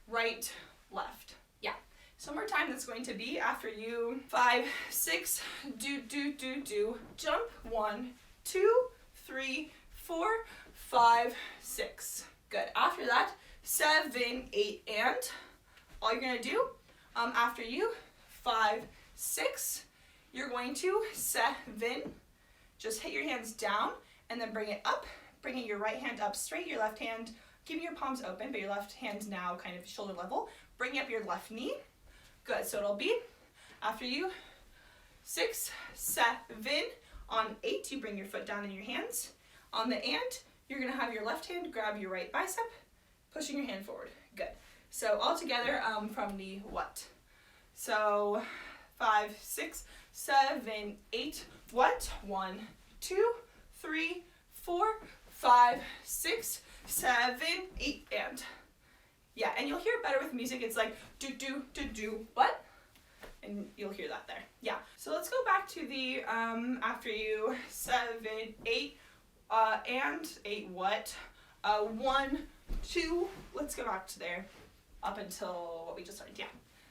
right, left. Yeah, so one more time that's going to be after you 5, 6, do, do, do, do, jump, 1, 2, 3, 4, 5, 6. Good, after that, 7, 8, and all you're gonna do after you 5, 6, you're going to 7, just hit your hands down and then bring it up, bringing your right hand up straight, your left hand, keeping your palms open, but your left hand now kind of shoulder level, bringing up your left knee. Good, so it'll be after you 6, 7, on 8, you bring your foot down in your hands. On the and, you're gonna have your left hand grab your right bicep, pushing your hand forward. Good. So all together from the what? So 5, 6, 7, 8. What? 1, 2, 3, 4, 5, 6, 7, 8, and yeah, and you'll hear it better with music. It's like do do do do what, and you'll hear that there. Yeah. So let's go back to the after you 7, 8, and 8 what, 1, 2. Let's go back to there up until what we just learned. Yeah.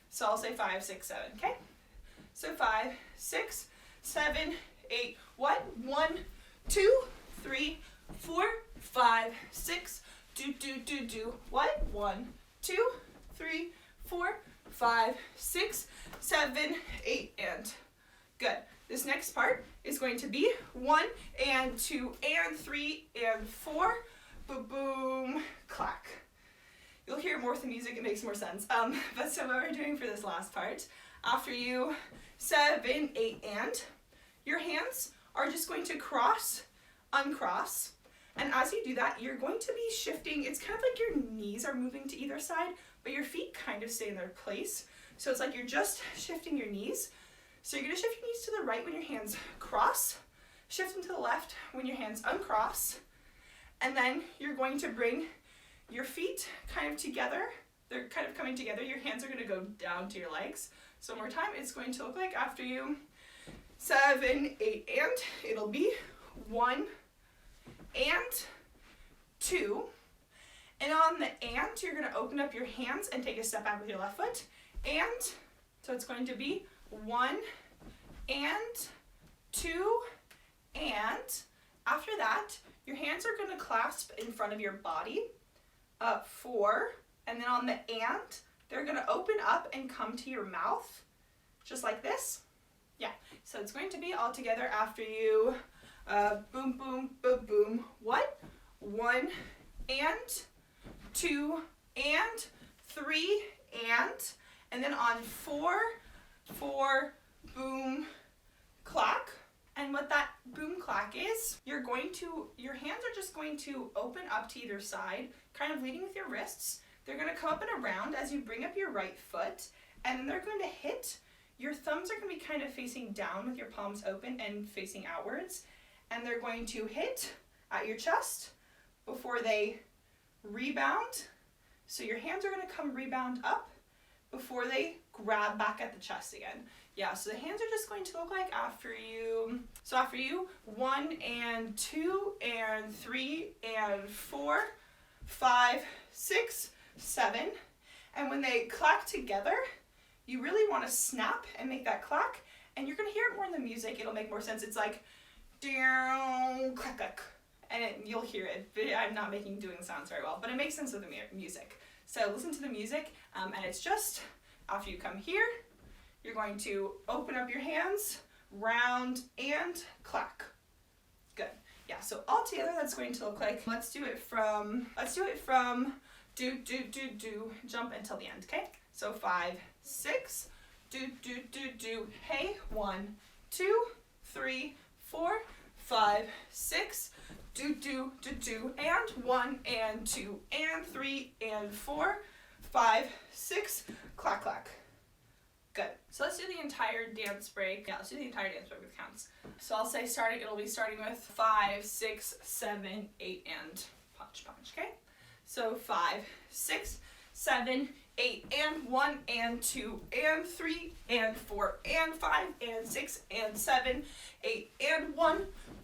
So I'll say 5, 6, 7. Okay. So 5, 6, 7, 8. What? 1, 2, 3, 4, 5, 6. Do do do do. What? 1, 2, 3, 4, 5, 6, 7, 8, and good. This next part is going to be 1 and 2 and 3 and 4. Boom boom clack. You'll hear more with the music, it makes more sense. But so what we're doing for this last part, after you 7, 8, and your hands are just going to cross, uncross, and as you do that, you're going to be shifting. It's kind of like your knees are moving to either side, but your feet kind of stay in their place. So it's like you're just shifting your knees. So you're going to shift your knees to the right when your hands cross, shift them to the left when your hands uncross, and then you're going to bring your feet kind of together. They're kind of coming together. Your hands are going to go down to your legs. So one more time, it's going to look like after you 7, 8, and it'll be 1 and 2. And on the and, you're going to open up your hands and take a step back with your left foot. And so it's going to be 1 and 2 and after that, your hands are going to clasp in front of your body. 4, and then on the and, they're going to open up and come to your mouth, just like this. Yeah, so it's going to be all together after you boom, boom, boom, boom. What? 1 and 2 and 3 and then on 4, boom, clack. And what that boom clack is, your hands are just going to open up to either side, kind of leading with your wrists. They're going to come up and around as you bring up your right foot, and then they're going to hit. Your thumbs are going to be kind of facing down with your palms open and facing outwards, and they're going to hit at your chest before they rebound. So your hands are going to come rebound up before they grab back at the chest again. Yeah, so the hands are just going to look like after you. So after you, 1 and 2 and 3 and 4, 5, 6, 7. And when they clack together, you really want to snap and make that clack. And you're going to hear it more in the music. It'll make more sense. It's like, down, clack, clack. And you'll hear it. I'm not doing sounds very well, but it makes sense with the music. So listen to the music, and it's just after you come here, you're going to open up your hands, round, and clack. Good. Yeah, so all together that's going to look like, let's do it from do, do, do, do, jump until the end, okay? So 5, 6, do, do, do, do, hey, 1, 2, 3, 4, 5, 6, do, do, do, do, and 1, and 2, and 3, and 4, 5, 6, clack, clack. Good. So let's do the entire dance break. Yeah, let's do the entire dance break with counts. So I'll say it'll be starting with 5, 6, 7, 8, and punch, punch, okay? So 5, 6, 7, 8, and 1, and 2, and 3, and 4, and 5, and 6, and 7, 8, and 1,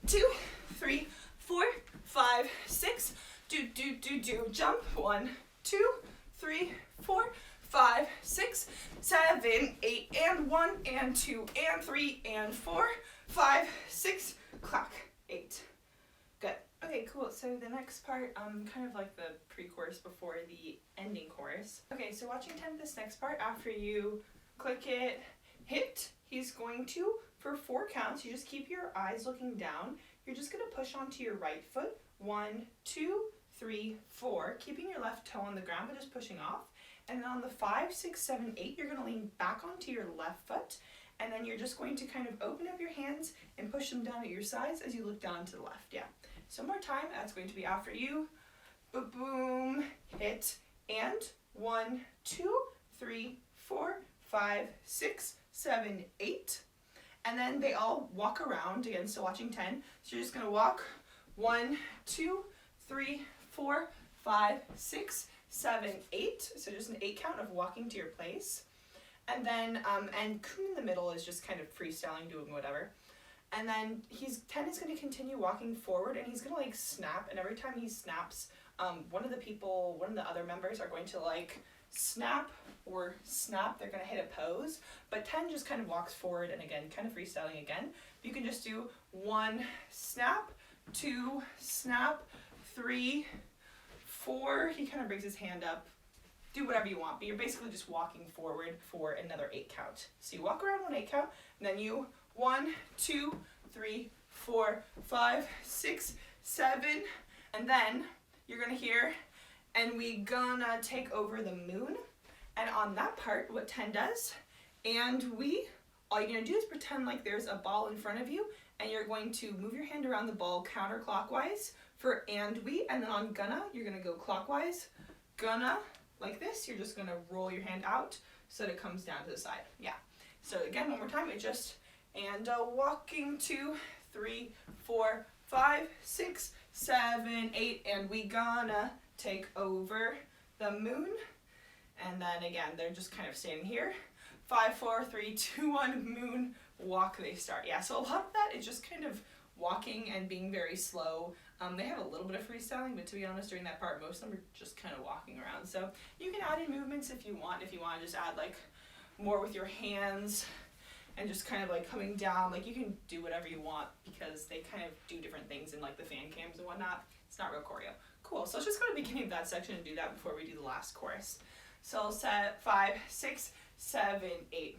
2, 3, 4, 5, 6, do, do, do, do, jump, 1, 2, 3, 4, 5, 6, 7, 8, and 1, and 2, and 3, and 4, 5, 6, clack, 8. Good. Okay, cool. So the next part, kind of like the pre-chorus before the ending chorus. Okay, so watching 10, this next part, after you click it, hit, he's going to, for 4 counts, you just keep your eyes looking down. You're just going to push onto your right foot. 1, 2, 3, 4, keeping your left toe on the ground, but just pushing off. And then on the 5, 6, 7, 8, you're going to lean back onto your left foot, and then you're just going to kind of open up your hands and push them down at your sides as you look down to the left. Yeah. So one more time, that's going to be after you. Boom, hit, and 1, 2, 3, 4, 5, 6, 7, 8. And then they all walk around, again, still watching 10. So you're just gonna walk 1, 2, 3, 4, 5, 6, 7, 8. So just an 8 count of walking to your place. And then, and Kun in the middle is just kind of freestyling, doing whatever. And then 10 is gonna continue walking forward, and he's gonna like snap, and every time he snaps, one of the other members are going to like snap or snap, they're gonna hit a pose, but 10 just kind of walks forward, and again, kind of freestyling again. You can just do 1 snap, 2 snap, 3, 4, he kind of brings his hand up, do whatever you want, but you're basically just walking forward for another 8 count. So you walk around 1 8 count, and then you 1, 2, 3, 4, 5, 6, 7, and then you're gonna hear, and we gonna take over the moon. And on that part, what 10 does, and we, all you're gonna do is pretend like there's a ball in front of you, and you're going to move your hand around the ball counterclockwise for and we, and then on gonna, you're gonna go clockwise, gonna, like this, you're just gonna roll your hand out so that it comes down to the side. Yeah. So again, one more time, it just, and walking 2, 3, 4, 5, 6, 7, 8, and we gonna take over the moon. And then again, they're just kind of standing here. 5, 4, 3, 2, 1, moon, walk, they start. Yeah, so a lot of that is just kind of walking and being very slow. They have a little bit of freestyling, but to be honest, during that part, most of them are just kind of walking around. So you can add in movements if you want. If you want to just add like more with your hands and just kind of like coming down, like you can do whatever you want because they kind of do different things in like the fan cams and whatnot. It's not real choreo. Cool, so let's just go to the beginning of that section and do that before we do the last chorus. So set 5, 6, 7, 8.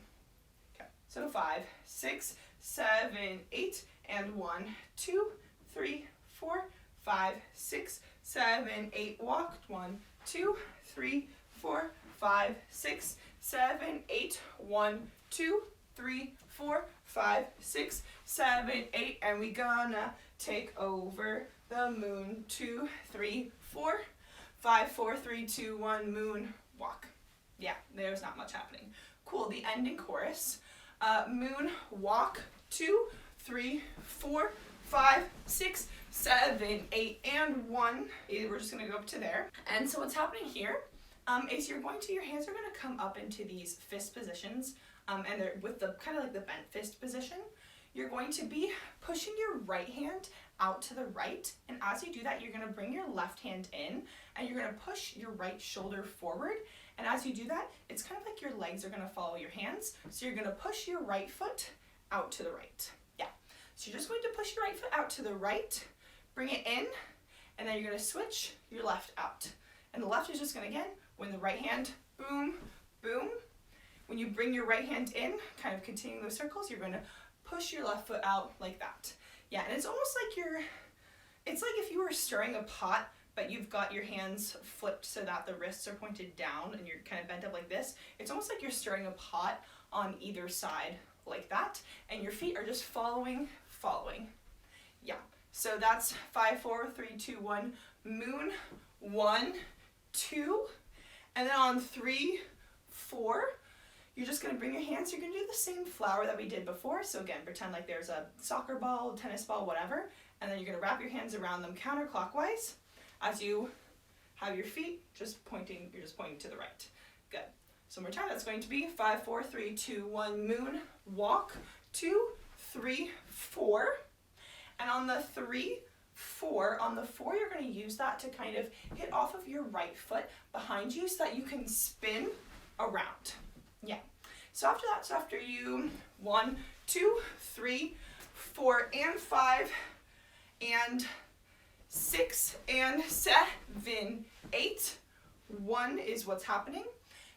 Okay, so 5, 6, 7, 8, and 1, 2, 3, 4, 5, 6, 7, 8, walked, 1, 2, 3, 4, 5, 6, 7, 8, 1, 2, 3, 4, 5, 6, 7, 8, and we gonna take over the moon, 2, 3, 4, 5, 4, 3, 2, 1, moon, walk. Yeah, there's not much happening. Cool, the ending chorus, moon, walk, 2, 3, 4, 5, 6, 7, 8, and 1. We're just gonna go up to there. And so what's happening here is your hands are gonna come up into these fist positions, and they're with the kind of like the bent fist position. You're going to be pushing your right hand out to the right, and as you do that, you're gonna bring your left hand in, and you're gonna push your right shoulder forward, and as you do that, it's kind of like your legs are gonna follow your hands, so you're gonna push your right foot out to the right. Yeah, so you're just going to push your right foot out to the right, bring it in, and then you're gonna switch your left out. And the left is just gonna, again, when the right hand, boom, boom. When you bring your right hand in, kind of continuing those circles, you're gonna push your left foot out like that. Yeah, and it's almost like it's like if you were stirring a pot, but you've got your hands flipped so that the wrists are pointed down and you're kind of bent up like this. It's almost like you're stirring a pot on either side like that, and your feet are just following. Yeah, so that's 5, 4, 3, 2, 1, moon, 1, 2, and then on 3, 4, you're just gonna bring your hands, you're gonna do the same flower that we did before. So again, pretend like there's a soccer ball, tennis ball, whatever, and then you're gonna wrap your hands around them counterclockwise as you have your feet just pointing, you're just pointing to the right. Good. So one more time, that's going to be 5, 4, 3, 2, 1, moon, walk, 2, 3, 4. And on the 3, 4, on the 4, you're gonna use that to kind of hit off of your right foot behind you so that you can spin around. Yeah. So after that, so after you 1, 2, 3, 4, and 5, and 6, and 7, 8, 1 is what's happening.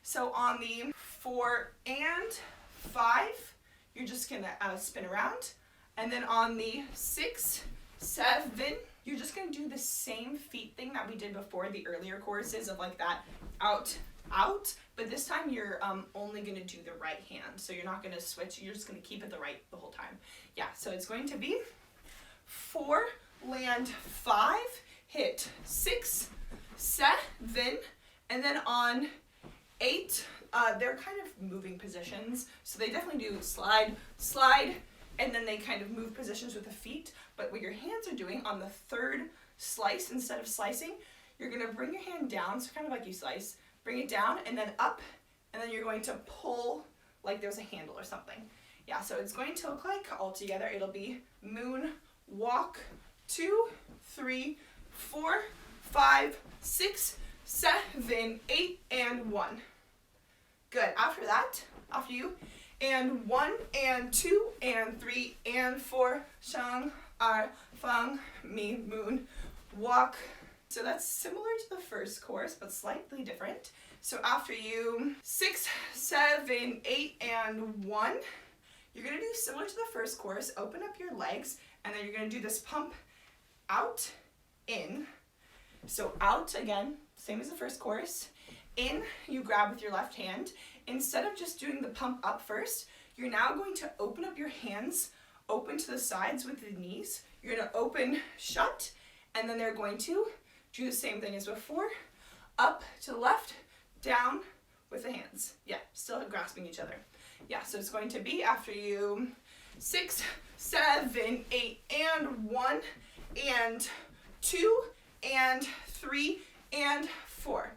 So on the 4 and 5, you're just gonna spin around. And then on the 6, 7, you're just gonna do the same feet thing that we did before the earlier choruses of like that out, out, but this time you're only gonna do the right hand. So you're not gonna switch, you're just gonna keep it the right the whole time. Yeah, so it's going to be 4, land 5, hit 6, 7, and then on 8, they're kind of moving positions. So they definitely do slide, slide, and then they kind of move positions with the feet. But what your hands are doing on the third slice, instead of slicing, you're gonna bring your hand down, so kind of like you slice, bring it down and then up, and then you're going to pull like there's a handle or something. Yeah, so it's going to look like all together, it'll be moon, walk, 2, 3, 4, 5, 6, 7, 8, and 1. Good. After that, after you, and 1, and 2, and 3, and 4, shang, er, fang, mi, moon, walk. So that's similar to the first chorus, but slightly different. So after you, 6, 7, 8, and 1, you're gonna do similar to the first chorus, open up your legs, and then you're gonna do this pump out, in. So out again, same as the first chorus. In, you grab with your left hand. Instead of just doing the pump up first, you're now going to open up your hands, open to the sides with the knees. You're gonna open shut, and then they're going to do the same thing as before, up to the left, down with the hands. Yeah, still grasping each other. Yeah, so it's going to be after you, 6, 7, 8, and 1, and 2, and 3, and 4.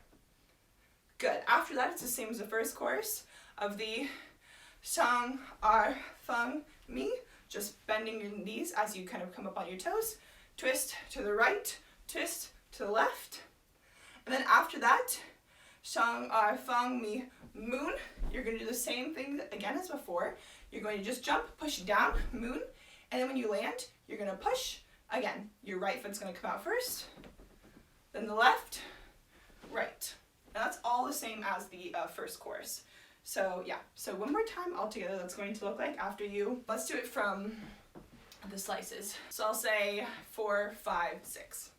Good. After that, it's the same as the first chorus of the shang, er, fang, mi, just bending your knees as you kind of come up on your toes, twist to the right, twist to the left, and then after that, shang, er, fang, mi, moon. You're going to do the same thing again as before. You're going to just jump, push down, moon, and then when you land, you're going to push again. Your right foot's going to come out first, then the left, right. And that's all the same as the first chorus. So yeah, so one more time all together, that's going to look like after you. Let's do it from the slices. So I'll say 4, 5, 6.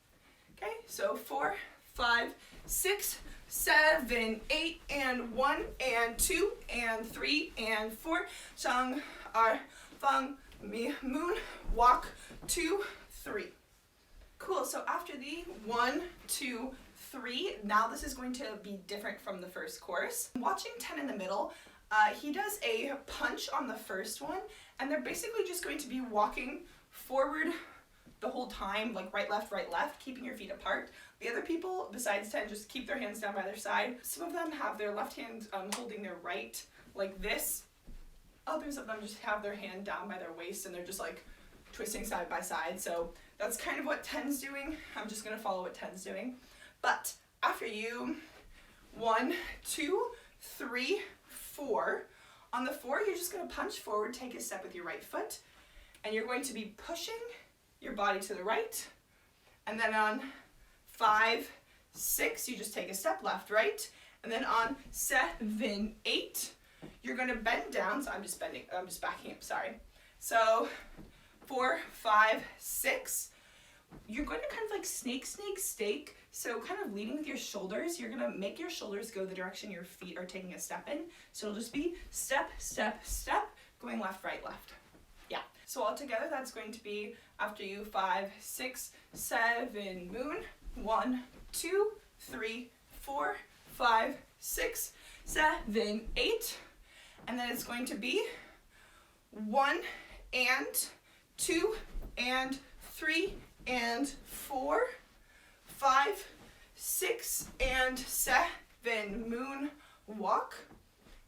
Okay, so 4, 5, 6, 7, 8, and 1, and 2, and 3, and 4. Shang, er, fang, mi, moon, walk, 2, 3. Cool, so after the 1, 2, 3, now this is going to be different from the first chorus. Watching 10 in the middle, he does a punch on the first one, and they're basically just going to be walking forward the whole time, like right, left, keeping your feet apart. The other people, besides 10, just keep their hands down by their side. Some of them have their left hand holding their right, like this. Others of them just have their hand down by their waist, and they're just like twisting side by side. So that's kind of what 10's doing. I'm just gonna follow what 10's doing. But after you, 1, 2, 3, 4. On the 4, you're just gonna punch forward, take a step with your right foot, and you're going to be pushing your body to the right. And then on 5, 6, you just take a step left, right. And then on 7, 8, you're gonna bend down. So I'm just backing up, sorry. So 4, 5, 6, you're going to kind of like snake, stake. So kind of leading with your shoulders, you're gonna make your shoulders go the direction your feet are taking a step in. So it'll just be step, step, step, going left, right, left. Yeah, so all together that's going to be after you 5, 6, 7, moon, 1, 2, 3, 4, 5, 6, 7, 8, and then it's going to be 1, and 2, and 3, and 4, 5, 6, and 7, moon, walk,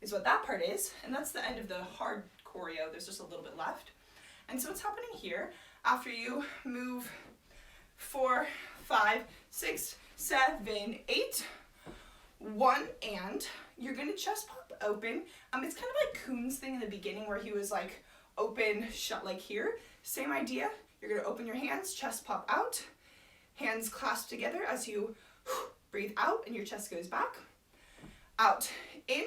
is what that part is, and that's the end of the hard choreo. There's just a little bit left. And so what's happening here, after you move 4, 5, 6, 7, 8, 1, and you're gonna chest pop open. It's kind of like Kuhn's thing in the beginning where he was like open, shut like here. Same idea. You're gonna open your hands, chest pop out, hands clasped together as you breathe out and your chest goes back, out, in.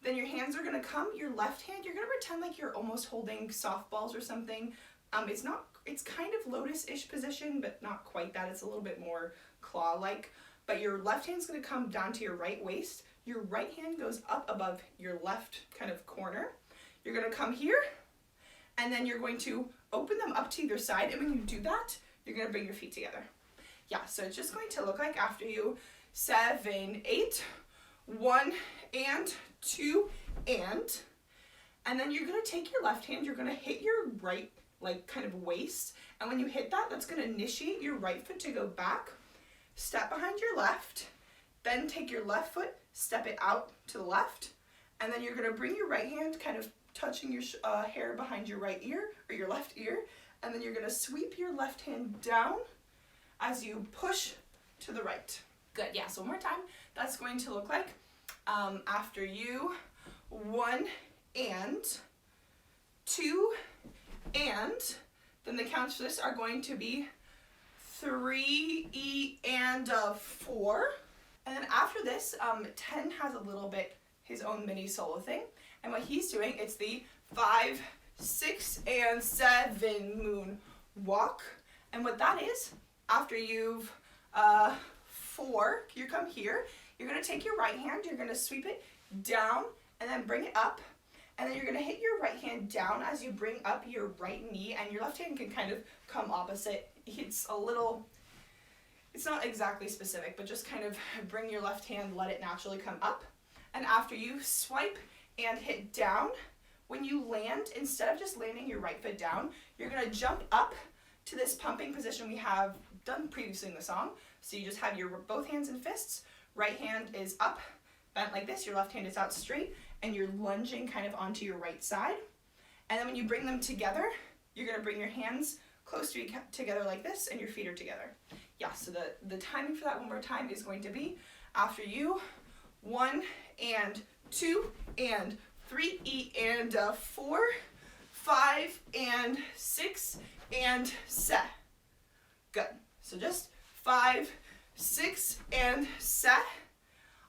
Then your hands are gonna come, your left hand, you're gonna pretend like you're almost holding softballs or something. It's kind of lotus-ish position, but not quite that. It's a little bit more claw-like. But your left hand's gonna come down to your right waist. Your right hand goes up above your left kind of corner. You're gonna come here, and then you're going to open them up to either side. And when you do that, you're gonna bring your feet together. Yeah, so it's just going to look like after you 7, 8, 1, and 2, and then you're gonna take your left hand, you're gonna hit your right, like kind of waist, and when you hit that, that's gonna initiate your right foot to go back, step behind your left, then take your left foot, step it out to the left, and then you're gonna bring your right hand kind of touching your hair behind your right ear, or your left ear, and then you're gonna sweep your left hand down as you push to the right. Good, yeah, so one more time. That's going to look like, after you, 1 and 2 and, then the counts for this are going to be 3 and 4. And then after this, 10 has a little bit his own mini solo thing. And what he's doing, it's the 5, 6, and 7 moon walk. And what that is, after you've 4, you come here, you're gonna take your right hand, you're gonna sweep it down and then bring it up. And then you're gonna hit your right hand down as you bring up your right knee, and your left hand can kind of come opposite. It's not exactly specific, but just kind of bring your left hand, let it naturally come up. And after you swipe and hit down, when you land, instead of just landing your right foot down, you're gonna jump up to this pumping position we have done previously in the song. So you just have your both hands in fists, right hand is up, bent like this, your left hand is out straight, and you're lunging kind of onto your right side. And then when you bring them together, you're gonna bring your hands close to together like this, and your feet are together. Yeah, so the timing for that one more time is going to be, after you, 1 and 2 and 3 and 4, 5 and 6 and 7. Good. So just 5, 6 and 7.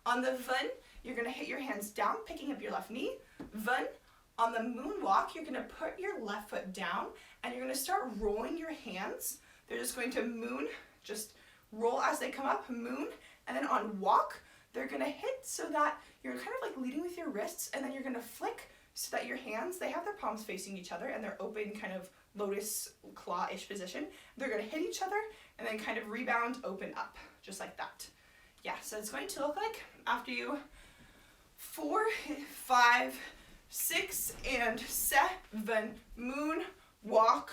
On the vun, you're gonna hit your hands down, picking up your left knee. Vun. On the moonwalk, you're gonna put your left foot down, and you're gonna start rolling your hands. They're just going to moon, just roll as they come up, moon, and then on walk, they're gonna hit so that you're kind of like leading with your wrists, and then you're gonna flick so that your hands, they have their palms facing each other, and they're open, kind of lotus claw-ish position. They're gonna hit each other, and then kind of rebound, open up, just like that. Yeah, so it's going to look like, after you, 4, 5, 6 and 7 moon walk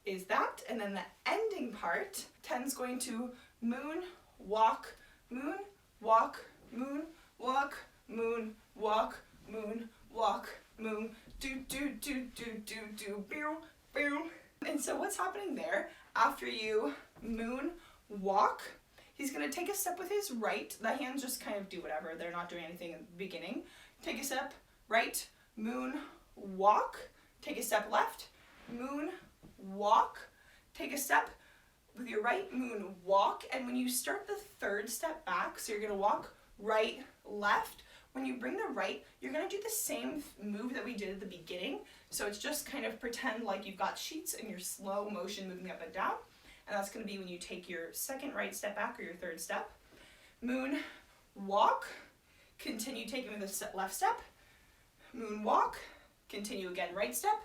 is that, and then the ending part, 10's going to moon walk, moon walk, moon walk, moon walk, moon walk, moon do do do do do do boom boom. And so what's happening there, after you moon walk, he's gonna take a step with his right, the hands just kind of do whatever, they're not doing anything in the beginning. Take a step right, moon walk, take a step left, moon walk, take a step with your right, moon walk, and when you start the third step back, so you're gonna walk right, left, when you bring the right, you're gonna do the same move that we did at the beginning, so it's just kind of pretend like you've got sheets and you're slow motion moving up and down, and that's gonna be when you take your second right step back or your third step. Moon walk, continue taking the left step, moon walk, continue again right step.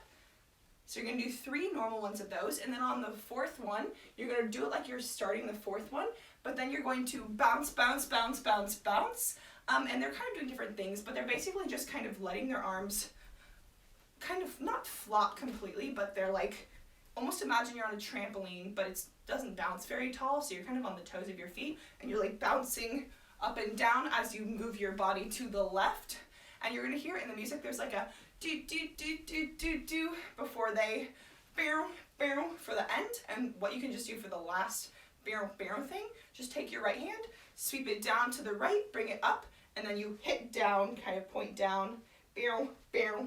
So you're gonna do 3 normal ones of those, and then on the 4th one, you're gonna do it like you're starting the 4th one, but then you're going to bounce, bounce, bounce, bounce, bounce, and they're kind of doing different things, but they're basically just kind of letting their arms kind of not flop completely, but they're like, almost imagine you're on a trampoline, but it doesn't bounce very tall, so you're kind of on the toes of your feet, and you're like bouncing up and down as you move your body to the left, and you're gonna hear in the music, there's like a do do do do do do before they bow bow for the end, and what you can just do for the last bow bow thing, just take your right hand, sweep it down to the right, bring it up, and then you hit down, kind of point down, bow bow,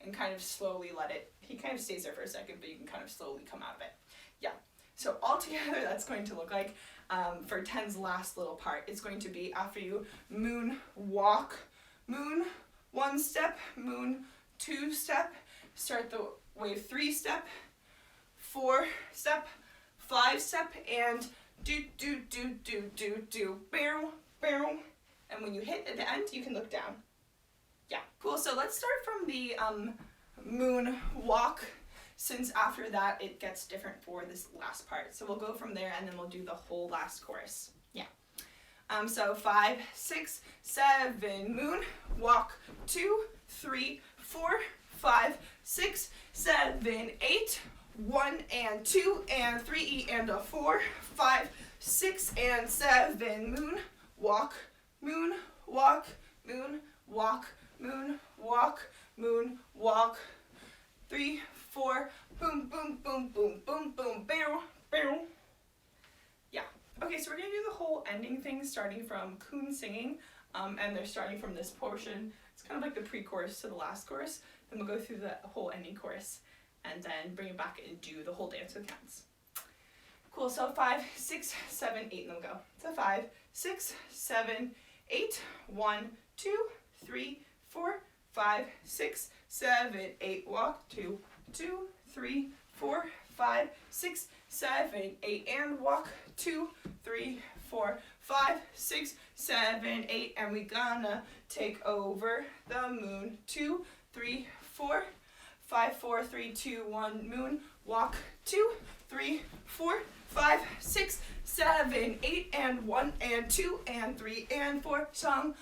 and kind of slowly let it, he kind of stays there for a second, but you can kind of slowly come out of it. Yeah, so all together that's going to look like, for 10's last little part, it's going to be after you moon walk, moon 1 step, moon 2 step, start the wave 3 step, 4 step, 5 step, and do do do do do do bow bow, and when you hit at the end you can look down. Yeah, cool. So let's start from the moon walk, since after that it gets different for this last part. So we'll go from there and then we'll do the whole last chorus. Yeah. So 5, 6, 7, moon, walk, 2, 3, 4, 5, 6, 7, 8, 1 and 2 and 3 and a 4, 5, 6 and 7, moon, walk, moon, walk, moon, walk, moon, walk, moon, walk, 3, 4, boom, boom, boom, boom, boom, boom, bow, bow. Yeah. Okay, so we're gonna do the whole ending thing starting from Kun singing, and they're starting from this portion. It's kind of like the pre-chorus to the last chorus. Then we'll go through the whole ending chorus and then bring it back and do the whole dance with counts. Cool, so 5, 6, 7, 8, and then we'll go. So 5, 6, 7, 8, 1, 2, 3, 4, 5, 6, 7, 8, walk, 2, 2, 3, 4, 5, 6, 7, 8, and walk, 2, 3, 4, 5, 6, 7, 8, and we gonna take over the moon, 2, 3, 4, 5, 4, 3, 2, 1, moon, walk, 2, 3, 4, 5, 6, 7, 8, and 1, and 2, and 3, and 4, song,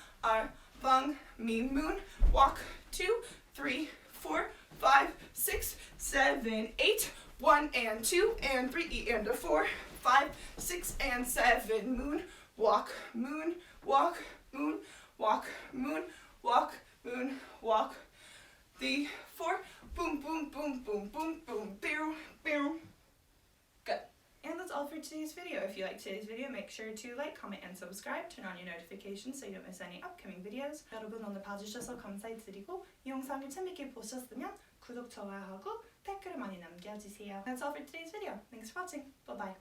bung, me, moon, walk, 2, 3, 4, 5, 6, 7, 8, 1 and 2 and 3 and a 4, 5, 6 and 7, moon, walk, moon, walk, moon, walk, moon, walk, moon, walk, 3, 4, boom, boom, boom, boom, boom, boom, boom, boom. Good. And that's all for today's video. If you liked today's video, make sure to like, comment, and subscribe. Turn on your notifications so you don't miss any upcoming videos. 여러분 오늘 봐주셔서 감사드리고 이 영상을 재밌게 보셨으면 구독, 좋아요하고 댓글을 많이 남겨주세요. That's all for today's video. Thanks for watching. Bye-bye.